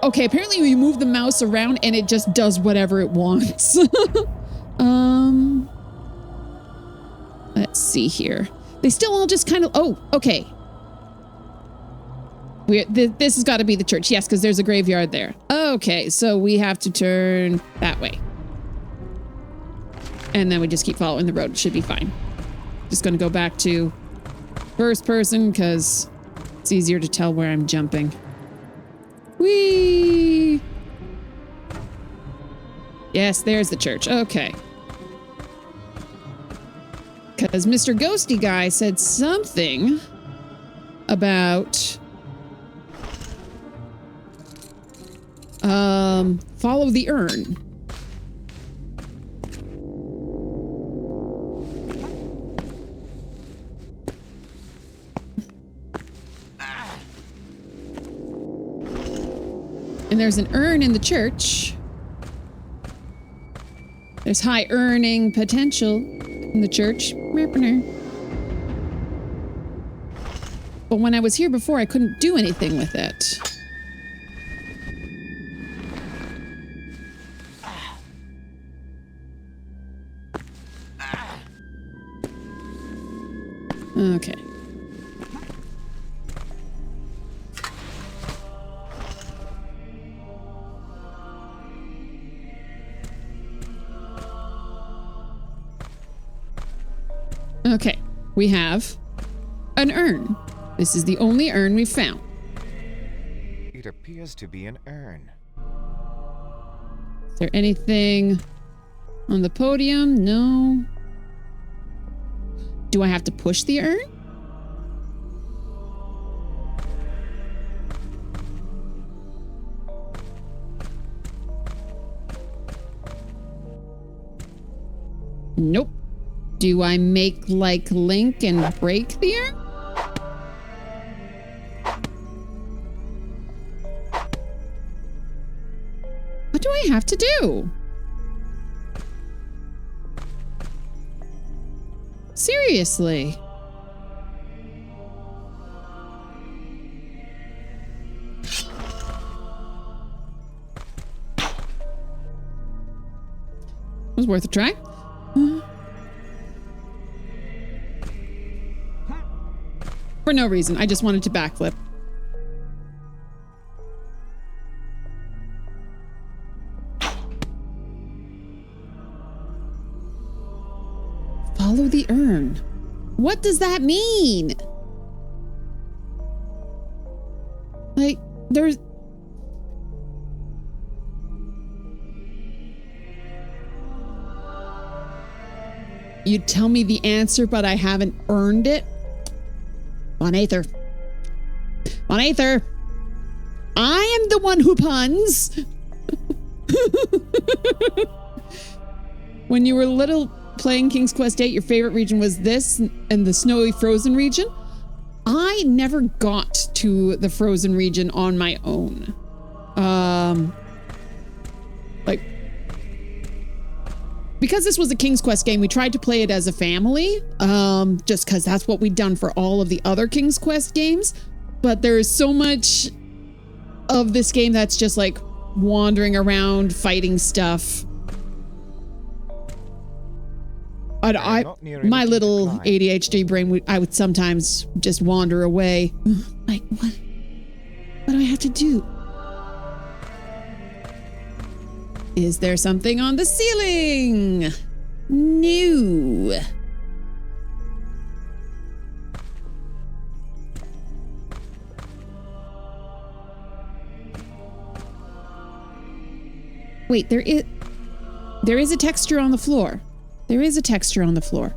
Okay, apparently you move the mouse around and it just does whatever it wants. Let's see here. They still all just kind of, oh, okay. This has got to be the church. Yes, because there's a graveyard there. Okay, so we have to turn that way. And then we just keep following the road. It should be fine. Just going to go back to first person because it's easier to tell where I'm jumping. Whee! Yes, there's the church. Okay. Because Mr. Ghosty Guy said something about follow the urn. And there's an urn in the church. There's high earning potential in the church. But when I was here before, I couldn't do anything with it. Okay. Okay, we have an urn. This is the only urn we've found. It appears to be an urn. Is there anything on the podium? No. Do I have to push the urn? Nope. Do I make like Link and break the urn? What do I have to do? Seriously. Was worth a try. For no reason. I just wanted to backflip. Follow the urn. What does that mean? Like, there's... You tell me the answer, but I haven't earned it? Von Aether. Von Aether. I am the one who puns. When you were little playing King's Quest VIII, your favorite region was this and the snowy frozen region. I never got to the frozen region on my own. Like, because this was a King's Quest game, we tried to play it as a family, just because that's what we'd done for all of the other King's Quest games. But there's so much of this game that's just like wandering around, fighting stuff. My little ADHD brain, I would sometimes just wander away. Like, what do I have to do? Is there something on the ceiling? No. Wait, there is a texture on the floor. There is a texture on the floor.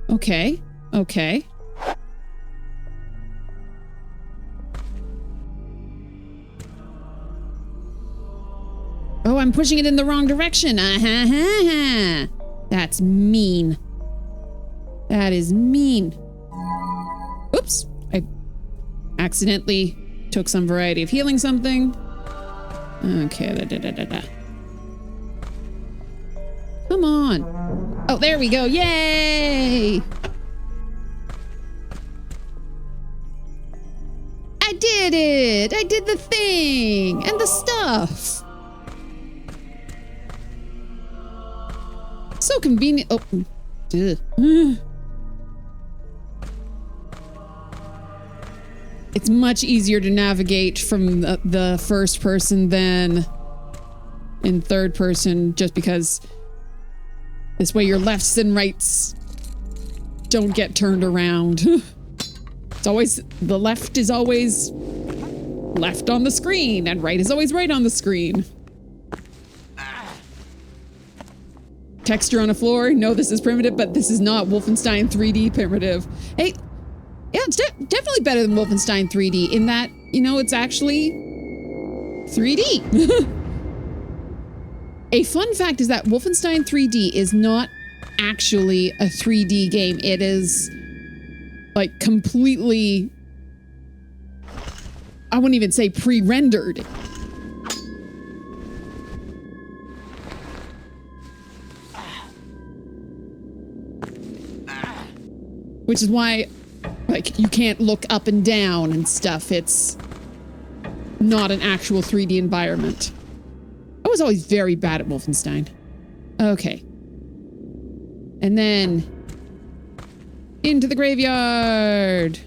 Okay. Okay. Oh, I'm pushing it in the wrong direction. That's mean. That is mean. Oops. I accidentally took some variety of healing something. Okay. Come on. Oh, there we go. Yay! I did it! I did the thing! And the stuff! So convenient. Oh. Ugh. It's much easier to navigate from the first person than in third person, just because this way your lefts and rights don't get turned around. It's always, the left is always left on the screen and right is always right on the screen. Texture on a floor. No, this is primitive, but this is not Wolfenstein 3D primitive. Hey, yeah, it's definitely better than Wolfenstein 3D in that, you know, it's actually 3D. A fun fact is that Wolfenstein 3D is not actually a 3D game. It is like completely, I wouldn't even say pre-rendered. Which is why, like, you can't look up and down and stuff. It's not an actual 3D environment. I was always very bad at Wolfenstein. Okay. And then into the graveyard.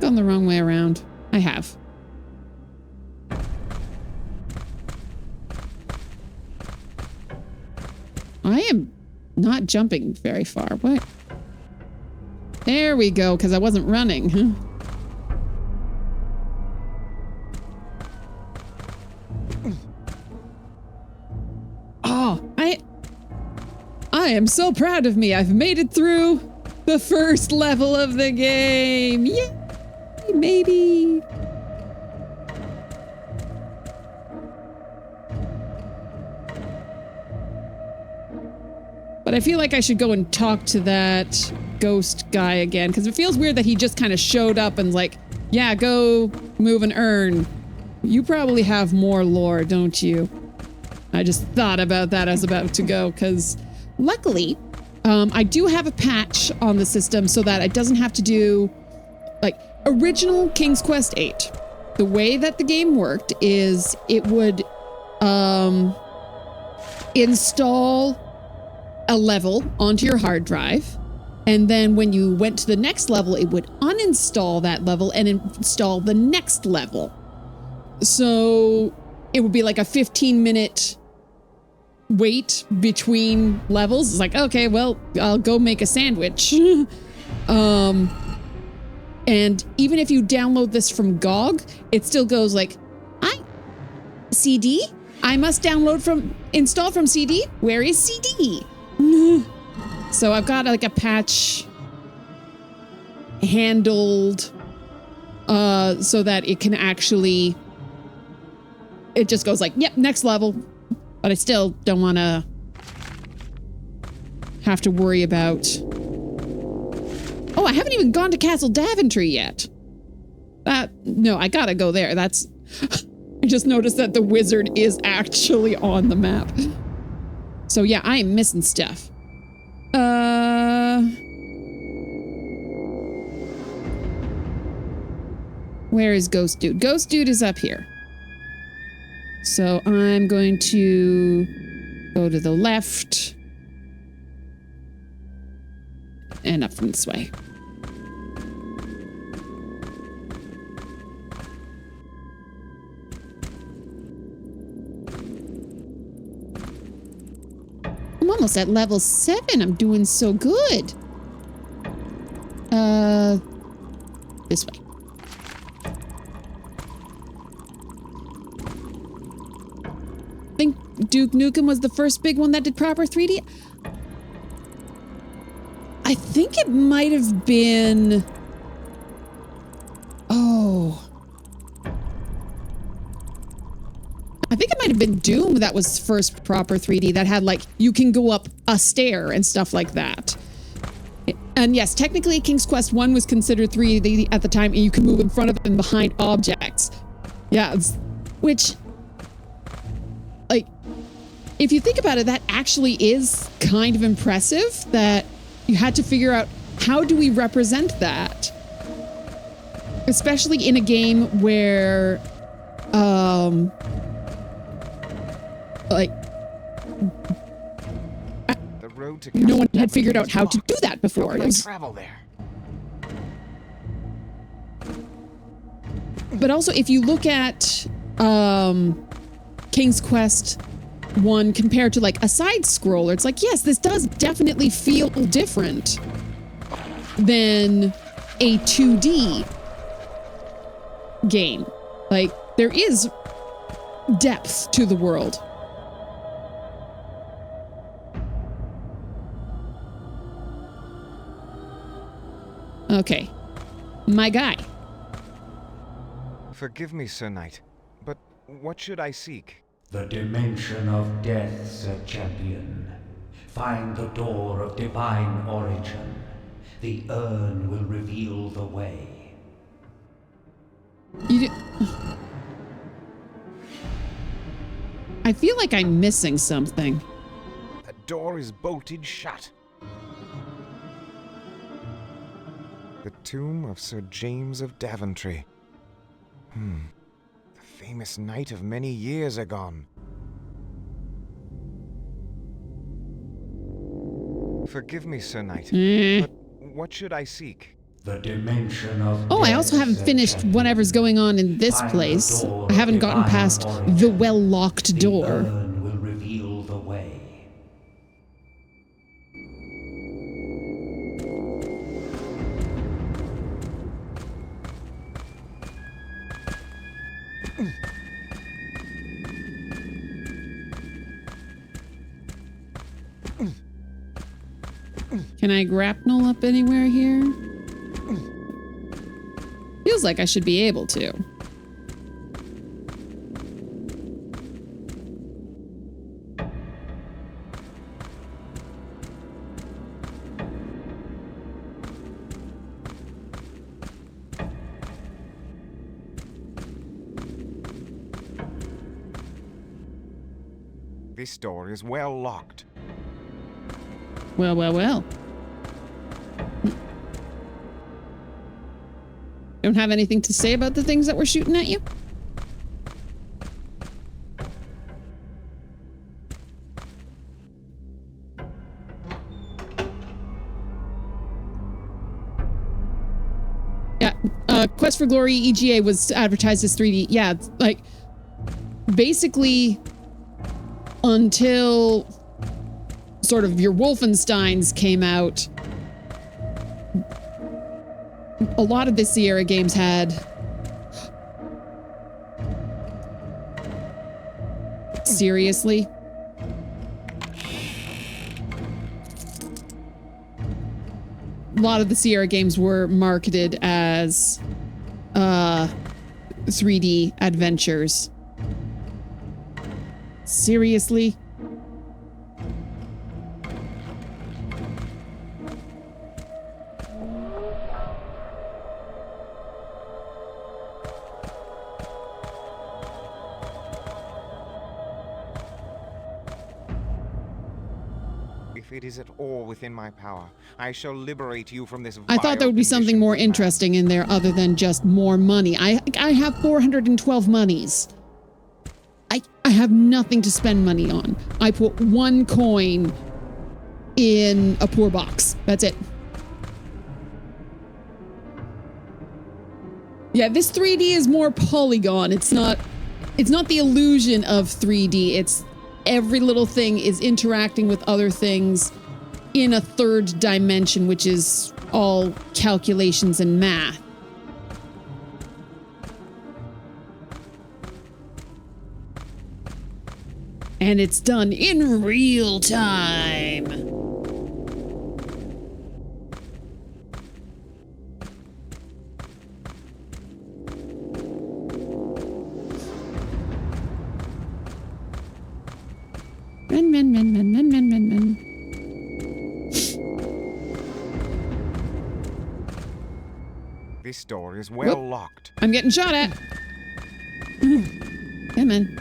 gone the wrong way around? I have. I am not jumping very far. What? There we go, because I wasn't running, huh? Oh, I am so proud of me. I've made it through the first level of the game. Yay! Maybe. But I feel like I should go and talk to that ghost guy again, because it feels weird that he just kind of showed up and like, yeah, go move an urn. You probably have more lore, don't you? I just thought about that as about to go, because luckily, I do have a patch on the system so that it doesn't have to do, like, original King's Quest VIII. The way that the game worked is it would install a level onto your hard drive, and then when you went to the next level, it would uninstall that level and install the next level. So it would be like a 15-minute wait between levels. It's like, okay, well, I'll go make a sandwich. And even if you download this from GOG, it still goes like, CD? I must install from CD? Where is CD? So I've got like a patch handled so that it can actually, it just goes like, yep, next level. But I still don't want to have to worry about, oh, I haven't even gone to Castle Daventry yet. No, I gotta go there. That's, I just noticed that the wizard is actually on the map. So yeah, I am missing stuff. Where is Ghost Dude? Ghost Dude is up here. So I'm going to go to the left and up from this way. I'm almost at level 7. I'm doing so good. This way. I think Duke Nukem was the first big one that did proper 3D. I think it might have been... Oh. I think it might have been Doom that was first proper 3D that had like, you can go up a stair and stuff like that. And yes, technically King's Quest 1 was considered 3D at the time, and you can move in front of and behind objects. Yeah, which, like, if you think about it, that actually is kind of impressive that you had to figure out, how do we represent that? Especially in a game where, like, no one had figured out how to do that before. Travel there. But also, if you look at King's Quest 1 compared to like a side scroller, it's like, yes, this does definitely feel different than a 2D game. Like, there is depth to the world. Okay, my guy. Forgive me, Sir Knight, but what should I seek? The dimension of death, Sir Champion. Find the door of divine origin. The urn will reveal the way. I feel like I'm missing something. The door is bolted shut. The tomb of Sir James of Daventry. The famous knight of many years agone. Forgive me, Sir Knight, but what should I seek? The dimension of Oh, I also haven't finished whatever's going on in this place. I haven't gotten past the well-locked door. The urn will reveal the way. Can I grapnel up anywhere here? Feels like I should be able to. This door is well locked. Well, well, well. Don't have anything to say about the things that were shooting at you? Yeah, Quest for Glory EGA was advertised as 3D. Yeah, like, basically, until sort of your Wolfensteins came out, a lot of the Sierra games had seriously. A lot of the Sierra games were marketed as 3D adventures. Seriously? If it is at all within my power, I shall liberate you from this I thought there would be something more interesting in there other than just more money. I have 412 monies. I have nothing to spend money on. I put 1 coin in a poor box. That's it. Yeah, this 3D is more polygon. It's not the illusion of 3D. It's every little thing is interacting with other things in a third dimension, which is all calculations and math. And it's done in real time. Men. This door is well locked. I'm getting shot at. Come on.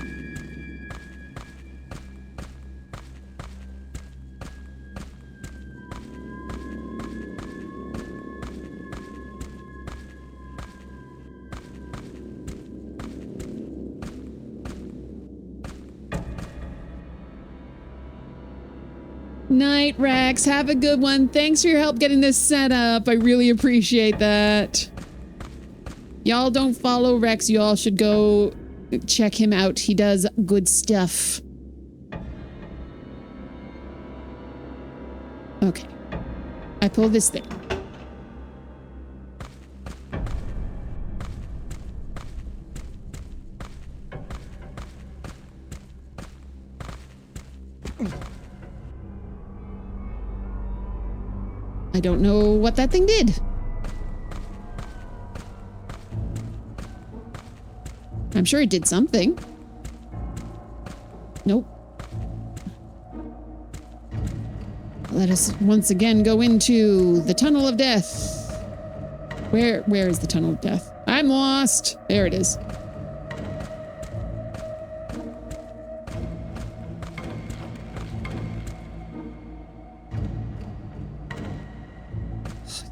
Night, Rex. Have a good one. Thanks for your help getting this set up. I really appreciate that. Y'all don't follow Rex. Y'all should go check him out. He does good stuff. Okay. I pull this thing. I don't know what that thing did. I'm sure it did something. Nope. Let us once again go into the tunnel of death. Where is the tunnel of death? I'm lost. There it is.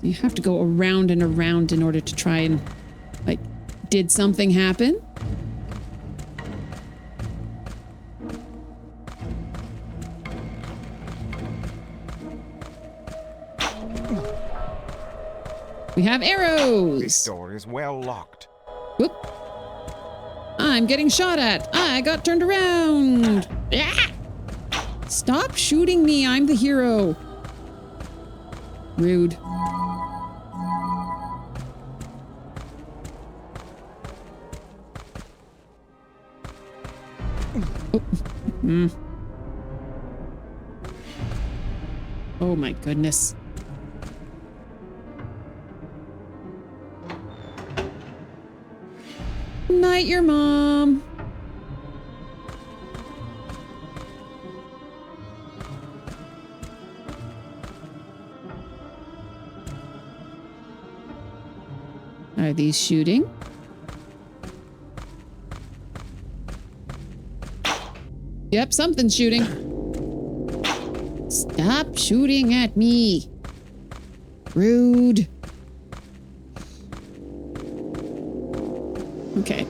You have to go around and around in order to try and, like, did something happen? We have This arrows. door is well locked. Whoop. I'm getting shot at. I got turned around. Ah! Stop shooting me. I'm the hero. Rude. Oh. Oh my goodness. Night, your mom. Are these shooting? Yep, something's shooting. Stop shooting at me. Rude. Okay.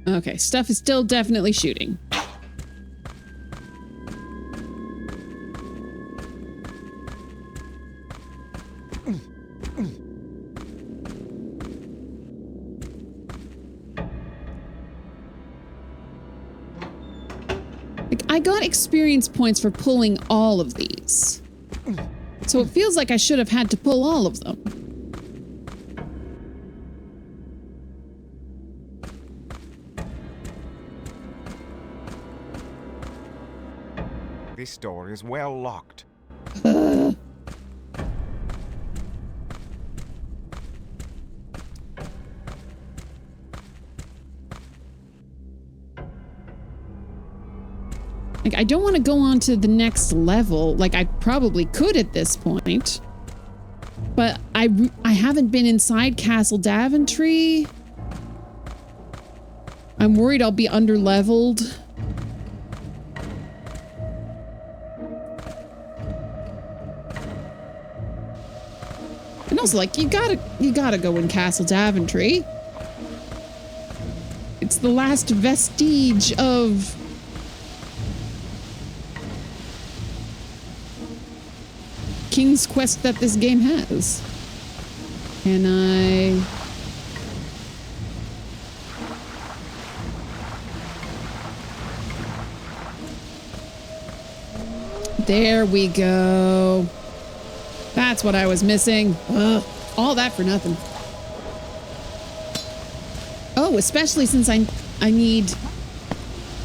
Okay, stuff is still definitely shooting. Like, I got experience points for pulling all of these. So it feels like I should have had to pull all of them. This door is well locked. Like, I don't want to go on to the next level. Like, I probably could at this point. But I haven't been inside Castle Daventry. I'm worried I'll be underleveled. And also, like, you gotta go in Castle Daventry. It's the last vestige of King's Quest that this game has. Can I... There we go. That's what I was missing. Ugh, all that for nothing. Oh, especially since I need...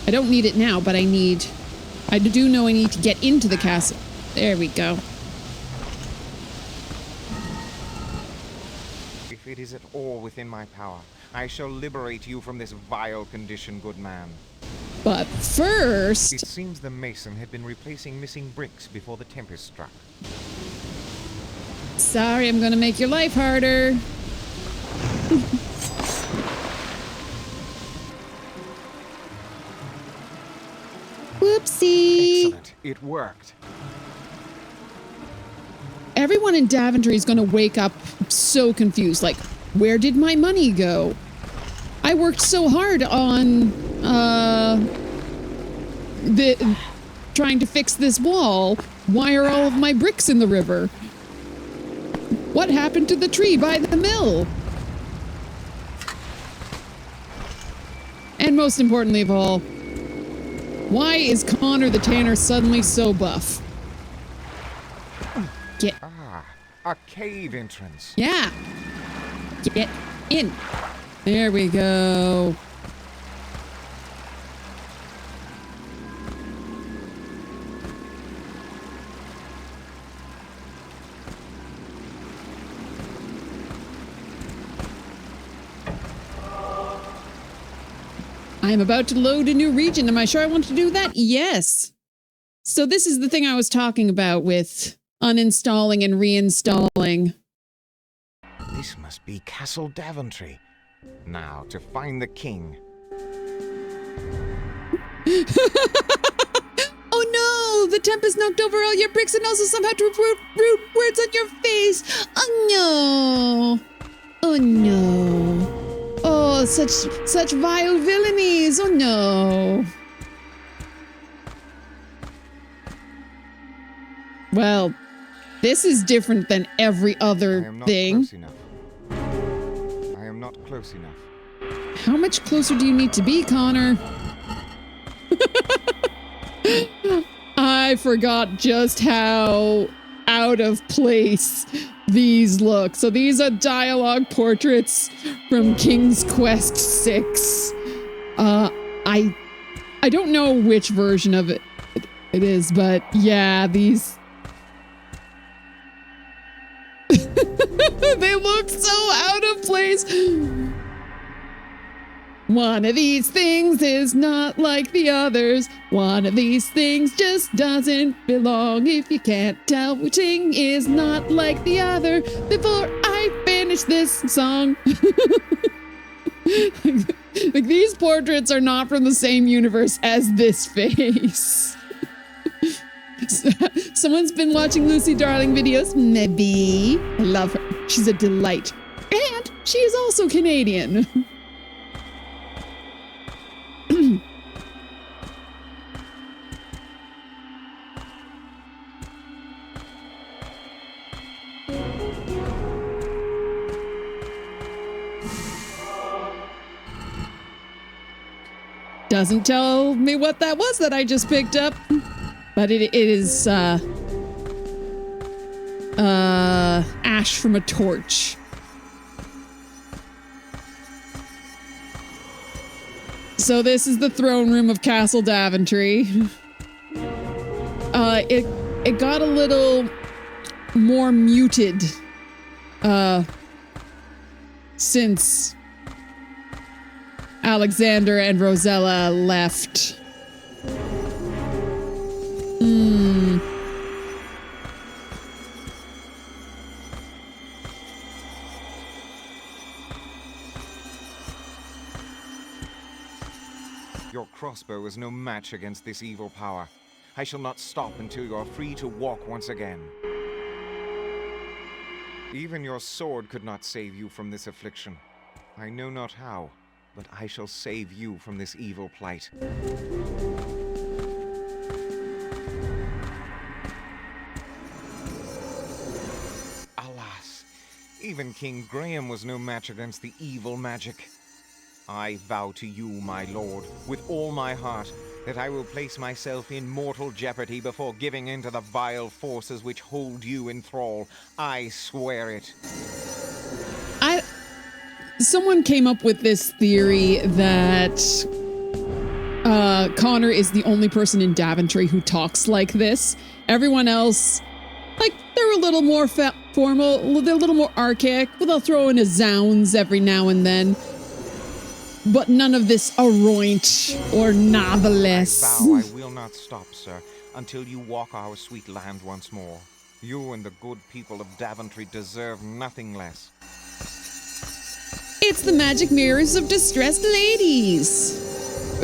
I don't need it now, but I do know I need to get into the castle. There we go. If it is at all within my power, I shall liberate you from this vile condition, good man. But first... It seems the mason had been replacing missing bricks before the tempest struck. Sorry, I'm gonna make your life harder. Whoopsie. Excellent. It worked. Everyone in Daventry is gonna wake up so confused. Like, where did my money go? I worked so hard on, trying to fix this wall. Why are all of my bricks in the river? What happened to the tree by the mill? And most importantly of all, why is Connor the Tanner suddenly so buff? Get... Ah, a cave entrance. Yeah. Get in. There we go. I'm about to load a new region. Am I sure I want to do that? Yes. So this is the thing I was talking about with uninstalling and reinstalling. This must be Castle Daventry. Now, to find the king. Oh no! The tempest knocked over all your bricks and also somehow to root words on your face. Oh no. Oh no. Oh, such vile villainies. Oh no. Well, this is different than every other thing. Close enough. I am not close enough. How much closer do you need to be, Connor? I forgot just how out of place these look. So these are dialogue portraits from King's Quest 6. I don't know which version of it is, but yeah, these they look so out of place. One of these things is not like the others. One of these things just doesn't belong. If you can't tell which thing is not like the other before I finish this song. Like these portraits are not from the same universe as this face. Someone's been watching Lucy Darling videos. Maybe. I love her. She's a delight. And she is also Canadian. Doesn't tell me what that was that I just picked up, but it is ash from a torch. So this is the throne room of Castle Daventry. It got a little more muted since Alexander and Rosella left. Your crossbow is no match against this evil power. I shall not stop until you are free to walk once again. Even your sword could not save you from this affliction. I know not how, but I shall save you from this evil plight. Alas, even King Graham was no match against the evil magic. I vow to you, my lord, with all my heart, that I will place myself in mortal jeopardy before giving in to the vile forces which hold you in thrall. I swear it. Someone came up with this theory that Connor is the only person in Daventry who talks like this. Everyone else, like, they're a little more formal, they're a little more archaic, but they'll throw in a zounds every now and then. But none of this aroint or novelist. I vow I will not stop, sir, until you walk our sweet land once more. You and the good people of Daventry deserve nothing less. It's the magic mirrors of distressed ladies.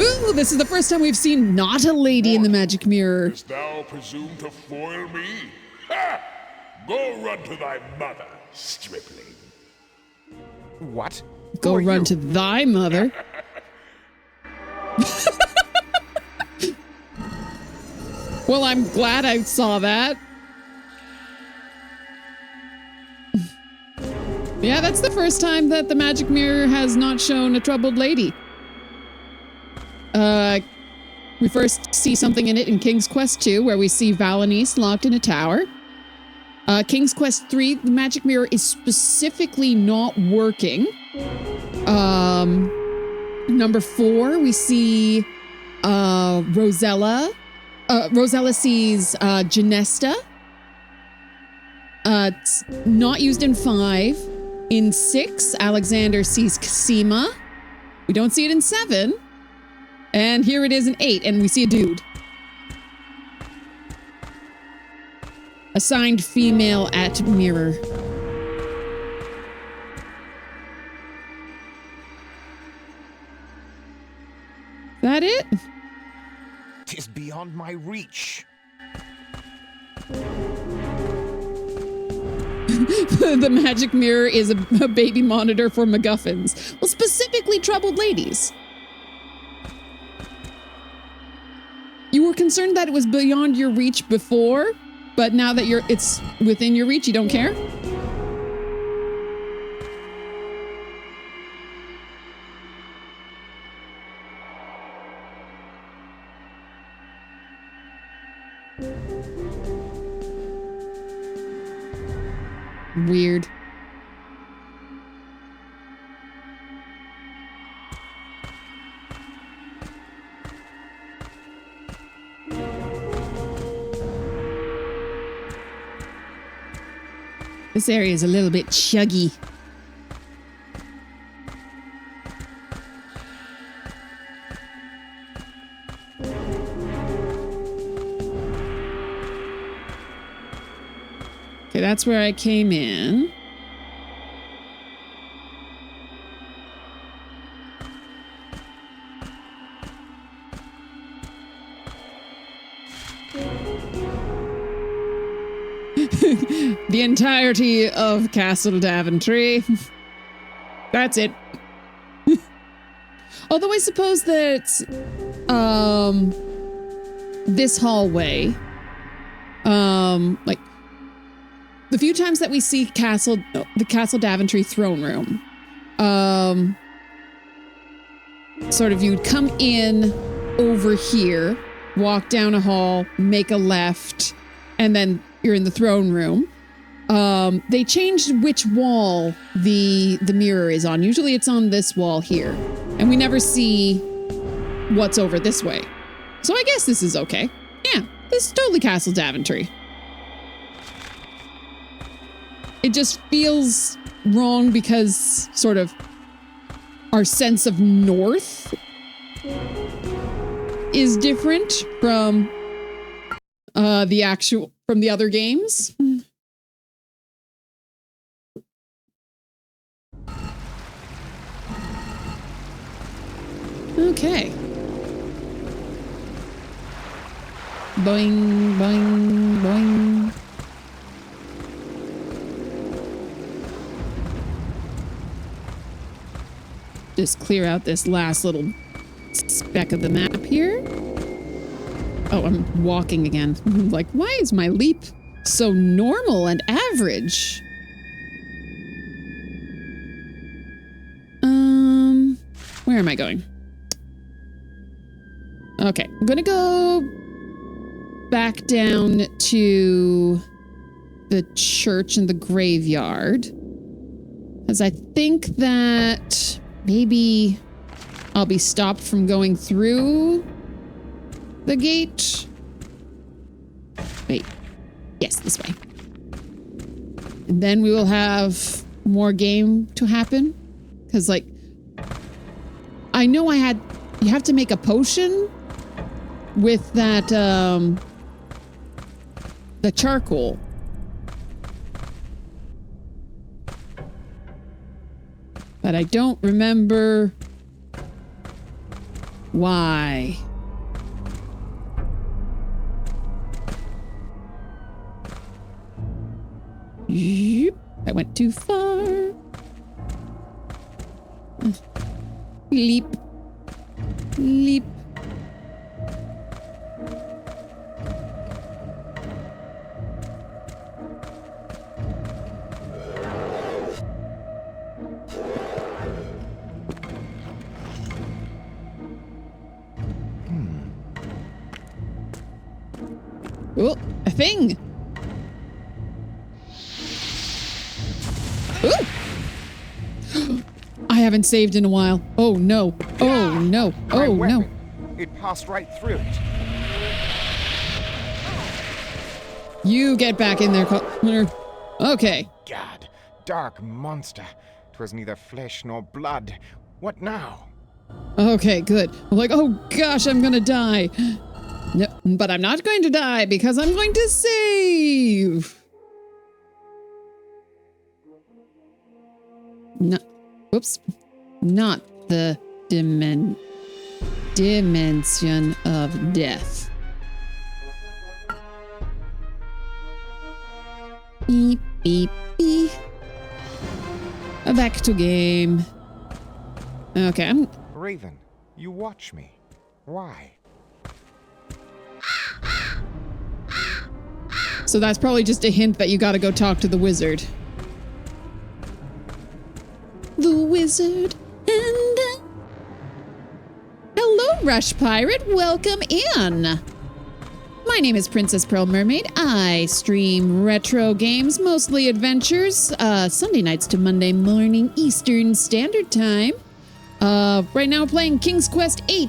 Ooh, this is the first time we've seen not a lady in the magic mirror. Dost thou presume to foil me? Ha! Go run to thy mother, stripling. What? Go run to thy mother. Well, I'm glad I saw that. Yeah, that's the first time that the magic mirror has not shown a troubled lady. We first see something in it in King's Quest 2, where we see Valanice locked in a tower. King's Quest 3, the magic mirror is specifically not working. Number 4, we see Rosella. Rosella sees Genesta. It's not used in 5. In 6, Alexander sees Cassima. We don't see it in 7. And here it is in 8, and we see a dude. Assigned female at mirror. That it? 'Tis beyond my reach. The magic mirror is a baby monitor for MacGuffins. Well, specifically troubled ladies. You were concerned that it was beyond your reach before, but now that it's within your reach, you don't care? Weird. This area is a little bit chuggy. Okay, that's where I came in. The entirety of Castle Daventry. That's it. Although I suppose that this hallway, like the few times that we see the Castle Daventry throne room, sort of you'd come in over here, walk down a hall, make a left, and then you're in the throne room. They changed which wall the mirror is on. Usually it's on this wall here, and we never see what's over this way. So I guess this is okay. Yeah, this is totally Castle Daventry. It just feels wrong because sort of our sense of north is different from from the other games. Okay. Boing, boing, boing. Just clear out this last little speck of the map here. Oh, I'm walking again. I'm like, why is my leap so normal and average? Where am I going? Okay, I'm gonna go back down to the church and the graveyard, because I think that maybe I'll be stopped from going through the gate. Wait, yes, this way. And then we will have more game to happen, because like I know you have to make a potion with that, the charcoal. But I don't remember why. Yep, I went too far. Leap. Leap. Oh, a thing. Ooh. I haven't saved in a while. Oh no. Oh no. Oh no. It passed right through it. You get back in there, Connor. Okay. God, dark monster. 'Twas neither flesh nor blood. What now? Okay, good. I'm like, oh gosh, I'm gonna die. No, but I'm not going to die because I'm going to save. No, whoops. Not the dimension of death. Beep, beep, beep. Back to game. Okay, Raven, you watch me. Why? So that's probably just a hint that you gotta go talk to the wizard. The wizard and... Hello, Rush Pirate. Welcome in. My name is Princess Pearl Mermaid. I stream retro games, mostly adventures, Sunday nights to Monday morning Eastern Standard Time. Right now playing King's Quest VIII.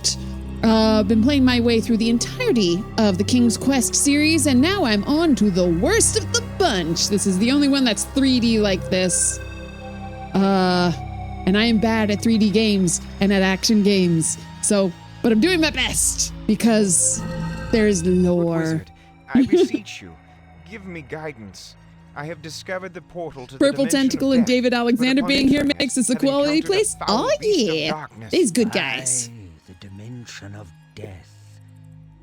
Been playing my way through the entirety of the King's Quest series, and now I'm on to the worst of the bunch. This is the only one that's 3D like this. And I am bad at 3D games and at action games. But I'm doing my best because there's lore. Wizard, I beseech you, give me guidance. I have discovered the portal to Purple the dimension Tentacle of and death, David Alexander but upon being here entering makes it, this a have quality encountered a place. foul Oh beast of yeah, darkness. these good guys. Aye, the dimension of death.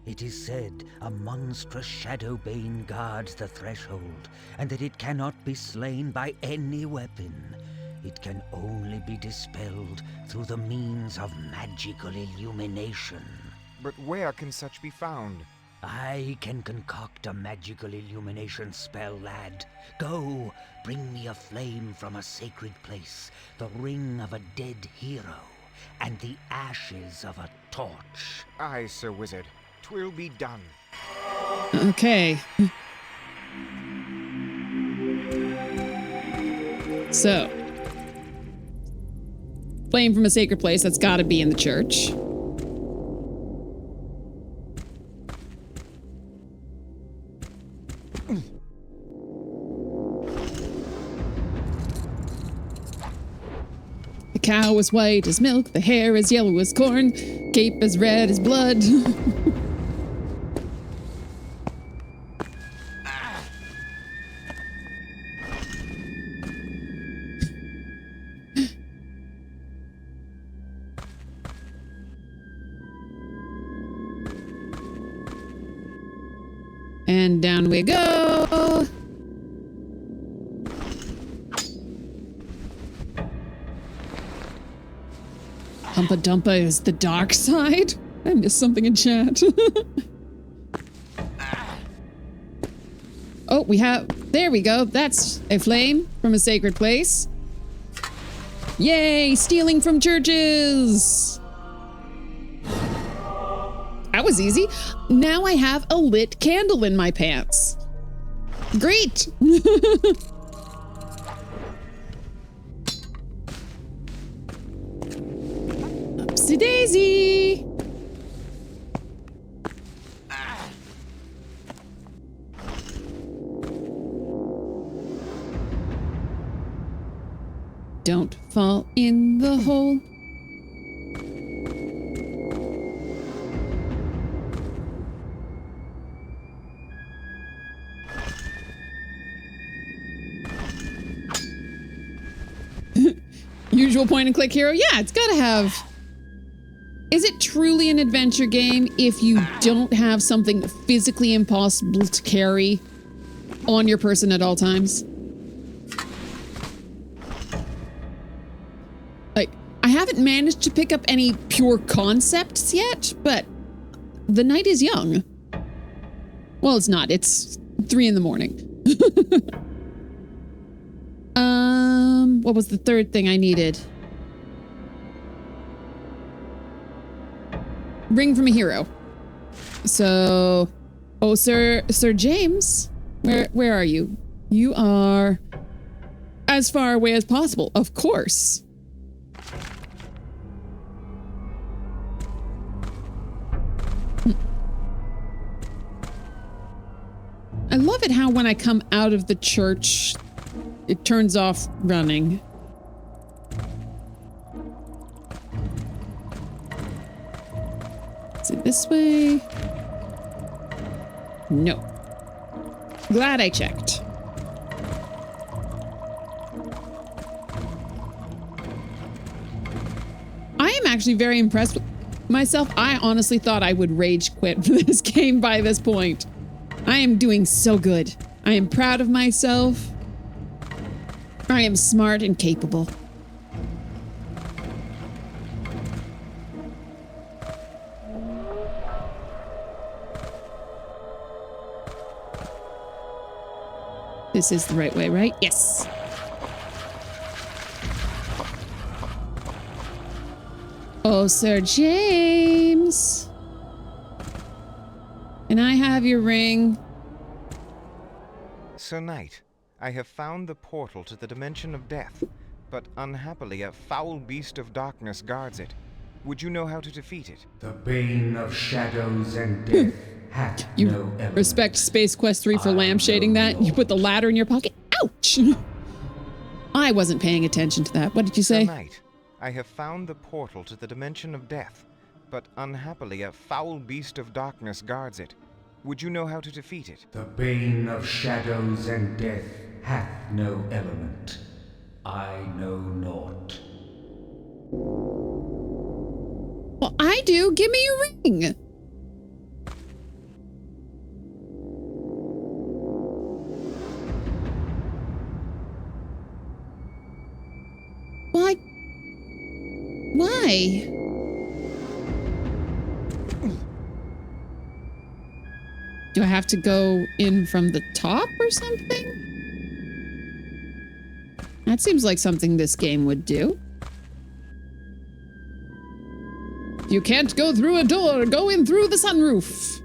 It is said a monstrous shadow bane guards the threshold, and that it cannot be slain by any weapon. It can only be dispelled through the means of magical illumination. But where can such be found? I can concoct a magical illumination spell, lad. Go, bring me a flame from a sacred place, the ring of a dead hero, and the ashes of a torch. Aye, Sir Wizard. 'Twill be done. Okay. So, flame from a sacred place, that's gotta be in the church. The cow is white as milk, the hair is yellow as corn, cape is red as blood. And down we go. Humpa Dumpa is the dark side? I missed something in chat. Oh, there we go. That's a flame from a sacred place. Yay, stealing from churches. That was easy. Now I have a lit candle in my pants. Great. Upsy daisy. Don't fall in the hole. Usual point and click hero. Yeah, it's gotta have. Is it truly an adventure game if you don't have something physically impossible to carry on your person at all times? Like, I haven't managed to pick up any pure concepts yet, but the night is young. Well, it's not. It's 3 in the morning. What was the third thing I needed? Ring from a hero. So, oh, Sir James, where are you? You are as far away as possible, of course. I love it how when I come out of the church, it turns off running. Is it this way? No. Glad I checked. I am actually very impressed with myself. I honestly thought I would rage quit this game by this point. I am doing so good. I am proud of myself. I am smart and capable. This is the right way, right? Yes. Oh, Sir James. Can I have your ring? Sir Knight, I have found the portal to the dimension of death, but unhappily a foul beast of darkness guards it. Would you know how to defeat it? The bane of shadows and death hath You no element. respect Space Quest 3 for lampshading that? You put the ladder in your pocket? Ouch! I wasn't paying attention to that. What did you say? Sir Knight, I have found the portal to the dimension of death, but unhappily a foul beast of darkness guards it. Would you know how to defeat it? The bane of shadows and death hath no element. I know not. Well, I do. Give me your ring. Why? Why? Do I have to go in from the top or something? That seems like something this game would do. You can't go through a door, go in through the sunroof.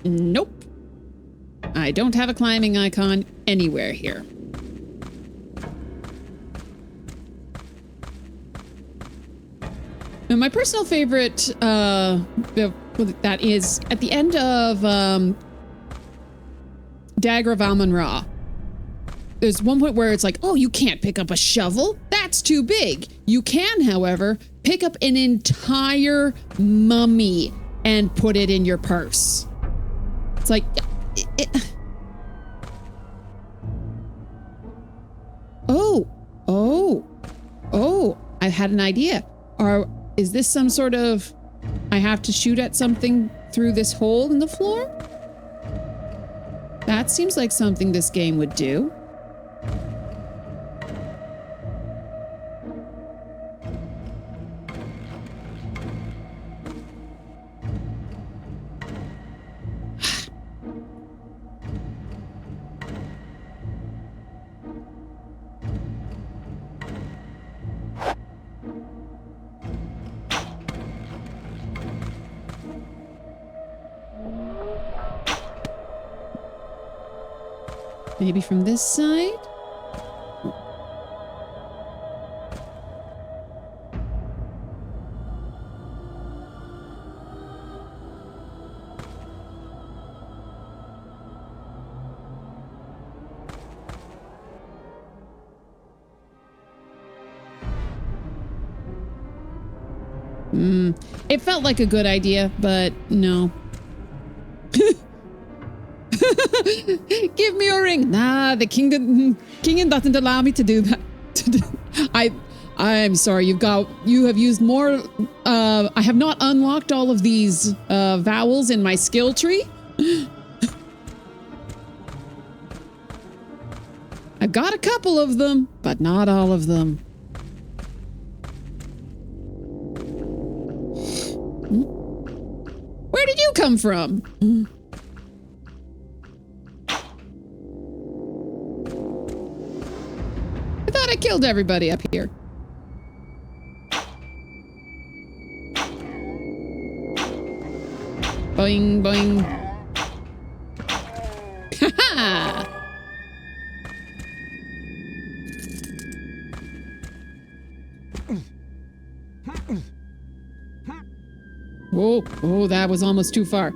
Nope. I don't have a climbing icon anywhere here. Now, my personal favorite, that is at the end of Dagger of Amun-Ra. There's one point where it's like, oh, you can't pick up a shovel. That's too big. You can, however, pick up an entire mummy and put it in your purse. It's like, Oh, I had an idea. Is this some sort of, I have to shoot at something through this hole in the floor? That seems like something this game would do. Maybe from this side? It felt like a good idea, but no. Give me a ring. Nah, the king doesn't allow me to do that. I'm sorry. You have used more. I have not unlocked all of these vowels in my skill tree. I've got a couple of them, but not all of them. Where did you come from? I thought I killed everybody up here. Boing, boing. Ha-ha! Oh, that was almost too far.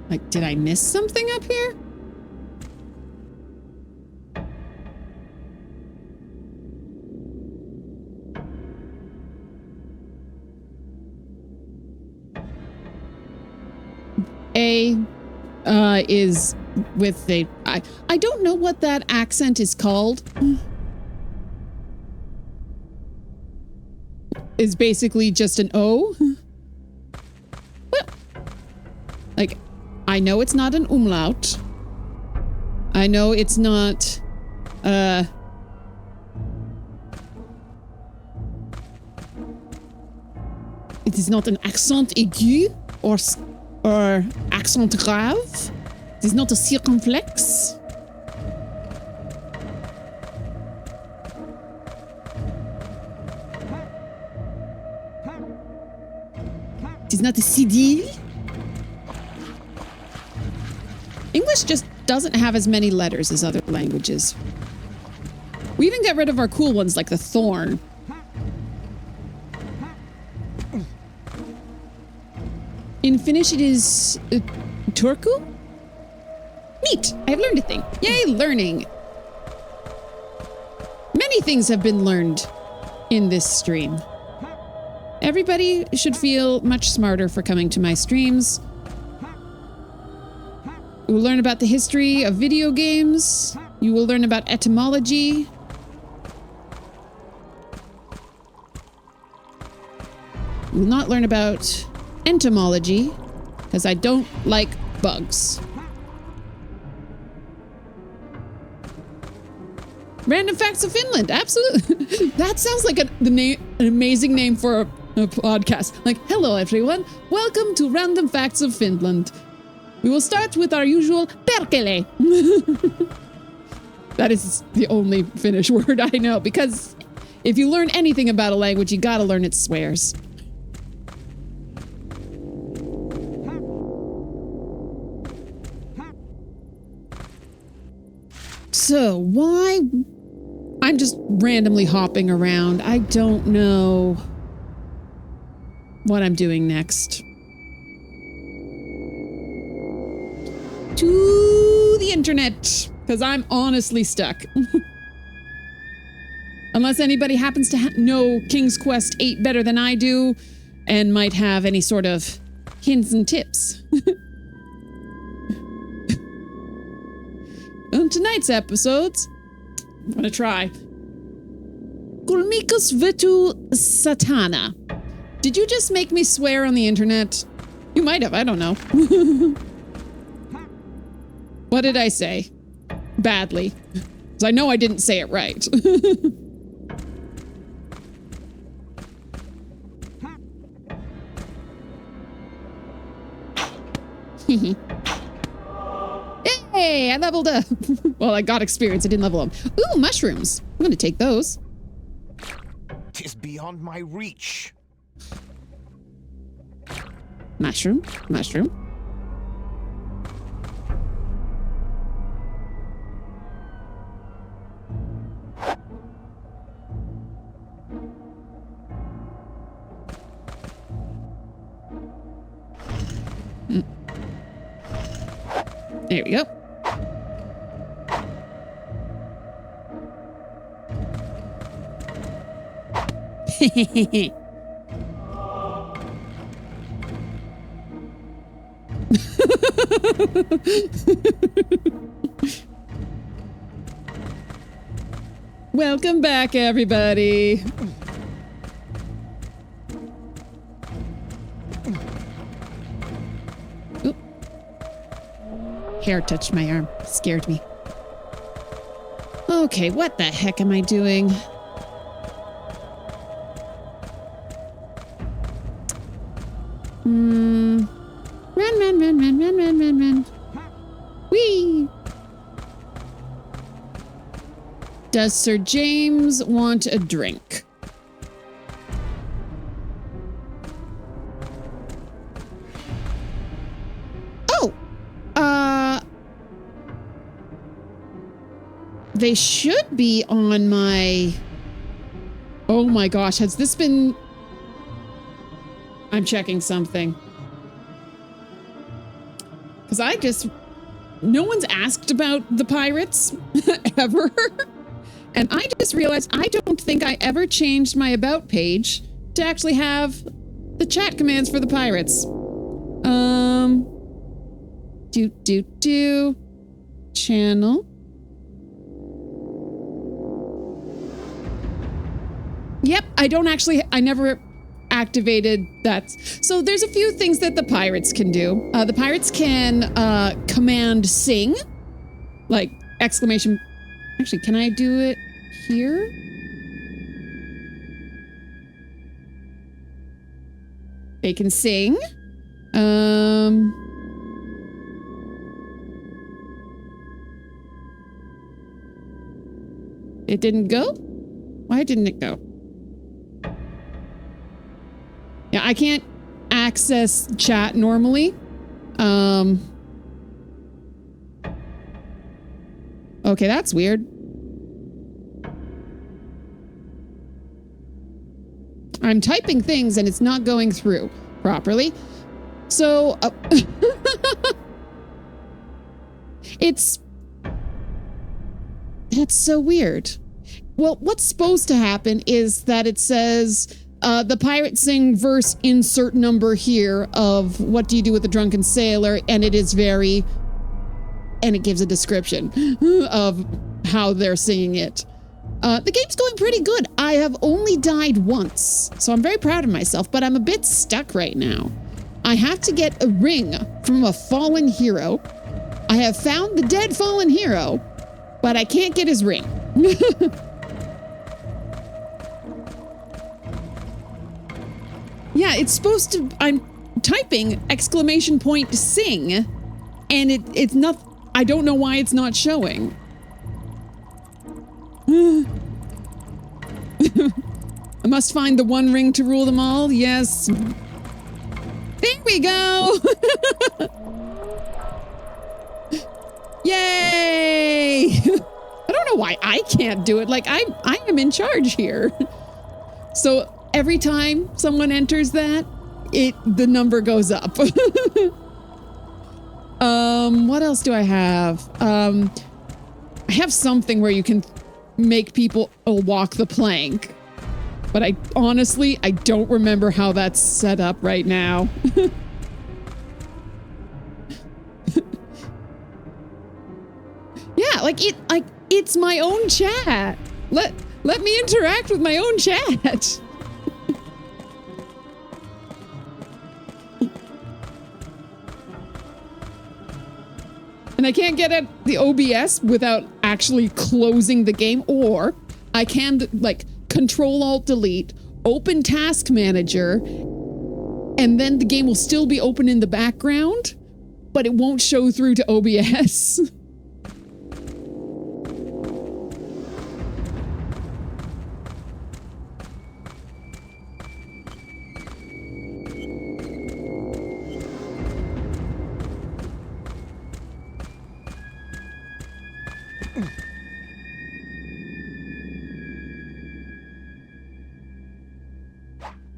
Like, did I miss something up here? A is with a... I don't know what that accent is called. Is basically just an O. What? Like, I know it's not an umlaut. I know it's not... It is not an accent aigu or accent grave. It is not a circumflex. It is not a cedille. English just doesn't have as many letters as other languages. We even get rid of our cool ones like the thorn. In Finnish, it is Turku? Neat! I've learned a thing. Yay, learning! Many things have been learned in this stream. Everybody should feel much smarter for coming to my streams. You will learn about the history of video games. You will learn about etymology. You will not learn about entomology, because I don't like bugs. Random Facts of Finland, absolutely. That sounds like an amazing name for a podcast. Like, hello everyone, welcome to Random Facts of Finland. We will start with our usual perkele. That is the only Finnish word I know, because if you learn anything about a language, you gotta learn its swears. So, why? I'm just randomly hopping around. I don't know what I'm doing next. To the internet, because I'm honestly stuck. Unless anybody happens to know King's Quest 8 better than I do, and might have any sort of hints and tips. On tonight's episodes, I'm gonna try. Kulmikus Vitu Satana. Did you just make me swear on the internet? You might have, I don't know. What did I say? Badly. Because I know I didn't say it right. Hey, I leveled up. Well, I got experience. I didn't level up. Ooh, mushrooms. I'm going to take those. 'Tis beyond my reach. Mushroom. Mushroom. There we go. Welcome back, everybody. Oop. Hair touched my arm. Scared me. Okay, what the heck am I doing? Run. Whee! Does Sir James want a drink? Oh! They should be on my... Oh my gosh, has this been... I'm checking something. Because I just... No one's asked about the pirates ever. And I just realized I don't think I ever changed my about page to actually have the chat commands for the pirates. Channel. Yep, I never activated that. So there's a few things that the pirates can do. The pirates can command sing, like exclamation. Actually, can I do it here? They can sing. It didn't go? Why didn't it go? Yeah, I can't access chat normally. Okay, that's weird. I'm typing things and it's not going through properly. So, that's so weird. Well, what's supposed to happen is that it says, the pirates sing verse insert number here of what do you do with a drunken sailor, and it is very, and it gives a description of how they're singing it. The game's going pretty good. I have only died once, so I'm very proud of myself, but I'm a bit stuck right now. I have to get a ring from a fallen hero. I have found the dead fallen hero, but I can't get his ring. Yeah, it's supposed to, I'm typing exclamation point sing, and it's not, I don't know why it's not showing. I must find the one ring to rule them all. Yes. There we go. Yay. I don't know why I can't do it. Like I am in charge here. So every time someone enters that, the number goes up. What else do I have? I have something where you can make people walk the plank. But I don't remember how that's set up right now. Yeah, it's my own chat. Let me interact with my own chat. And I can't get at the OBS without actually closing the game, or I can Control-Alt-Delete, open Task Manager, and then the game will still be open in the background, but it won't show through to OBS.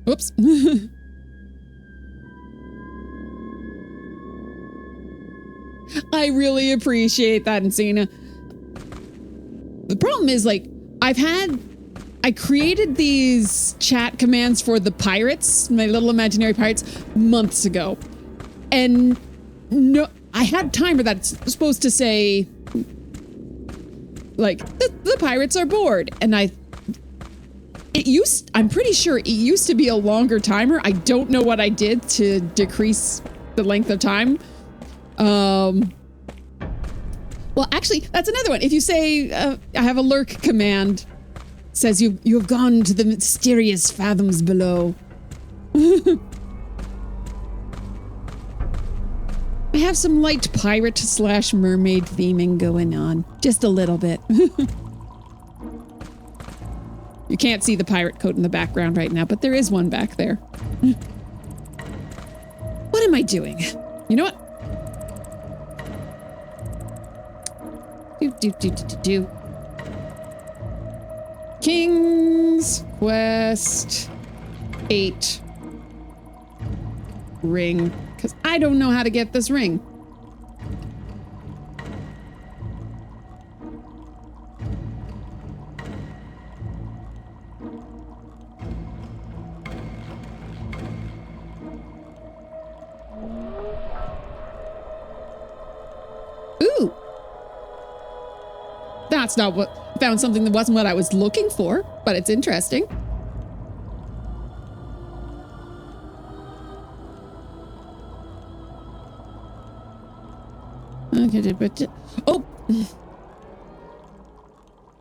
Oops. I really appreciate that, Encina. The problem is, I created these chat commands for the pirates, my little imaginary pirates, months ago. And no, I had a timer that's supposed to say, the pirates are bored. And I'm pretty sure it used to be a longer timer. I don't know what I did to decrease the length of time. Well, actually, that's another one. If you say, I have a lurk command, it says you have gone to the mysterious fathoms below. I have some light pirate/mermaid theming going on. Just a little bit. You can't see the pirate coat in the background right now, but there is one back there. What am I doing? You know what? Do. King's Quest 8 ring, because I don't know how to get this ring. That's not what, found something that wasn't what I was looking for, but it's interesting. Okay, but, oh.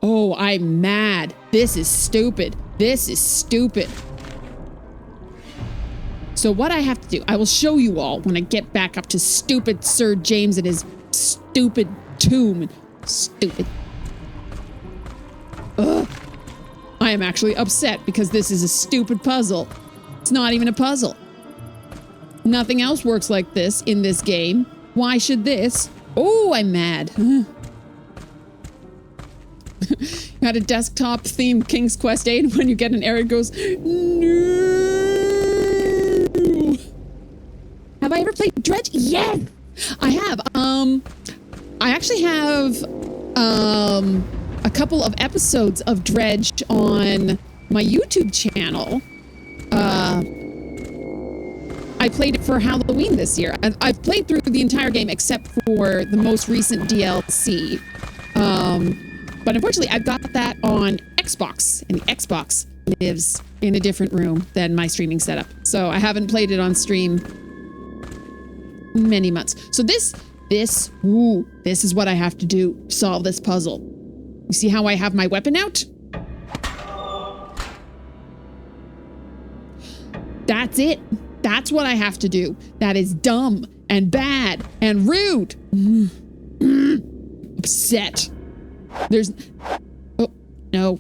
Oh, I'm mad. This is stupid. This is stupid. So what I have to do, I will show you all when I get back up to stupid Sir James and his stupid tomb. Stupid. Ugh. I am actually upset because this is a stupid puzzle. It's not even a puzzle. Nothing else works like this in this game. Why should this? Oh, I'm mad. Got a desktop themed King's Quest 8, and when you get an error, it goes, no. Have I ever played Dredge? Yes, I have. I actually have a couple of episodes of Dredge on my YouTube channel. I played it for Halloween this year. I've played through the entire game except for the most recent DLC. But unfortunately, I've got that on Xbox, and the Xbox lives in a different room than my streaming setup. So I haven't played it on stream many months. So this is what I have to do to solve this puzzle. You see how I have my weapon out? That's it. That's what I have to do. That is dumb and bad and rude. Upset. There's... Oh, no.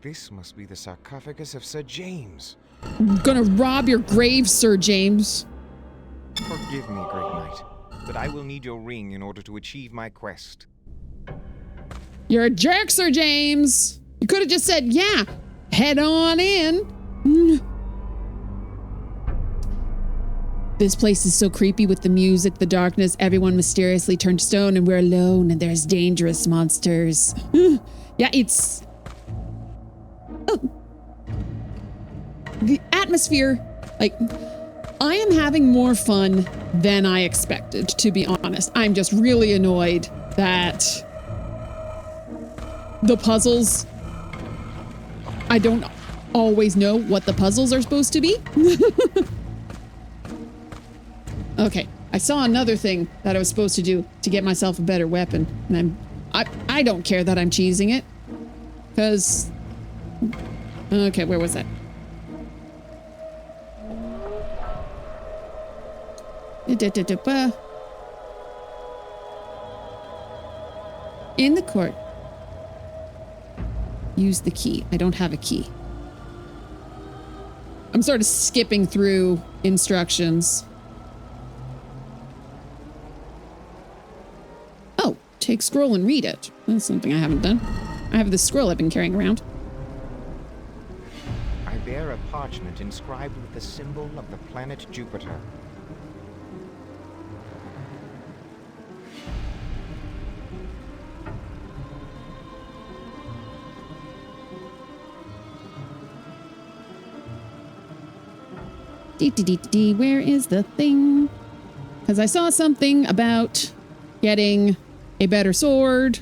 This must be the sarcophagus of Sir James. I'm gonna rob your grave, Sir James. Forgive me, great knight, but I will need your ring in order to achieve my quest. You're a jerk, Sir James. You could have just said, yeah, head on in. This place is so creepy with the music, the darkness, everyone mysteriously turned to stone, and we're alone, and there's dangerous monsters. Yeah, it's... Oh. The atmosphere, like, I am having more fun than I expected, to be honest. I'm just really annoyed that the puzzles, I don't always know what the puzzles are supposed to be. Okay, I saw another thing that I was supposed to do to get myself a better weapon, and I don't care that I'm cheesing it, because... Okay, where was that? In the court. Use the key. I don't have a key. I'm sort of skipping through instructions. Oh, take scroll and read it. That's something I haven't done. I have this scroll I've been carrying around. I bear a parchment inscribed with the symbol of the planet Jupiter. Where is the thing? Because I saw something about getting a better sword.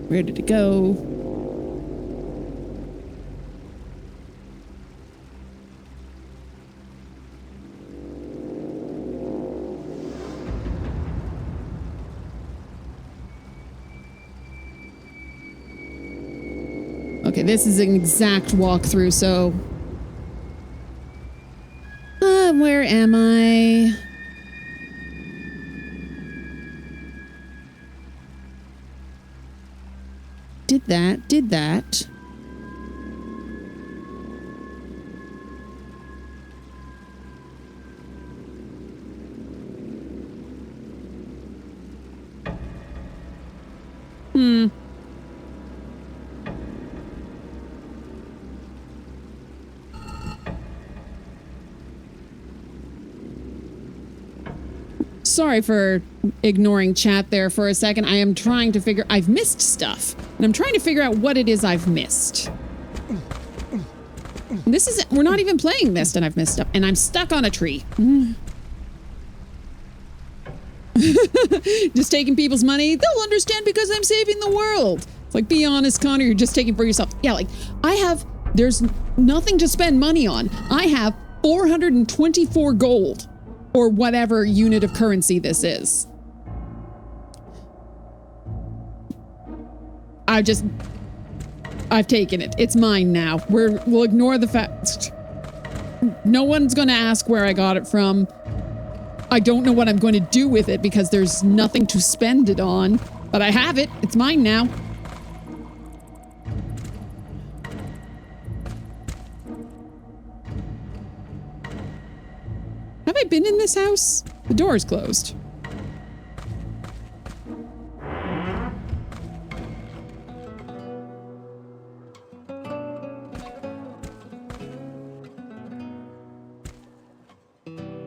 Where did it go? Okay, this is an exact walkthrough, so... where am I? Did that. Sorry for ignoring chat there for a second. I am trying to figure... I've missed stuff. And I'm trying to figure out what it is I've missed. This is... We're not even playing Mist and I've missed stuff. And I'm stuck on a tree. Just taking people's money. They'll understand because I'm saving the world. It's like, be honest, Connor, you're just taking for yourself. Yeah, like, there's nothing to spend money on. I have 424 gold, or whatever unit of currency this is. I've taken it. It's mine now. We'll ignore the fact. No one's going to ask where I got it from. I don't know what I'm going to do with it because there's nothing to spend it on. But I have it. It's mine now. Have I been in this house? The door's closed.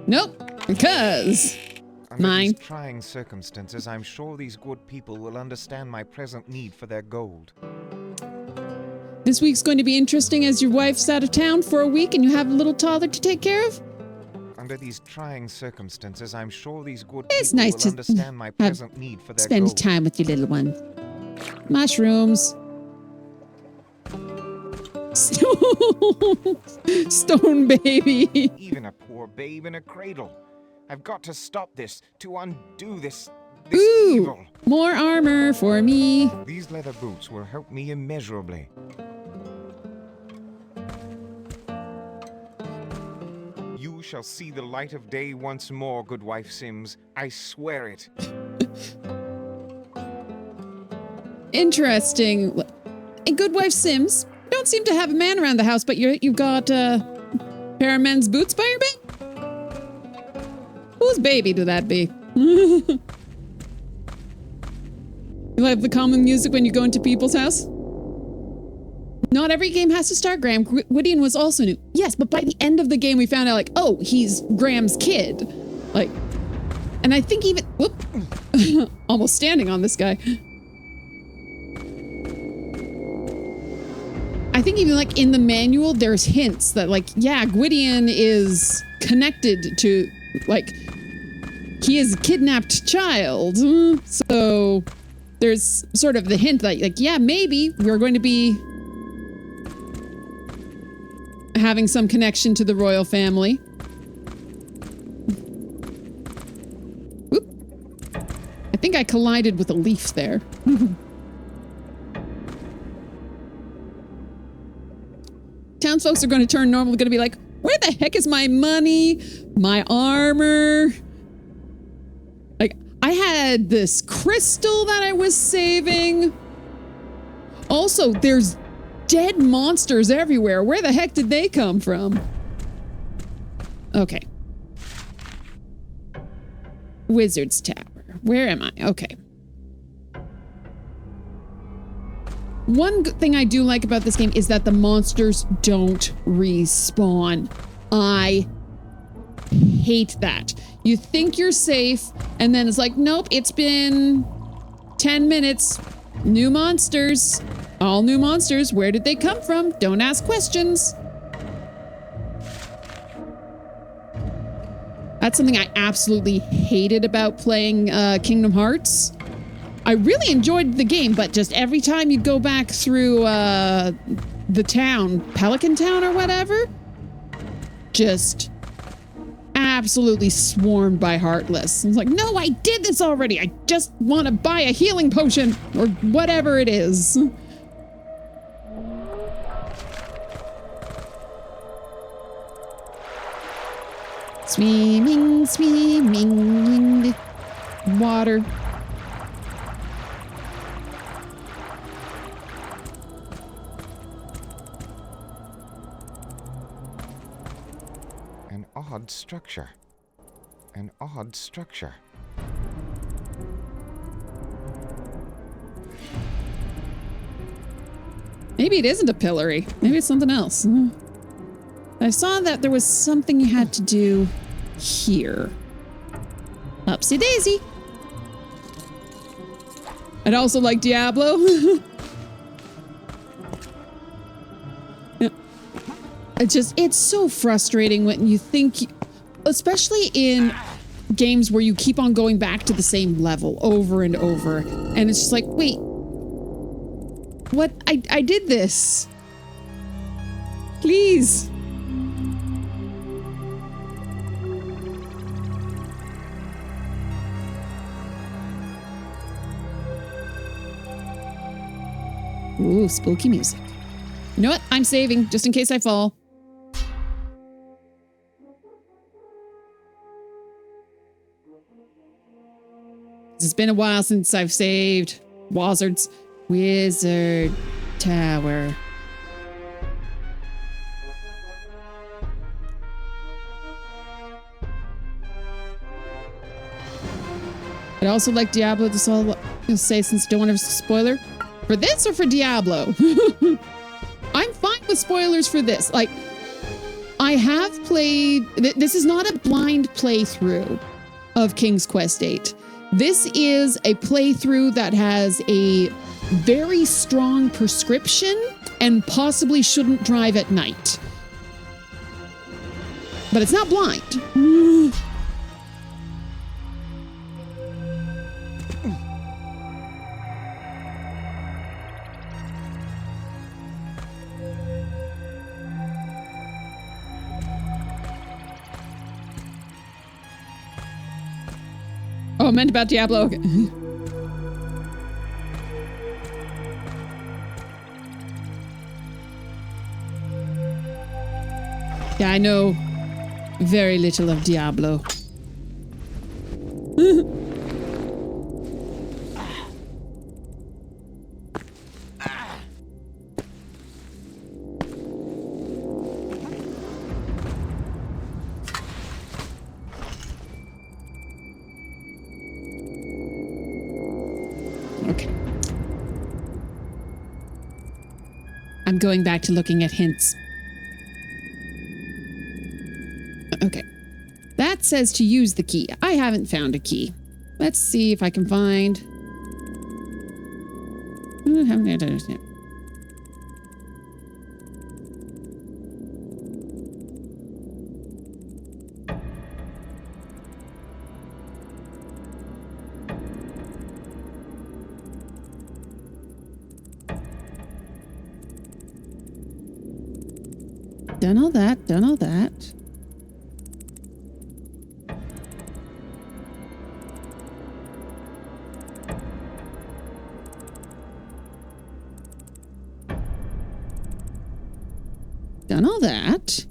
Nope, because Under mine. these trying circumstances, I'm sure these good people will understand my present need for their gold. This week's going to be interesting as your wife's out of town for a week and you have a little toddler to take care of. Under these trying circumstances, I'm sure these good It's people nice will to understand my present need for their Spend gold. time with your little one. Mushrooms. Stone baby. Even a poor babe in a cradle. I've got to stop this, to undo this Ooh, evil. more armor for me. These leather boots will help me immeasurably. You shall see the light of day once more, good wife Sims. I swear it. Interesting. A good wife Sims. Don't seem to have a man around the house, but you've got a pair of men's boots by your bed? Whose baby do that be? You have the common music when you go into people's house? Not every game has to start, Graham. Gwydion was also new. Yes, but by the end of the game, we found out, like, oh, he's Graham's kid. Like, and I think even, whoop, almost standing on this guy. I think even, like, in the manual, there's hints that, like, yeah, Gwydion is connected to, like, he is a kidnapped child. So there's sort of the hint that, like, yeah, maybe we're going to be having some connection to the royal family. Oop. I think I collided with a leaf there. Townsfolk are going to turn normal, going to be like, where the heck is my money? My armor? Like, I had this crystal that I was saving. Also, there's dead monsters everywhere. Where the heck did they come from? Okay. Wizard's Tower. Where am I? Okay. One good thing I do like about this game is that the monsters don't respawn. I hate that. You think you're safe, and then it's like, nope, it's been 10 minutes. New monsters. All new monsters. Where did they come from? Don't ask questions. That's something I absolutely hated about playing Kingdom Hearts. I really enjoyed the game, but just every time you'd go back through the town, Pelican Town or whatever, just absolutely swarmed by Heartless. I was like, no, I did this already. I just want to buy a healing potion or whatever it is. Swimming, swimming in the water. An odd structure. An odd structure. Maybe it isn't a pillory. Maybe it's something else. I saw that there was something you had to do here. Upsy daisy. I'd also like Diablo. Yeah. It's so frustrating when you think, especially in games where you keep on going back to the same level over and over. And it's just like, wait, what? I did this. Please. Ooh, spooky music. You know what? I'm saving just in case I fall. It's been a while since I've saved. Wizards. Wizard Tower. I'd also like Diablo to solve, say, since you don't want to spoiler. For this or for Diablo? I'm fine with spoilers for this. Like, I have played... This is not a blind playthrough of King's Quest VIII. This is a playthrough that has a very strong prescription and possibly shouldn't drive at night. But it's not blind. Oh, I meant about Diablo. Okay. Yeah, I know very little of Diablo. Okay. I'm going back to looking at hints. Okay. That says to use the key. I haven't found a key. Let's see if I can find... haven't understand. Done all that, done all that. Done all that.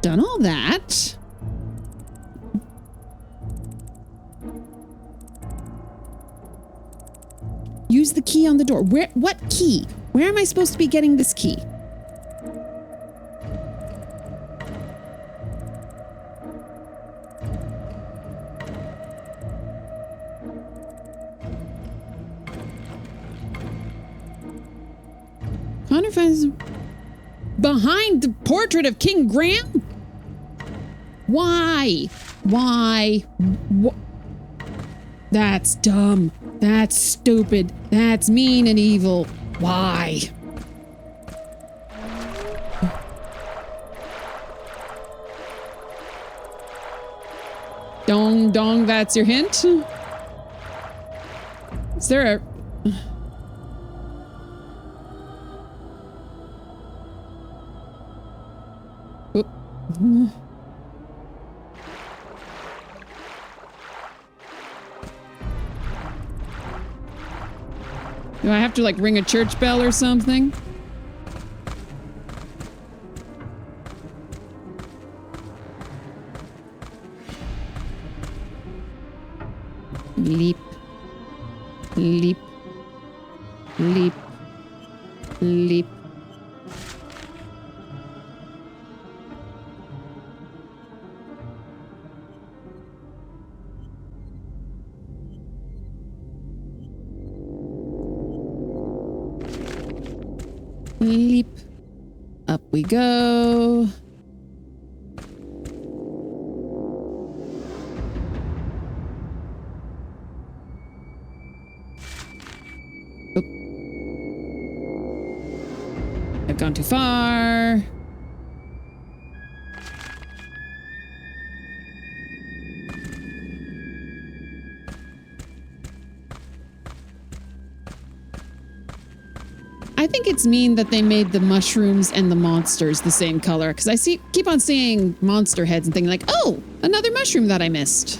Done all that. Use the key on the door. Where? What key? Where am I supposed to be getting this key? Connor finds behind the portrait of King Graham? Why? Why? That's dumb. That's stupid. That's mean and evil. Why? Dong dong, that's your hint? Is there a... Oop. Do I have to like ring a church bell or something? Leap. Leap. Leap. Leap. Leap. Up we go. gone too far. I think it's mean that they made the mushrooms and the monsters the same color, because I keep on seeing monster heads and thinking like, oh, another mushroom that I missed.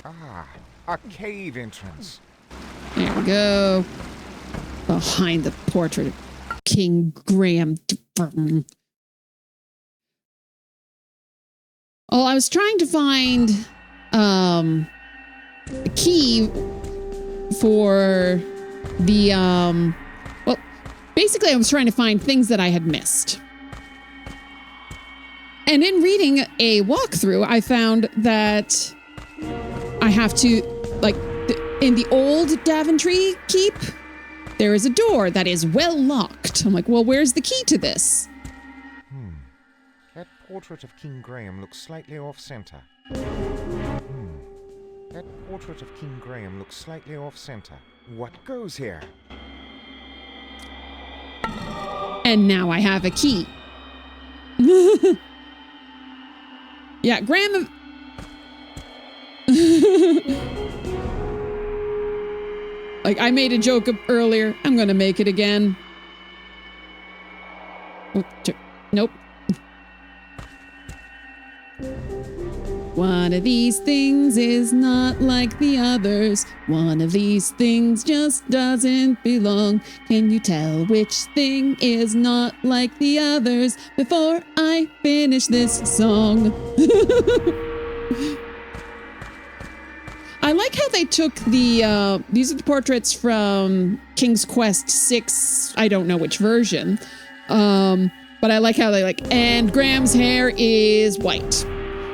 Ah, a cave entrance. There we go. Behind the portrait of King Graham. Well, I was trying to find a key for the well, basically I was trying to find things that I had missed. And in reading a walkthrough, I found that I have to, like, in the old Daventry Keep, there is a door that is well locked. I'm like, well, where's the key to this? That portrait of King Graham looks slightly off-center. That portrait of King Graham looks slightly off-center. What goes here? And now I have a key. Yeah, Graham... Like, I made a joke earlier. I'm going to make it again. Oh, nope. One of these things is not like the others. One of these things just doesn't belong. Can you tell which thing is not like the others before I finish this song? I like how they took the, these are the portraits from King's Quest 6. I don't know which version. But I like how they and Graham's hair is white.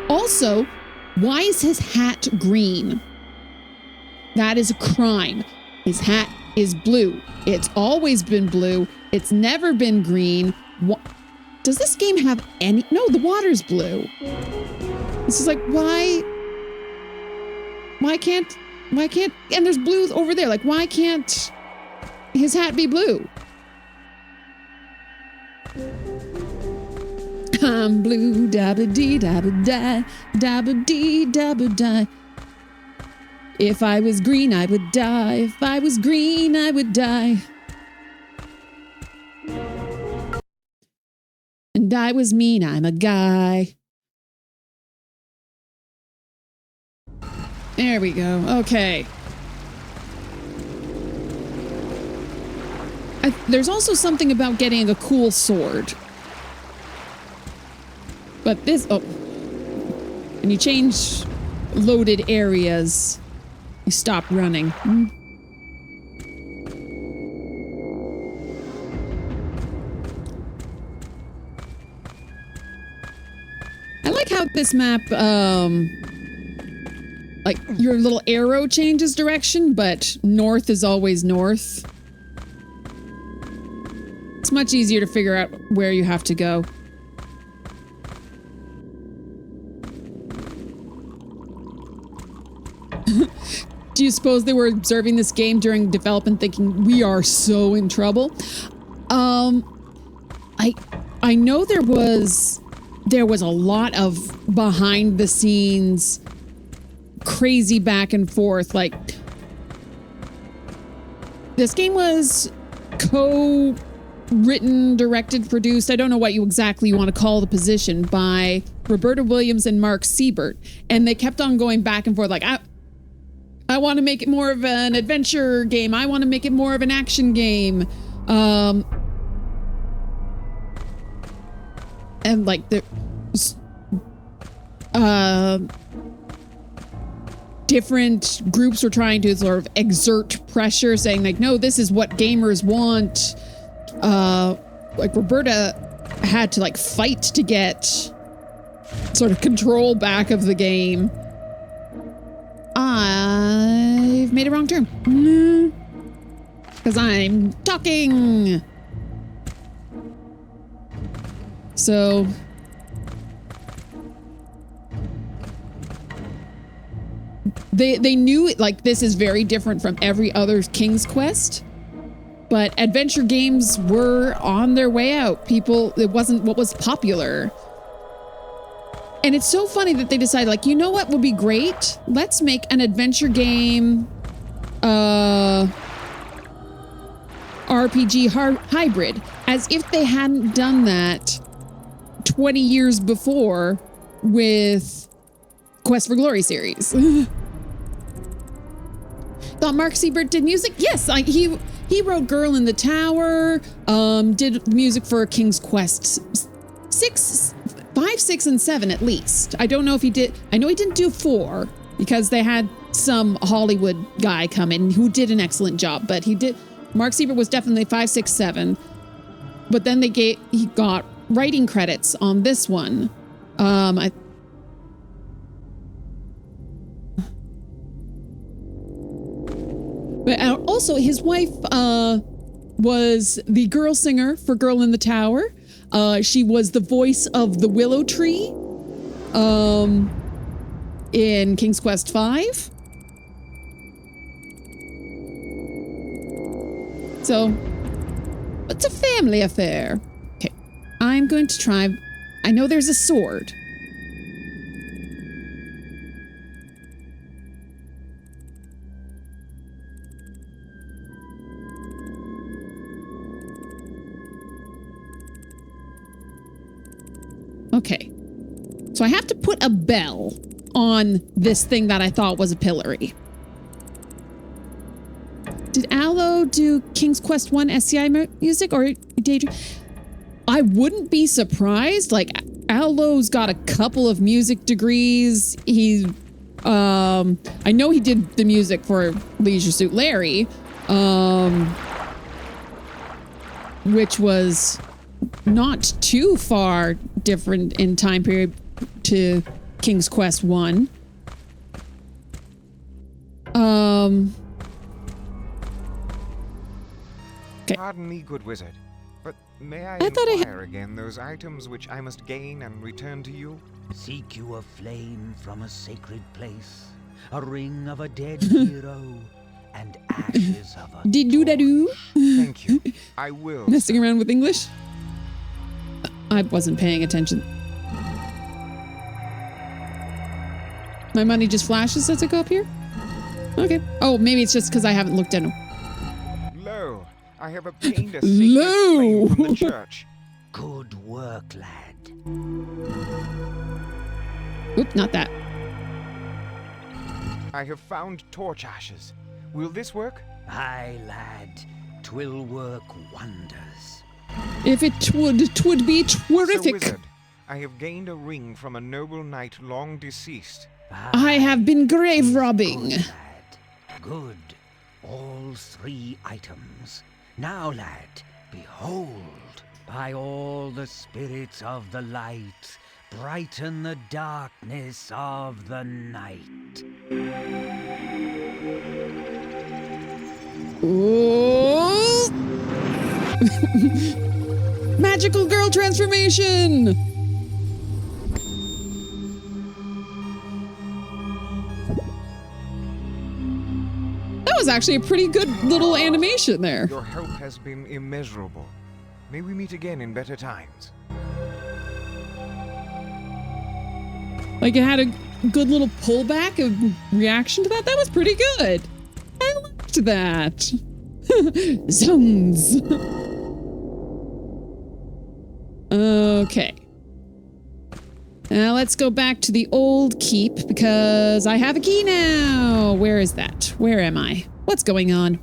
Also, why is his hat green? That is a crime. His hat is blue. It's always been blue. It's never been green. Does this game have any? No, the water's blue. This is like, why can't, and there's blue over there. Like, why can't his hat be blue? I'm blue, dabba-dee, dabba-die, dabba-dee, dabba-die. If I was green, I would die. If I was green, I would die. And I was mean, I'm a guy. There we go. Okay. There's also something about getting a cool sword. But this, oh, when you change loaded areas, you stop running. I like how this map, like your little arrow changes direction, but north is always north. It's much easier to figure out where you have to go. Do you suppose they were observing this game during development thinking, we are so in trouble? I know there was a lot of behind the scenes crazy back and forth. Like, this game was co-written, directed, produced, I don't know what you exactly want to call the position, by Roberta Williams and Mark Siebert. And they kept on going back and forth like, I want to make it more of an adventure game. I want to make it more of an action game. And like different groups were trying to sort of exert pressure, saying like, no, this is what gamers want. Like Roberta had to like fight to get sort of control back of the game. I've made a wrong turn. Because I'm talking. So. They knew it, like, this is very different from every other King's Quest, but adventure games were on their way out. It wasn't what was popular. And it's so funny that they decided, like, you know what would be great? Let's make an adventure game RPG hybrid, as if they hadn't done that 20 years before with Quest for Glory series. Thought Mark Siebert did music? Yes, he wrote Girl in the Tower, did music for King's Quest 5, 6, and 7 at least. I don't know if he did. I know he didn't do 4 because they had some Hollywood guy come in who did an excellent job, but he did. Mark Siebert was definitely 5, 6, 7. But then he got writing credits on this one. But also his wife was the girl singer for Girl in the Tower. She was the voice of the Willow Tree in King's Quest 5. So, it's a family affair. Okay, I'm going to try. I know there's a sword. Okay, so I have to put a bell on this thing that I thought was a pillory. Did Allo do King's Quest 1 SCI music or Daydream? I wouldn't be surprised. Like, Allo's got a couple of music degrees. I know he did the music for Leisure Suit Larry, which was not too far different in time period to King's Quest 1. Okay. Pardon me, good wizard, but may I thought inquire again those items which I must gain and return to you? Seek you a flame from a sacred place, a ring of a dead hero, and ashes of a Did-do-da-do. Thank you. I will. Messing around with English? I wasn't paying attention. My money just flashes as I go up here? Okay. Oh, maybe it's just because I haven't looked at them. Lo, I have obtained a sacred flame from the church. Good work, lad. Oop, not that. I have found torch ashes. Will this work? Aye, lad. 'Twill work wonders. If it would be Sir terrific. wizard, I have gained a ring from a noble knight long deceased. I have been grave robbing. Good, lad. Good. All 3 items. Now, lad, behold, by all the spirits of the light, brighten the darkness of the night. Oh. Magical girl transformation. That was actually a pretty good little animation there. Your help has been immeasurable. May we meet again in better times. Like, it had a good little pullback of reaction to that. That was pretty good. I liked that. Zones. Okay. Now let's go back to the old keep because I have a key now. Where is that? Where am I? What's going on?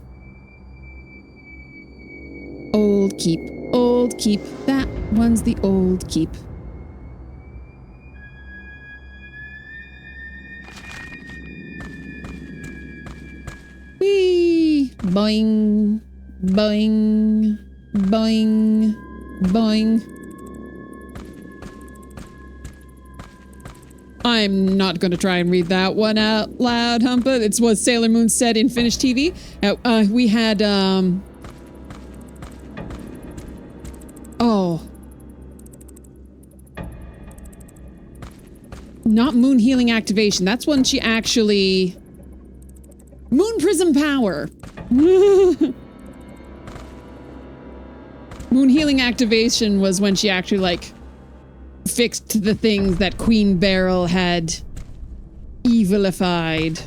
Old keep. Old keep. That one's the old keep. Whee! Boing. Boing. Boing. Boing. I'm not going to try and read that one out loud, Humpa. It's what Sailor Moon said in Finnish TV. We had, oh. Not moon healing activation. That's when she actually Prism power. Moon healing activation was when she actually, like, fixed the things that Queen Beryl had evilified.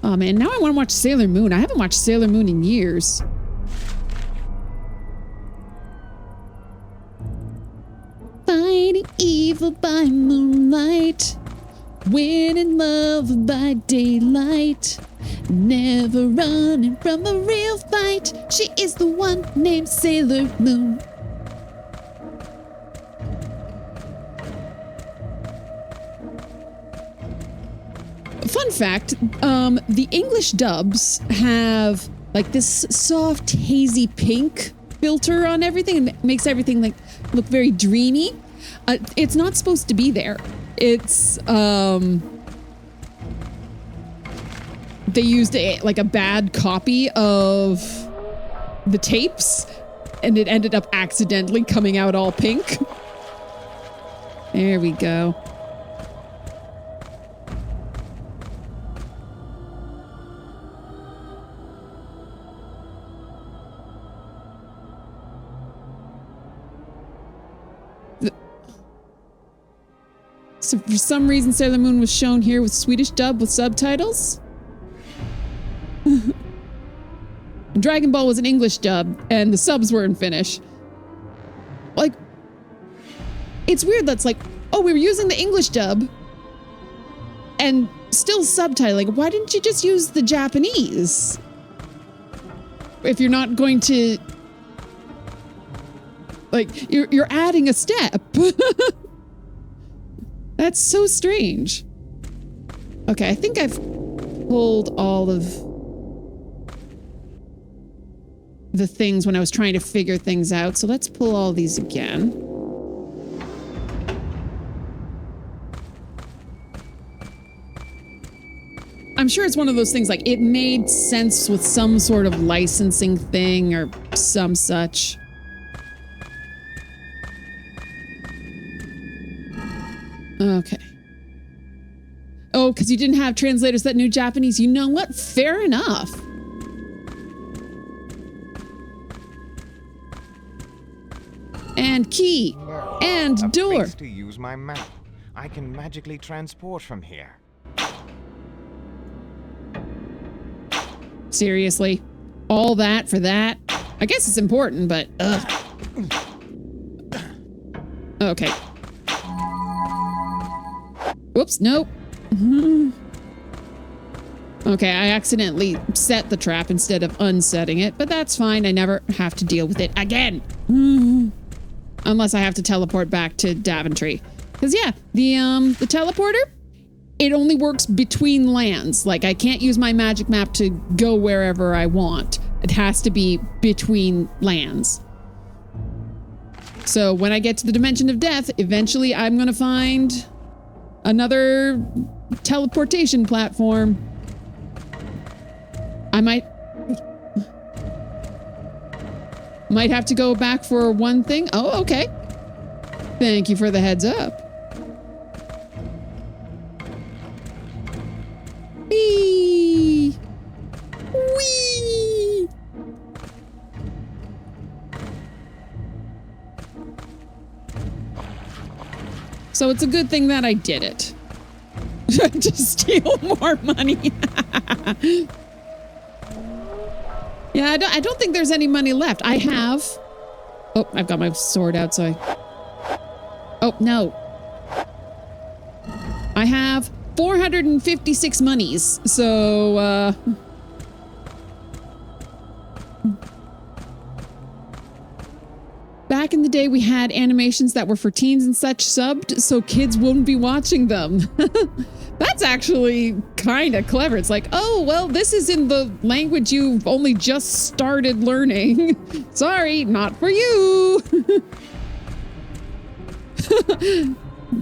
Oh man, now I want to watch Sailor Moon. I haven't watched Sailor Moon in years. Fighting evil by moonlight, winning love by daylight, never running from a real fight. She is the one named Sailor Moon. Fun fact, the English dubs have like this soft, hazy pink filter on everything and it makes everything like look very dreamy. It's not supposed to be there. It's, they used like a bad copy of the tapes and it ended up accidentally coming out all pink. There we go. So for some reason, Sailor Moon was shown here with Swedish dub with subtitles. Dragon Ball was an English dub, and the subs were in Finnish. Like, it's weird that's like, oh, we were using the English dub, and still subtitling. Why didn't you just use the Japanese? If you're not going to, like, you're adding a step. That's so strange. Okay, I think I've pulled all of the things when I was trying to figure things out. So let's pull all these again. I'm sure it's one of those things like it made sense with some sort of licensing thing or some such. Okay. Oh, because you didn't have translators that knew Japanese. You know what? Fair enough. And key. And a door. place to use my map. I can magically transport from here. Seriously? All that for that? I guess it's important, but ugh. Okay. Whoops, nope. Okay, I accidentally set the trap instead of unsetting it, but that's fine. I never have to deal with it again. Unless I have to teleport back to Daventry. Because yeah, the teleporter, it only works between lands. Like I can't use my magic map to go wherever I want. It has to be between lands. So when I get to the Dimension of Death, eventually I'm gonna find another teleportation platform. I might have to go back for one thing. Oh, okay. Thank you for the heads up. Whee! Whee! So it's a good thing that I did it. To steal more money. Yeah, I don't think there's any money left. I have... Oh, I've got my sword out, so I... Oh, no. I have 456 monies, so, back in the day, we had animations that were for teens and such subbed, so kids wouldn't be watching them. That's actually kind of clever. It's like, oh, well, this is in the language you've only just started learning. Sorry, not for you.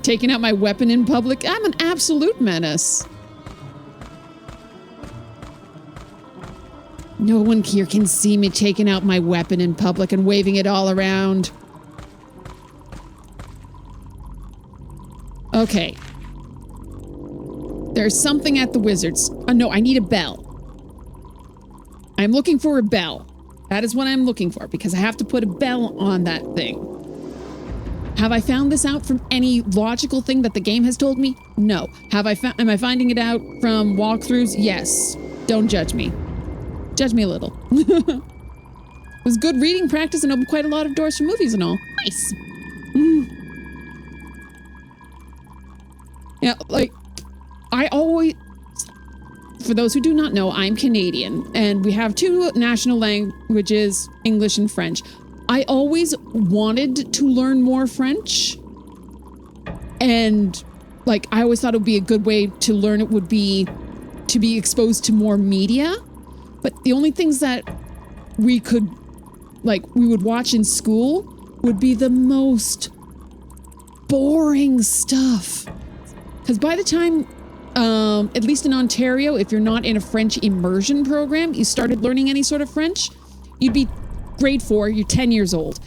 Taking out my weapon in public. I'm an absolute menace. No one here can see me taking out my weapon in public and waving it all around. Okay. There's something at the Wizards. No, I need a bell. I'm looking for a bell. That is what I'm looking for because I have to put a bell on that thing. Have I found this out from any logical thing that the game has told me? No. Am I finding it out from walkthroughs? Yes. Don't judge me. Judge me a little. It was good reading practice and opened quite a lot of doors for movies and all. Nice. Yeah, like, I always... For those who do not know, I'm Canadian, and we have two national languages, English and French. I always wanted to learn more French, and like I always thought it would be a good way to learn it would be to be exposed to more media, but the only things that we would watch in school would be the most boring stuff. Because by the time, at least in Ontario, if you're not in a French immersion program, you started learning any sort of French, you'd be grade 4, you're 10 years old.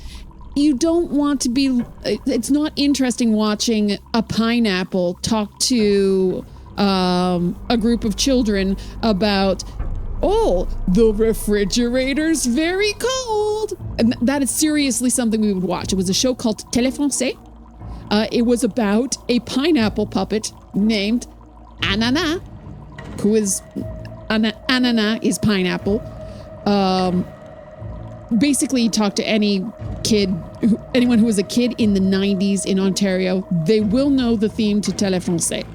You don't want to be, it's not interesting watching a pineapple talk to a group of children about, oh, the refrigerator's very cold. And that is seriously something we would watch. It was a show called Téléfrancais. It was about a pineapple puppet named Ananas, who is, Ananas is pineapple. Basically talk to any kid, anyone who was a kid in the 90s in Ontario, they will know the theme to Téléfrancais.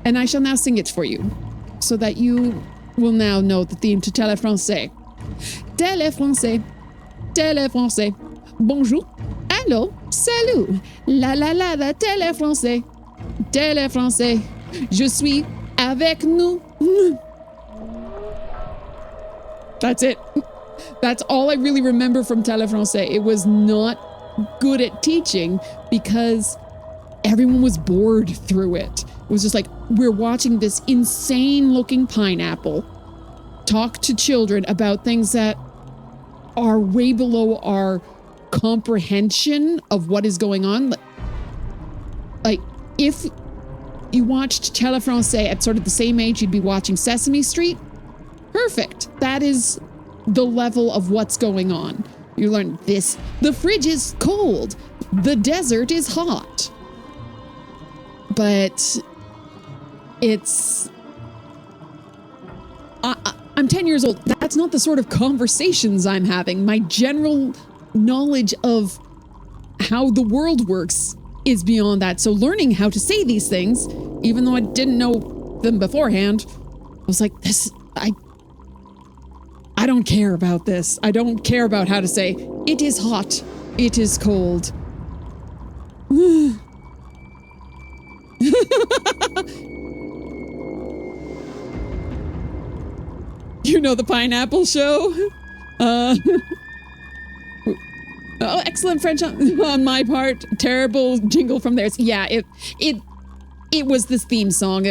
And I shall now sing it for you, so that you will now know the theme to Téléfrancais. Téléfrancais, Téléfrancais, bonjour, allô, salut, la la la la, Téléfrancais, Téléfrancais, je suis avec nous. That's it. That's all I really remember from Téléfrancais. It was not good at teaching because everyone was bored through it. It was just like, we're watching this insane looking pineapple talk to children about things that are way below our comprehension of what is going on. Like, if you watched Téléfrancais at sort of the same age you'd be watching Sesame Street, perfect. That is the level of what's going on. You learn this. The fridge is cold. The desert is hot. But it's... I'm 10 years old. That's not the sort of conversations I'm having. My general knowledge of how the world works is beyond that. So learning how to say these things, even though I didn't know them beforehand, I was like, I don't care about this. I don't care about how to say, it is hot, it is cold. You know the pineapple show? Oh, excellent French on my part. Terrible jingle from theirs. Yeah, it was this theme song.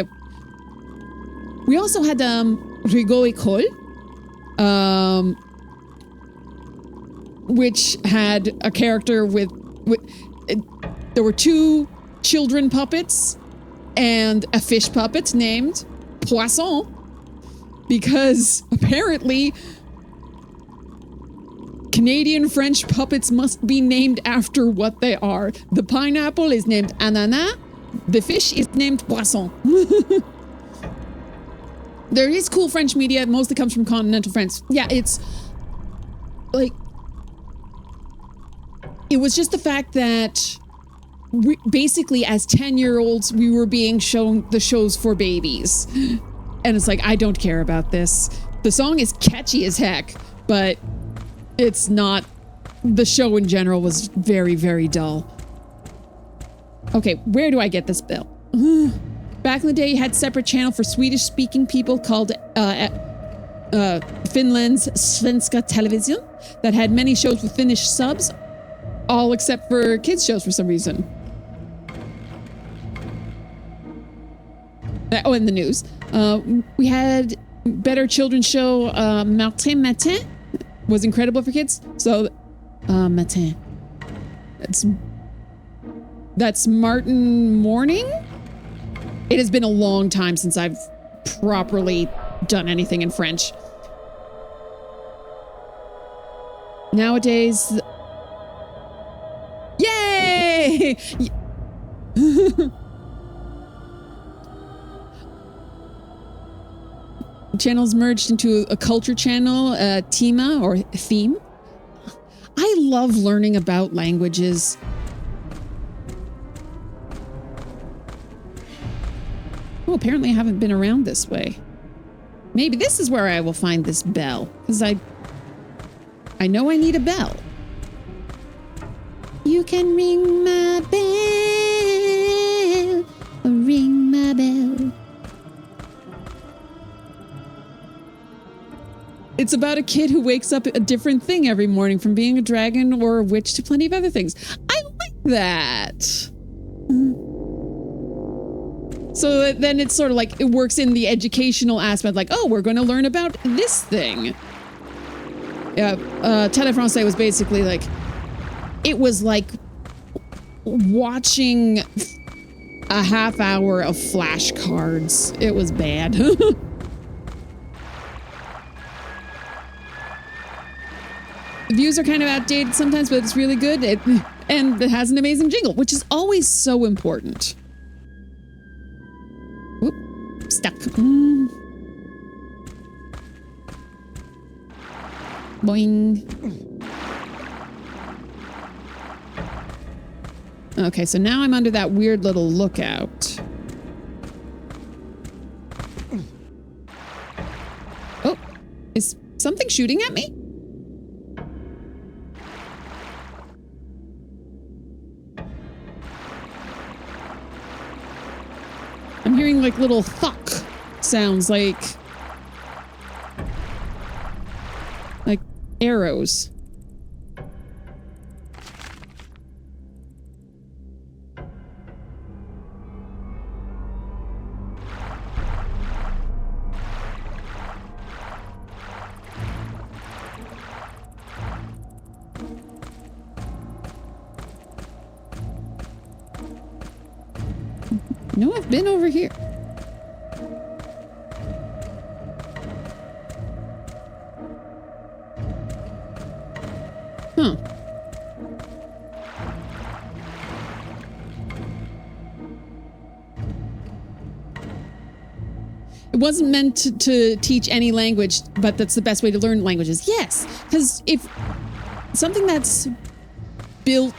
We also had Rigaud École, which had a character with there were two children puppets and a fish puppet named Poisson, because apparently Canadian French puppets must be named after what they are. The pineapple is named Ananas, the fish is named Poisson. There is cool French media. It mostly comes from continental France. Yeah, it's like, it was just the fact that we, basically as 10-year-olds, we were being shown the shows for babies. And it's like, I don't care about this. The song is catchy as heck, but it's not, the show in general was very, very dull. Okay, where do I get this bill? Back in the day, you had a separate channel for Swedish-speaking people called Finland's Svenska Television that had many shows with Finnish subs, all except for kids' shows for some reason. Oh, in the news. We had better children's show, Matin was incredible for kids. So, Matin. That's Martin Morning? It has been a long time since I've properly done anything in French. Nowadays... Yay! Channels merged into a culture channel, tema or theme. I love learning about languages. Oh, apparently I haven't been around this way. Maybe this is where I will find this bell, because I know I need a bell. You can ring my bell, ring my bell. It's about a kid who wakes up a different thing every morning, from being a dragon or a witch to plenty of other things. I like that. So then it's sort of like it works in the educational aspect, like, oh, we're going to learn about this thing. Yeah, Tele Francais was basically like, it was like watching a half hour of flashcards. It was bad. The views are kind of outdated sometimes, but it's really good. And it has an amazing jingle, which is always so important. Whoop, stuck. Boing. Okay, so now I'm under that weird little lookout. Oh, is something shooting at me? I'm hearing like little thuck sounds, like arrows. No, I've been over here. Huh. It wasn't meant to teach any language, but that's the best way to learn languages. Yes, because if something that's built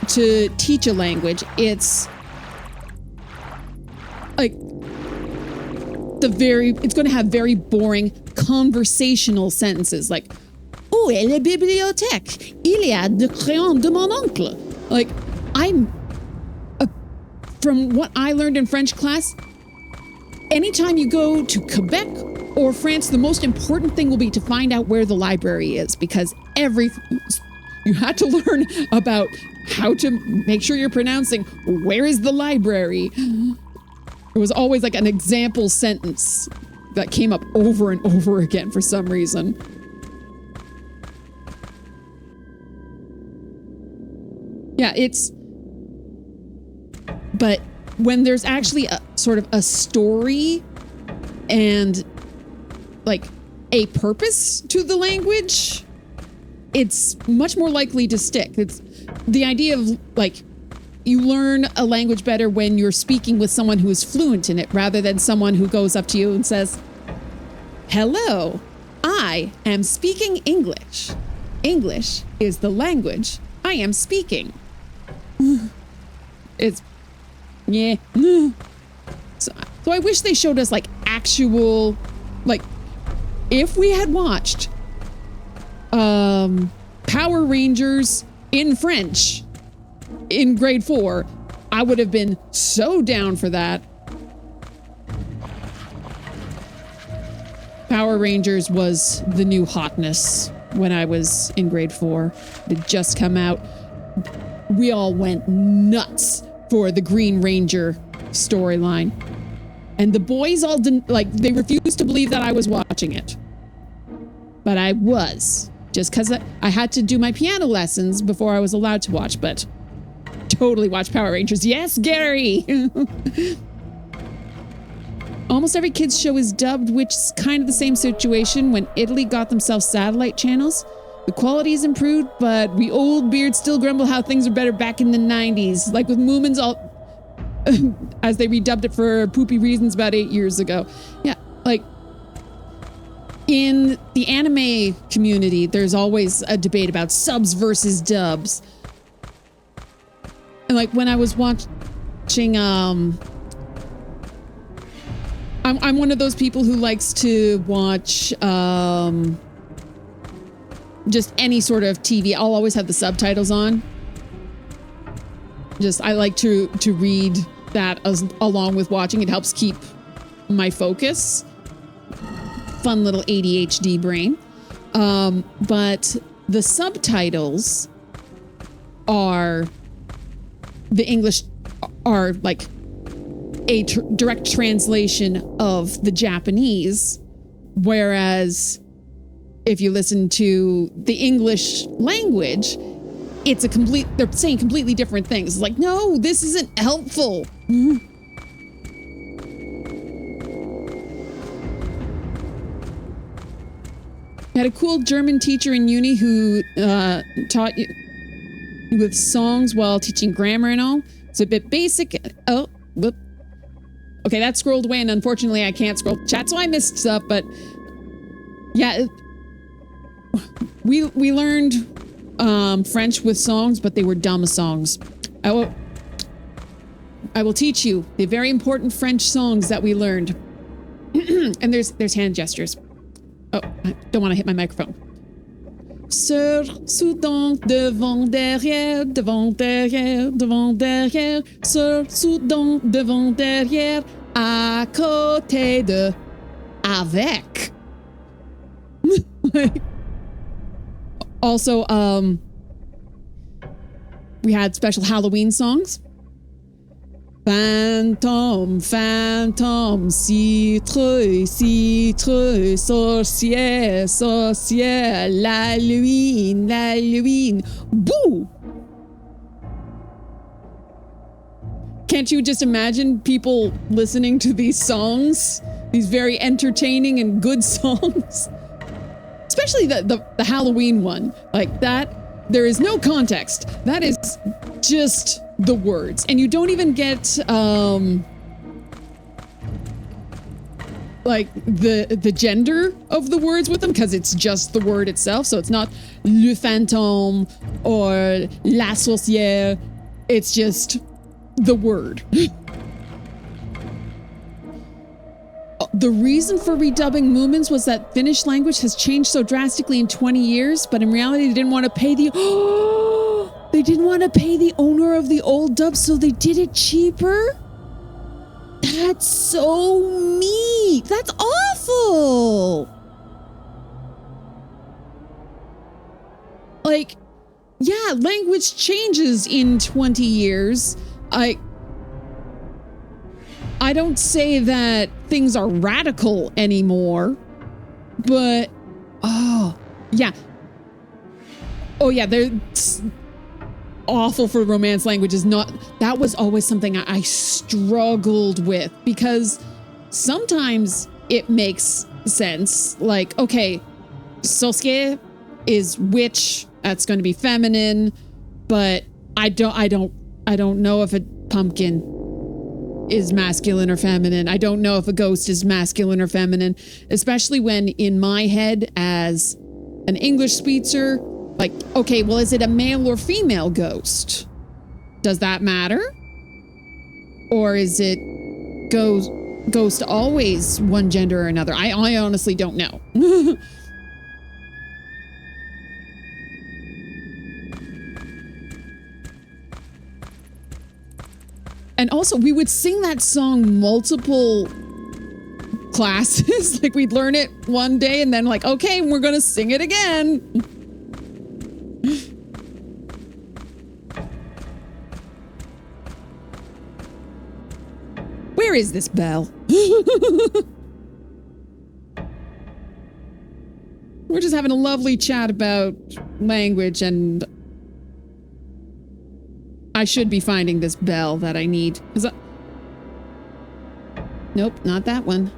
to teach a language, it's like it's going to have very boring conversational sentences like, où est la bibliothèque? Il y a des crayons de mon oncle. Like, from what I learned in French class, anytime you go to Quebec or France, the most important thing will be to find out where the library is, because you had to learn about how to make sure you're pronouncing, where is the library? It was always like an example sentence that came up over and over again for some reason. Yeah, but when there's actually a sort of a story and like a purpose to the language, it's much more likely to stick. It's the idea of like, you learn a language better when you're speaking with someone who is fluent in it, rather than someone who goes up to you and says, hello, I am speaking English. English is the language I am speaking. It's, yeah. So I wish they showed us like actual, like, if we had watched Power Rangers in French in grade 4, I would have been so down for that. Power Rangers was the new hotness when I was in grade 4. It had just come out. We all went nuts for the Green Ranger storyline. And the boys all didn't, like, they refused to believe that I was watching it. But I was. Just because I had to do my piano lessons before I was allowed to watch, but totally watch Power Rangers. Yes, Gary! Almost every kids show is dubbed, which is kind of the same situation when Italy got themselves satellite channels. The quality is improved, but we old beards still grumble how things were better back in the 90s. Like with Moomins, as they redubbed it for poopy reasons about 8 years ago. Yeah, like in the anime community, there's always a debate about subs versus dubs. And like when I was watching, I'm one of those people who likes to watch just any sort of TV. I'll always have the subtitles on. I like to read that along with watching. It helps keep my focus. Fun little ADHD brain. But the subtitles are the English are like a direct translation of the Japanese, whereas if you listen to the English language, they're saying completely different things. It's like, no, this isn't helpful. I had a cool German teacher in uni who taught you with songs while teaching grammar and all. It's a bit basic. Oh, whoop. Okay, that scrolled away, and unfortunately I can't scroll chat, so I missed stuff, but yeah, we learned French with songs, but they were dumb songs. I will teach you the very important French songs that we learned. And there's hand gestures. Oh, I don't want to hit my microphone. Sur, Soudan, devant, derrière, devant, derrière, devant, derrière. Sur, Soudan, devant, derrière, à côté de, avec. Also, we had special Halloween songs. Fantôme, fantôme, citreux, citreux, sorcière, sorcière, l'Halloween, l'Halloween, boo! Can't you just imagine people listening to these songs? These very entertaining and good songs? Especially the Halloween one. Like that, there is no context. That is just the words, and you don't even get like the gender of the words with them, because it's just the word itself. So it's not le fantôme or la sorcière, it's just the word. The reason for redubbing Moomins was that Finnish language has changed so drastically in 20 years, but in reality they didn't want to pay the they didn't want to pay the owner of the old dub, so they did it cheaper? That's so mean. That's awful. Like, yeah, language changes in 20 years. I don't say that things are radical anymore, but oh yeah, they're awful for romance languages. That was always something I struggled with, because sometimes it makes sense. Like, okay, Sosuke is witch, that's going to be feminine, but I don't know if a pumpkin is masculine or feminine. I don't know if a ghost is masculine or feminine, especially when in my head as an English speaker, like, okay, well, is it a male or female ghost? Does that matter? Or is it ghost always one gender or another? I honestly don't know. And also, we would sing that song multiple classes. Like, we'd learn it one day and then like, okay, we're gonna sing it again. Where is this bell? We're just having a lovely chat about language, and I should be finding this bell that I need. Nope, not that one.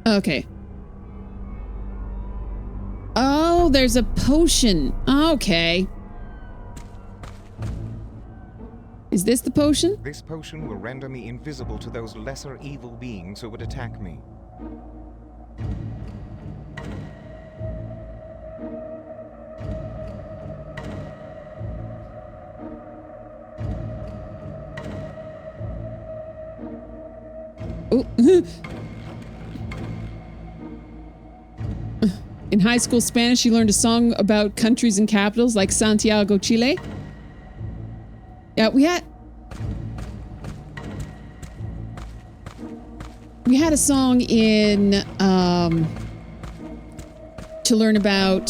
Okay. Oh, there's a potion. Okay. Is this the potion? This potion will render me invisible to those lesser evil beings who would attack me. Oh. In high school Spanish, you learned a song about countries and capitals like Santiago, Chile. Yeah, we had a song in to learn about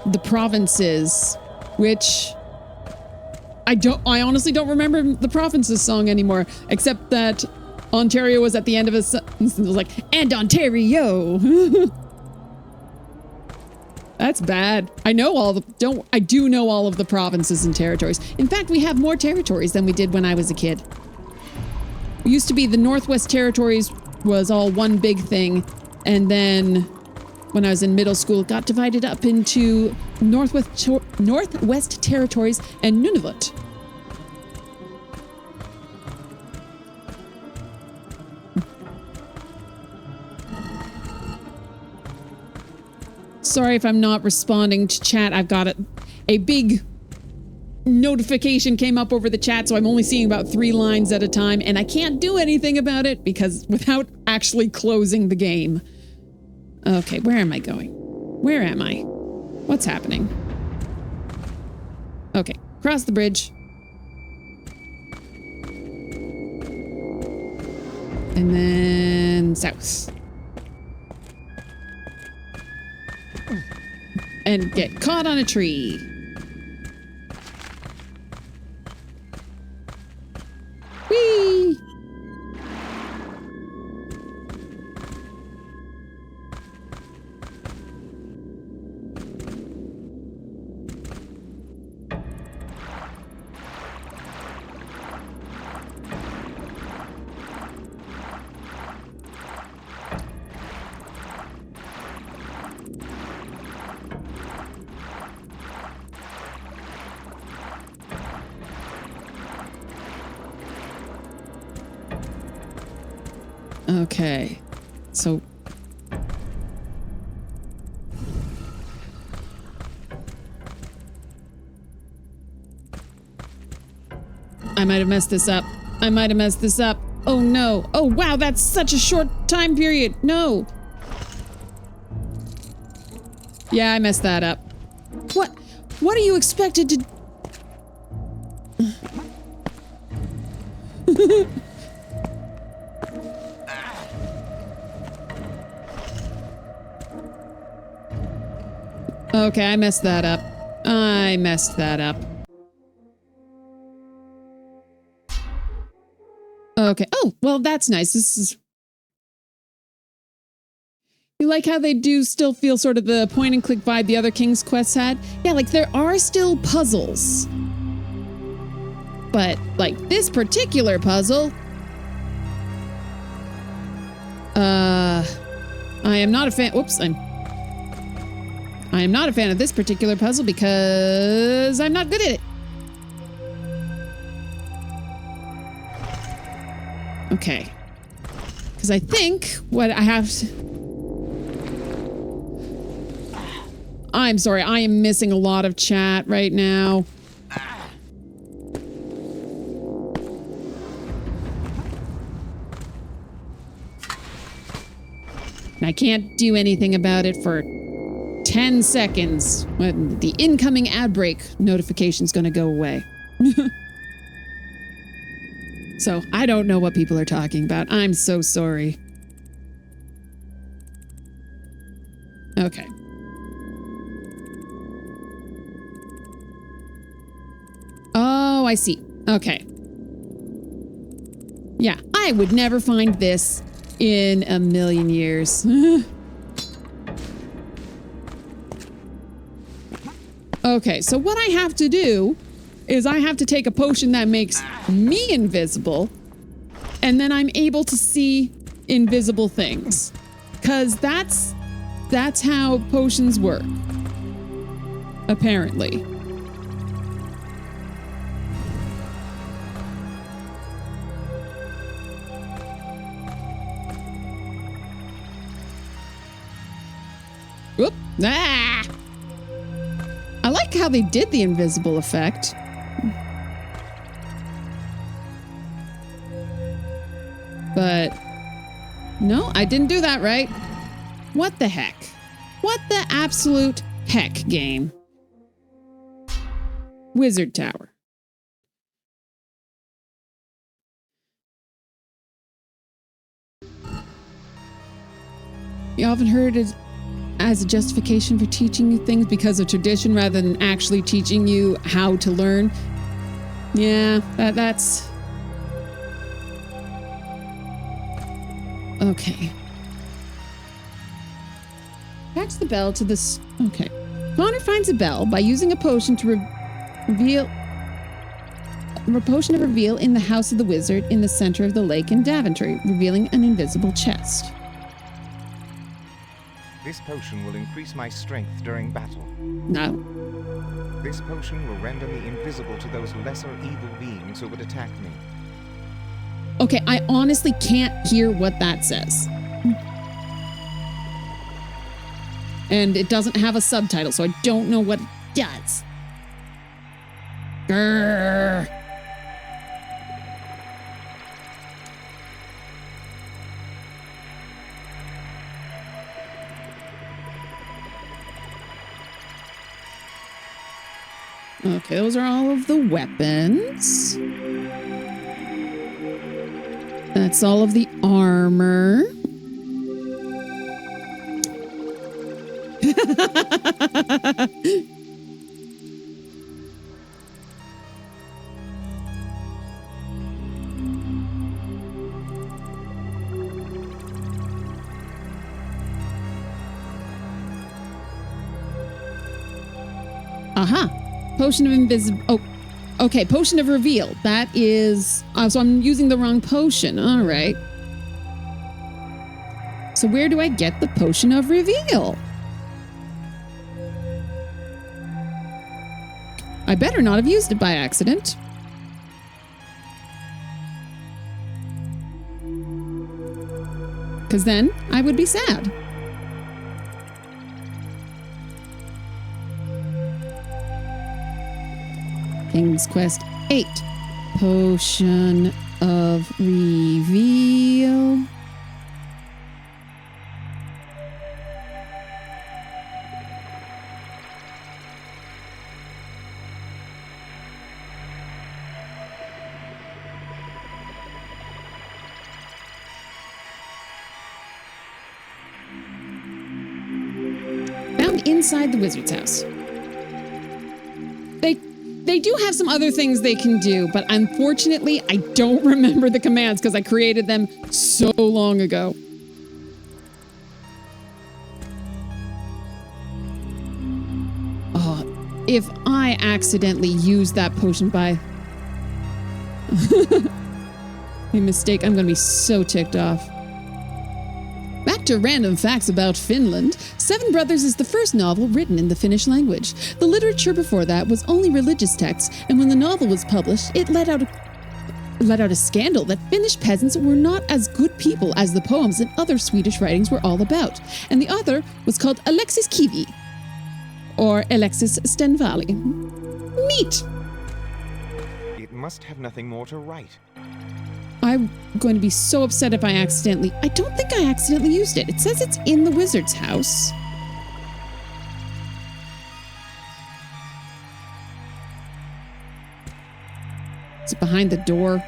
the provinces, which I honestly don't remember the provinces song anymore, except that Ontario was at the end of a sentence and it was like, and Ontario. That's bad. I do know all of the provinces and territories. In fact, we have more territories than we did when I was a kid. It used to be the Northwest Territories was all one big thing, and then when I was in middle school, it got divided up into Northwest Territories and Nunavut. Sorry if I'm not responding to chat. I've got a big notification came up over the chat, so I'm only seeing about 3 lines at a time, and I can't do anything about it because without actually closing the game. Okay, where am I going? Where am I? What's happening? Okay, cross the bridge. And then south. And get caught on a tree. Whee! Okay, so I might have messed this up. Oh no. Oh wow, that's such a short time period. No. Yeah, I messed that up. What are you expected to... Okay, I messed that up. Okay. Oh, well, that's nice. This is... You like how they do still feel sort of the point-and-click vibe the other King's Quests had? Yeah, like, there are still puzzles. But, like, this particular puzzle... I am not a fan... Whoops, I am not a fan of this particular puzzle because I'm not good at it. Okay. Because I think what I have to... I'm sorry, I am missing a lot of chat right now. I can't do anything about it for 10 seconds when the incoming ad break notification's gonna go away. So I don't know what people are talking about. I'm so sorry. Okay. Oh, I see. Okay. Yeah, I would never find this in a million years. Okay, so what I have to do is I have to take a potion that makes me invisible, and then I'm able to see invisible things. 'Cause that's how potions work. Apparently. Whoop. Ah! I like how they did the invisible effect. But no, I didn't do that right. What the heck? What the absolute heck, game? Wizard Tower. You often heard it as a justification for teaching you things because of tradition rather than actually teaching you how to learn. Yeah, that's... Okay. Attach the bell to this... Okay. Connor finds a bell by using a potion to reveal... A potion of reveal in the house of the wizard in the center of the lake in Daventry, revealing an invisible chest. This potion will increase my strength during battle. No. This potion will render me invisible to those lesser evil beings who would attack me. Okay, I honestly can't hear what that says. And it doesn't have a subtitle, so I don't know what it does. Grrr. Okay, those are all of the weapons. That's all of the armor. Aha. Potion of invisible. Oh, okay. Potion of reveal. That is. So I'm using the wrong potion. All right. So where do I get the potion of reveal? I better not have used it by accident. Because then I would be sad. King's Quest 8. Potion of Reveal. Found inside the wizard's house. They do have some other things they can do, but unfortunately, I don't remember the commands because I created them so long ago. Oh, if I accidentally use that potion by a mistake, I'm going to be so ticked off. Back to random facts about Finland. Seven Brothers is the first novel written in the Finnish language. The literature before that was only religious texts, and when the novel was published, it let out a scandal that Finnish peasants were not as good people as the poems and other Swedish writings were all about. And the author was called Alexis Kivi, or Alexis Stenvali. Neat! It must have nothing more to write. I'm going to be so upset if I accidentally... I don't think I accidentally used it. It says it's in the wizard's house. Is it behind the door?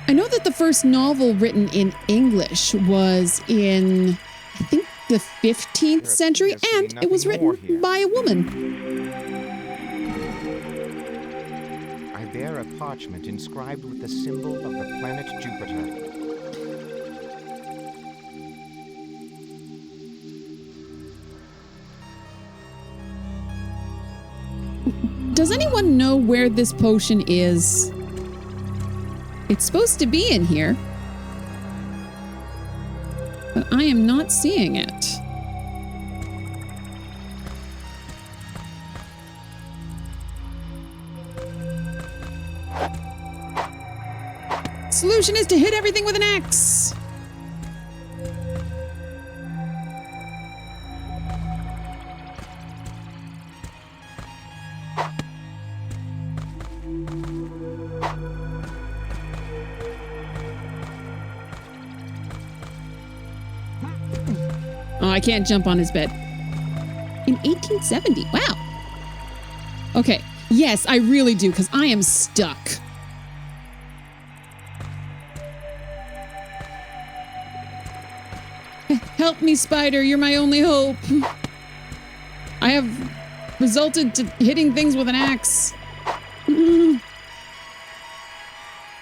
I know that the first novel written in English was in, I think, the 15th century, and it was written by a woman. parchment inscribed with the symbol of the planet Jupiter. Does anyone know where this potion is? It's supposed to be in here, but I am not seeing it. Solution is to hit everything with an axe. Oh, I can't jump on his bed. In 1870. Wow. Okay. Yes, I really do, because I am stuck. Help me, spider. You're my only hope. I have resulted to hitting things with an axe.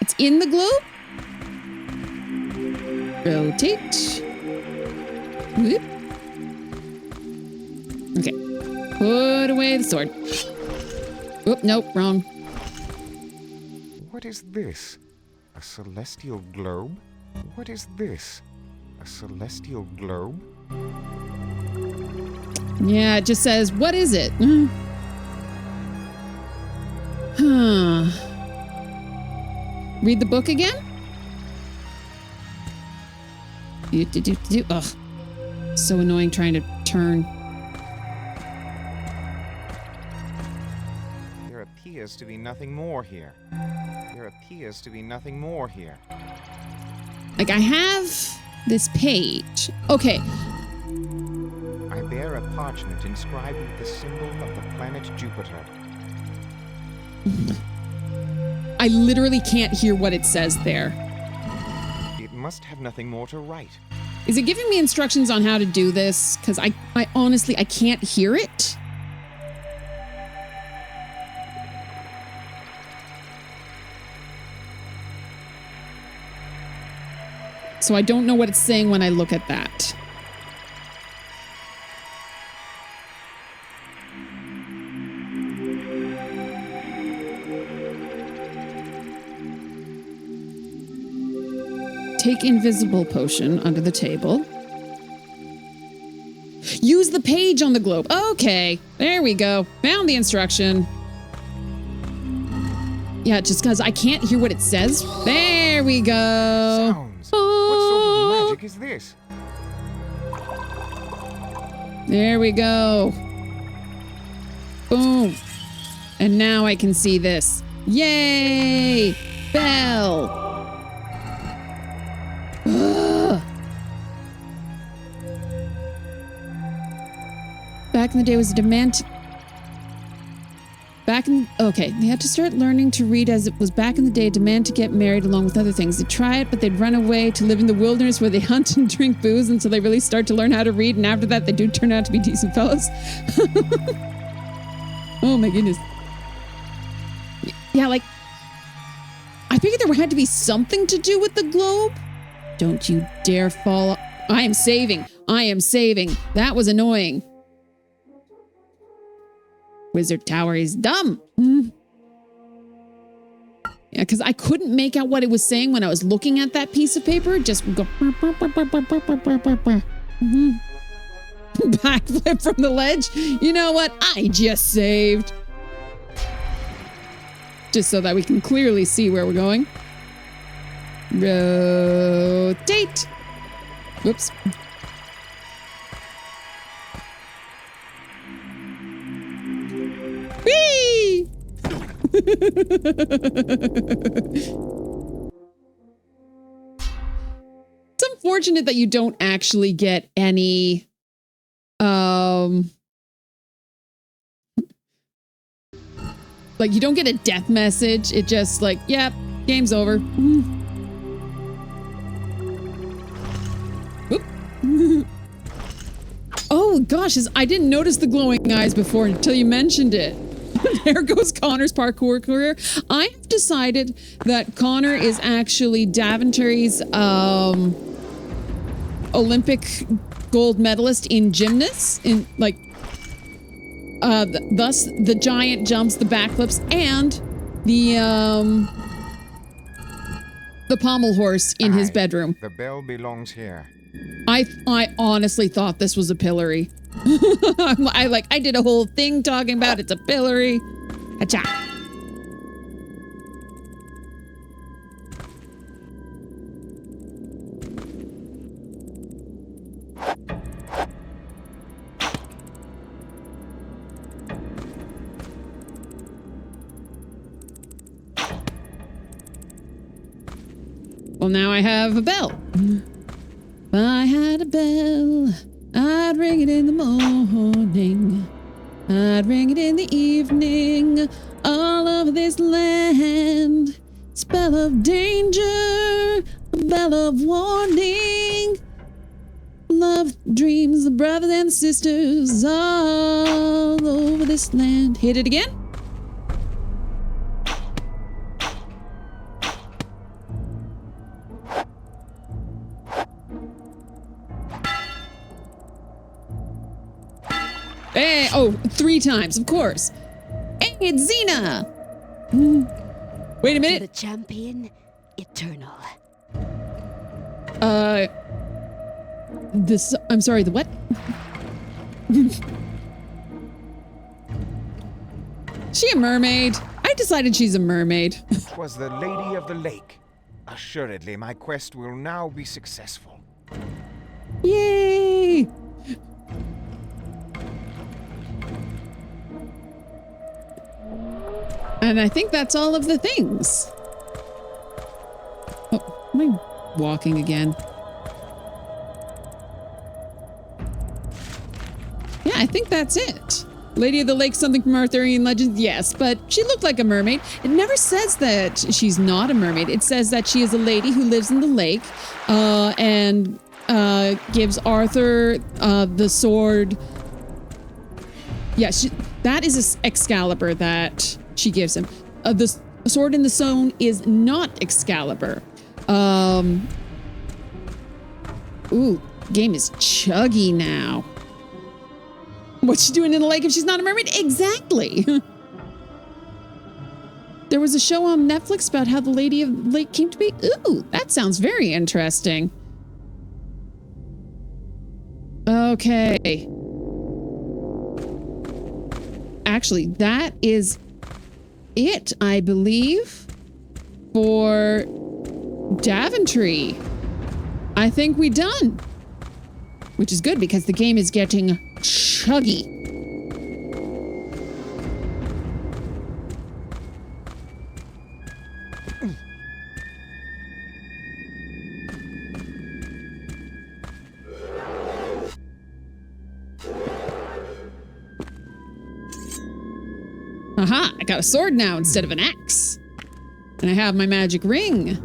It's in the globe? Rotate. Whoop. Okay. Put away the sword. Oop, nope, wrong. What is this? A celestial globe? What is this? A celestial globe? Yeah, it just says, what is it? Huh. Read the book again? Ugh. So annoying trying to turn. There appears to be nothing more here. There appears to be nothing more here. Like, I have this page. Okay. I bear a parchment inscribed with the symbol of the planet Jupiter. I literally can't hear what it says there. It must have nothing more to write. Is it giving me instructions on how to do this? Because I honestly, I can't hear it. So I don't know what it's saying when I look at that. Take invisible potion under the table. Use the page on the globe. Okay, there we go. Found the instruction. Yeah, just because I can't hear what it says. There we go. Sounds. What sort of magic is this? There we go. Boom. And now I can see this. Yay! Bell. Ugh. Back in the day was a demand. Okay, they had to start learning to read as it was back in the day, demand to get married along with other things. They'd try it, but they'd run away to live in the wilderness where they hunt and drink booze until they really start to learn how to read. And after that, they do turn out to be decent fellows. Oh my goodness. Yeah, like, I figured there had to be something to do with the globe. Don't you dare fall. I am saving. I am saving. That was annoying. Wizard Tower is dumb. Yeah, because I couldn't make out what it was saying when I was looking at that piece of paper. Just go. Backflip from the ledge. You know what? I just saved. Just so that we can clearly see where we're going. Rotate. Whoops. Whee! It's unfortunate that you don't actually get any like you don't get a death message. It just like, yep, game's over. Oh gosh, I didn't notice the glowing eyes before until you mentioned it. There goes Connor's parkour career. I have decided that Connor is actually Daventry's Olympic gold medalist in gymnasts, in like thus the giant jumps, the backflips, and the pommel horse in his bedroom. The bell belongs here. I honestly thought this was a pillory. I did a whole thing talking about it's a pillory. Acha. Well, now I have a bell. If I had a bell, I'd ring it in the morning. I'd ring it in the evening. All over this land. It's a bell of danger, a bell of warning. Love, dreams, the brothers and the sisters all over this land. Hit it again. Hey, oh, 3 times, of course. Hey, it's Xena. Wait a minute. The champion eternal. I'm sorry, the what? She a mermaid? I decided she's a mermaid. 'Twas the Lady of the Lake. Assuredly, my quest will now be successful. Yay! And I think that's all of the things. Oh, am I walking again? Yeah, I think that's it. Lady of the Lake, something from Arthurian legends, yes, but she looked like a mermaid. It never says that she's not a mermaid. It says that she is a lady who lives in the lake and gives Arthur the sword. Yeah, that is an Excalibur that she gives him. The sword in the stone is not Excalibur. Ooh, game is chuggy now. What's she doing in the lake if she's not a mermaid? Exactly. There was a show on Netflix about how the Lady of the Lake came to be. Ooh, that sounds very interesting. Okay. Actually, that is it, I believe, for Daventry. I think we're done. Which is good because the game is getting chuggy. Aha, I got a sword now instead of an axe. And I have my magic ring.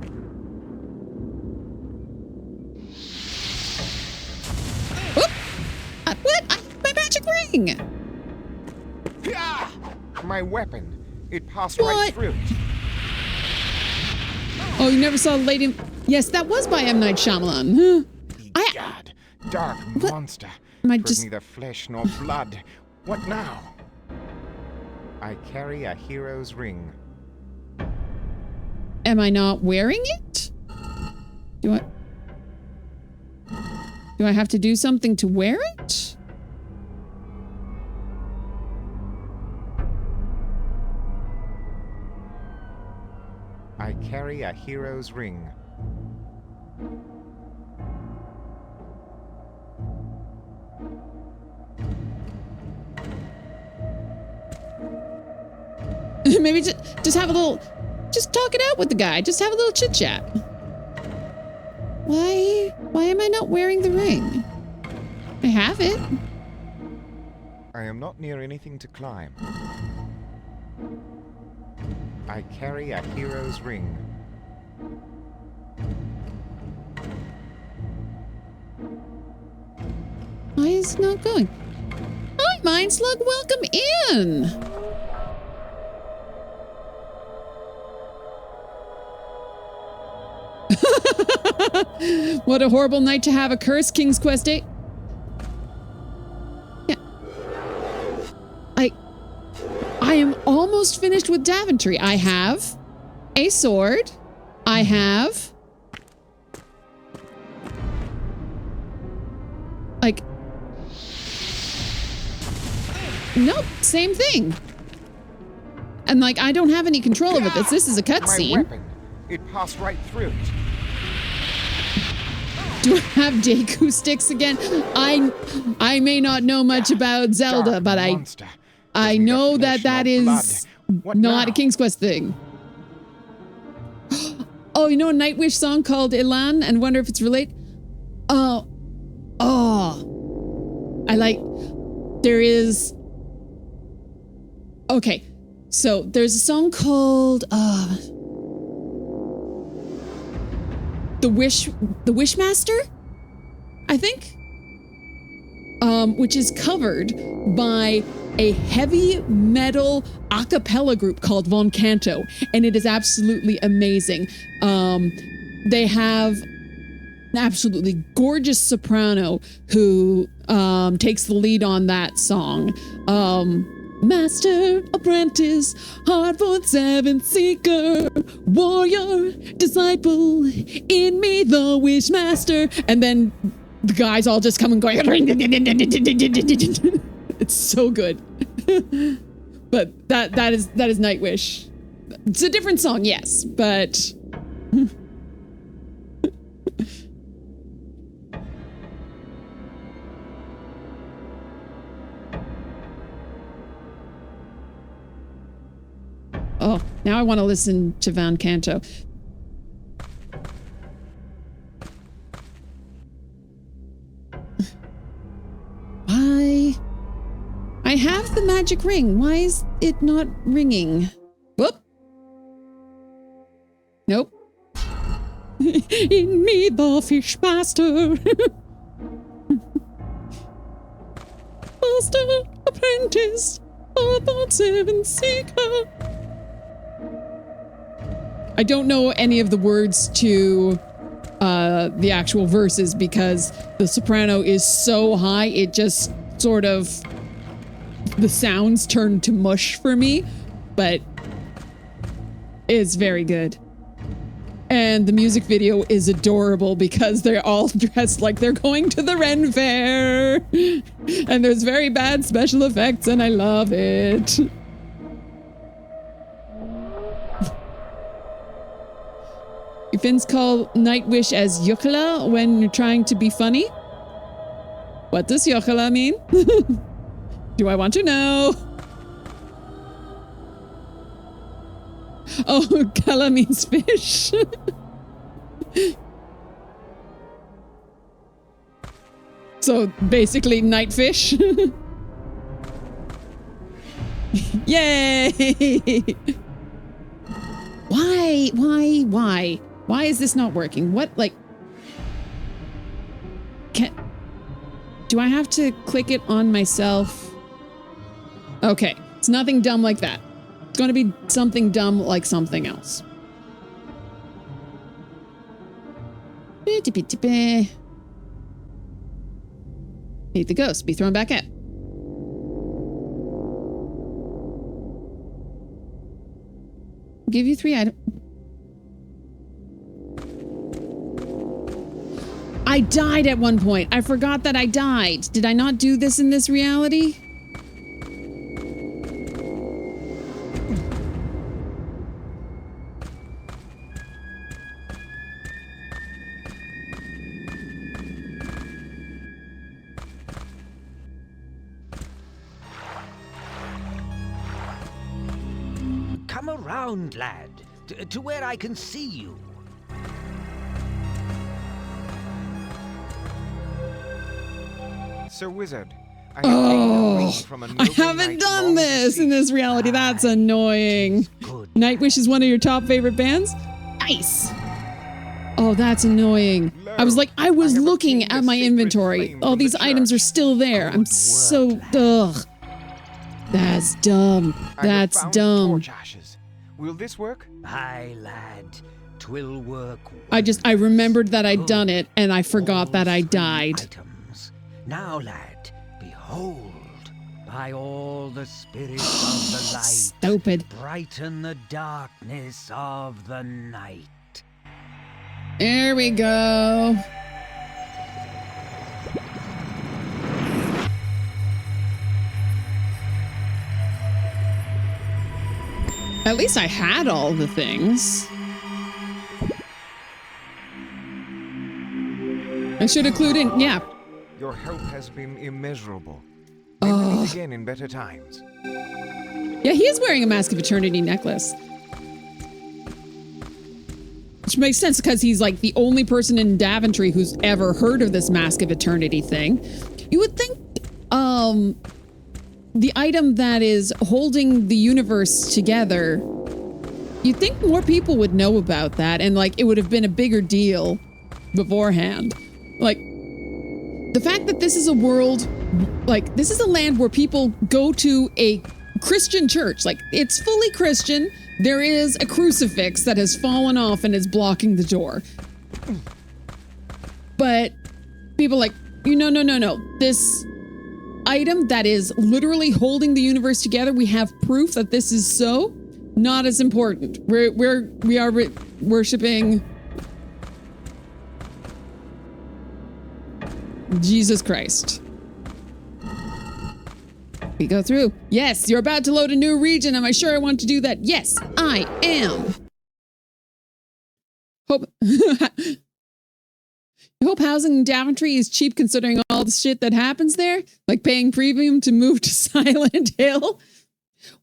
Whoop! What? My magic ring! My weapon. It passed What? right through. Oh, you never saw the Lady... Yes, that was by M. Night Shyamalan. God, dark monster. Am I 'Twas just... neither flesh nor blood. What now? I carry a hero's ring. Am I not wearing it? Do I have to do something to wear it? I carry a hero's ring. Maybe just have a little... Just talk it out with the guy. Just have a little chit-chat. Why am I not wearing the ring? I have it. I am not near anything to climb. I carry a hero's ring. Why is it not going? Hi, Mind Slug. Welcome in. What a horrible night to have a curse, King's Quest 8. Yeah. I am almost finished with Daventry. I have a sword. I have... like... nope, same thing. And like, I don't have any control over this. This is a My cutscene. weapon. It passed right through it. Do I have Deku sticks again? I may not know much about Zelda, Dark but monster. I Neither know flesh that nor is blood. What not now? a King's Quest thing. Oh, you know a Nightwish song called Elan, and wonder if it's related? Oh. I like, there is, okay. So there's a song called, The Wishmaster, I think, which is covered by a heavy metal a cappella group called Von Canto, and it is absolutely amazing. They have an absolutely gorgeous soprano who takes the lead on that song. Master, apprentice, hard-fought seventh seeker, warrior, disciple, in me the wishmaster. And then the guys all just come and going. It's so good. But that is Nightwish. It's a different song, yes, but oh, now I want to listen to Van Canto. Why? I have the magic ring. Why is it not ringing? Whoop. Nope. In me the fish master. Master, apprentice, hard-fought seventh seeker. I don't know any of the words to the actual verses because the soprano is so high, it just sort of, the sounds turn to mush for me, but it's very good. And the music video is adorable because they're all dressed like they're going to the Ren Fair. And there's very bad special effects and I love it. Finns call Nightwish as Yukala when you're trying to be funny. What does Yukala mean? Do I want to know? Oh, Kala means fish. So basically nightfish. Yay! Why? Why is this not working? What, like... Do I have to click it on myself? Okay, it's nothing dumb like that. It's going to be something dumb like something else. Need the ghost. Be thrown back at. Give you 3 items. I died at one point. I forgot that I died. Did I not do this in this reality? Come around, lad, to where I can see you. Sir Wizard, I have taken a ring from a I noble haven't knight done long this in deceased. this reality. That's annoying. Good. Nightwish is one of your top favorite bands? Nice. Oh, that's annoying. I was like, I was I have looking obtained at a my sacred inventory. flame All from the these items are church. still there. I'm so, ugh. That's dumb. I have That's found dumb. torch ashes. Will this work? Aye, lad. 'twill work. I remembered that I'd done it, and I forgot that I died. Items. Now, lad, behold, by all the spirits of the light, Stupid. brighten the darkness of the night. There we go. At least I had all the things. I should have clued in. Yeah. Your help has been immeasurable. May we meet again in better times. Yeah, he is wearing a Mask of Eternity necklace. Which makes sense because he's like the only person in Daventry who's ever heard of this Mask of Eternity thing. You would think the item that is holding the universe together, you'd think more people would know about that and like it would have been a bigger deal beforehand. Like the fact that this is a world, like this is a land where people go to a Christian church, like it's fully Christian. There is a crucifix that has fallen off and is blocking the door. But people like, no. This item that is literally holding the universe together, we have proof that this is so, not as important. We are worshiping Jesus Christ. We go through. Yes, you're about to load a new region. Am I sure I want to do that? Yes, I am. Hope housing in Daventry is cheap considering all the shit that happens there. Like paying premium to move to Silent Hill.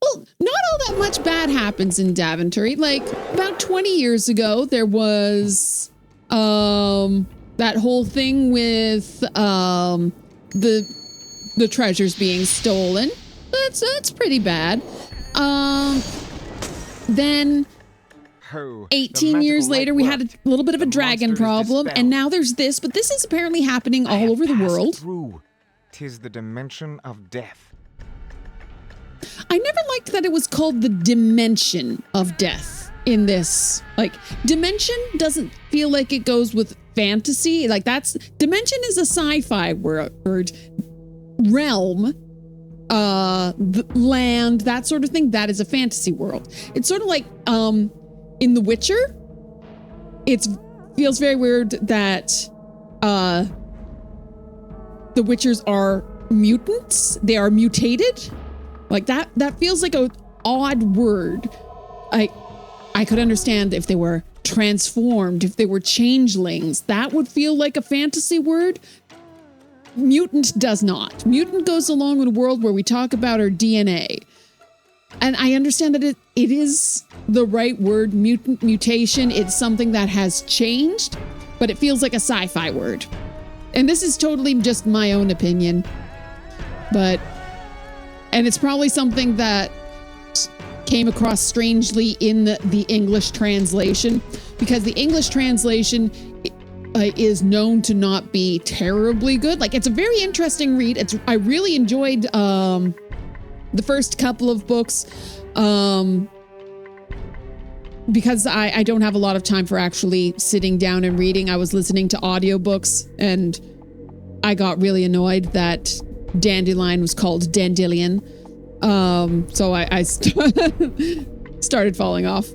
Well, not all that much bad happens in Daventry. Like about 20 years ago, there was that whole thing with the treasures being stolen. That's pretty bad. Then 18 years later, we had a little bit of a dragon problem, and now there's this, but this is apparently happening all over the world. Through. 'Tis the dimension of death. I never liked that it was called the dimension of death in this. Like, dimension doesn't feel like it goes with fantasy. Like, dimension is a sci-fi word. Realm, the land, that sort of thing, that is a fantasy world. It's sort of like, in The Witcher, it feels very weird that, the Witchers are mutants. They are mutated. Like that feels like an odd word. I could understand if they were transformed, if they were changelings, that would feel like a fantasy word. Mutant does not. Mutant goes along with a world where we talk about our DNA. And I understand that it is the right word, mutation. It's something that has changed, but it feels like a sci-fi word. And this is totally just my own opinion. And it's probably something that came across strangely in the English translation, because the English translation is known to not be terribly good. Like, it's a very interesting read. I really enjoyed the first couple of books because I don't have a lot of time for actually sitting down and reading. I was listening to audiobooks and I got really annoyed that Dandelion was called Dandelion. So I started falling off.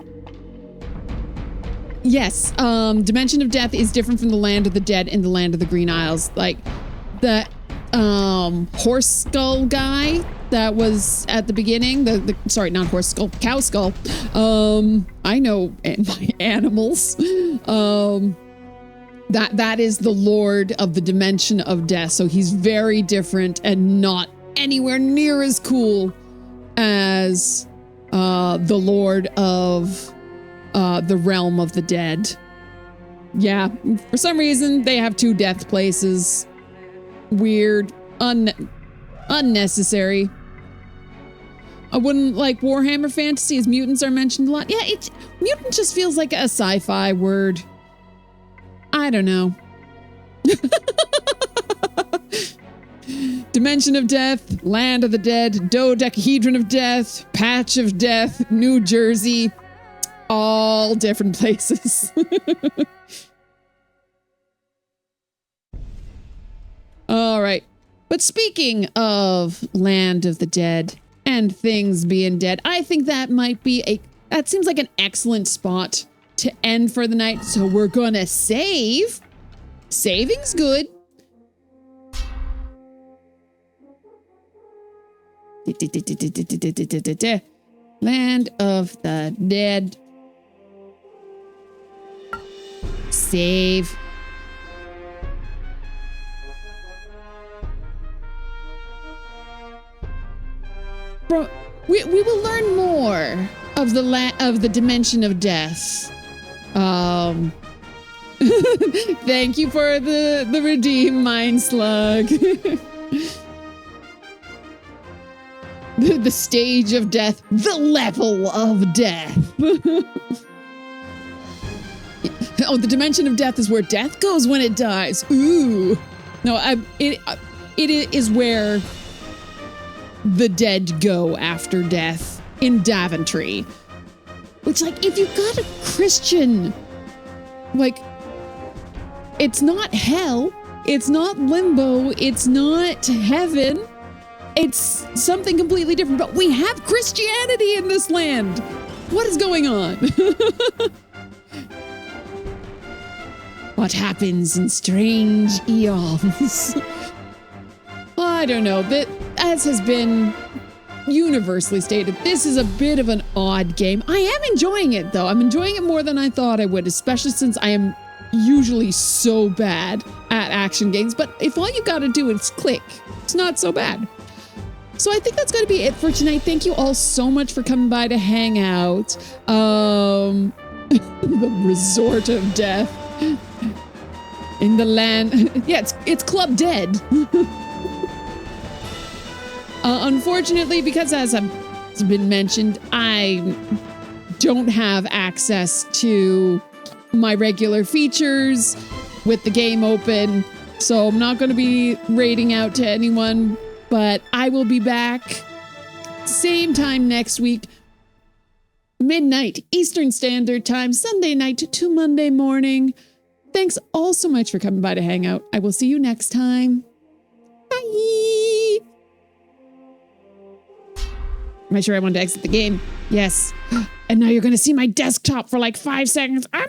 Yes, Dimension of Death is different from the Land of the Dead and the Land of the Green Isles. Like the horse skull guy that was at the beginning, sorry, not horse skull, cow skull. I know my animals. That is the Lord of the Dimension of Death. So he's very different and not anywhere near as cool as the Lord of the Realm of the Dead. Yeah, for some reason they have two death places. Weird, unnecessary. I wouldn't like Warhammer Fantasy, as mutants are mentioned a lot. Yeah, mutant just feels like a sci-fi word. I don't know. Dimension of Death, Land of the Dead, Dodecahedron of Death, Patch of Death, New Jersey. all different places. All right. But speaking of Land of the Dead and things being dead, I think that might be that seems like an excellent spot to end for the night. So we're gonna save. Saving's good. Land of the Dead. Save. Bro, we will learn more of the dimension of death. Thank you for the redeem, Mind Slug. The stage of death, the level of death. Oh, the dimension of death is where death goes when it dies. Ooh. No, it is where the dead go after death in Daventry. Which, like, if you've got a Christian, like, it's not hell, it's not limbo, it's not heaven, it's something completely different. But we have Christianity in this land. What is going on? What happens in strange eons? I don't know. As has been universally stated, this is a bit of an odd game. I am enjoying it, though. I'm enjoying it more than I thought I would, especially since I am usually so bad at action games. But if all you gotta do is click, it's not so bad. So I think that's going to be it for tonight. Thank you all so much for coming by to hang out. The resort of death in the land. Yeah, it's Club Dead. Unfortunately, because as has been mentioned, I don't have access to my regular features with the game open. So I'm not going to be raiding out to anyone. But I will be back same time next week, midnight Eastern Standard Time, Sunday night to Monday morning. Thanks all so much for coming by to hang out. I will see you next time. Bye. Am I sure I wanted to exit the game? Yes. And now you're going to see my desktop for like 5 seconds. Ah!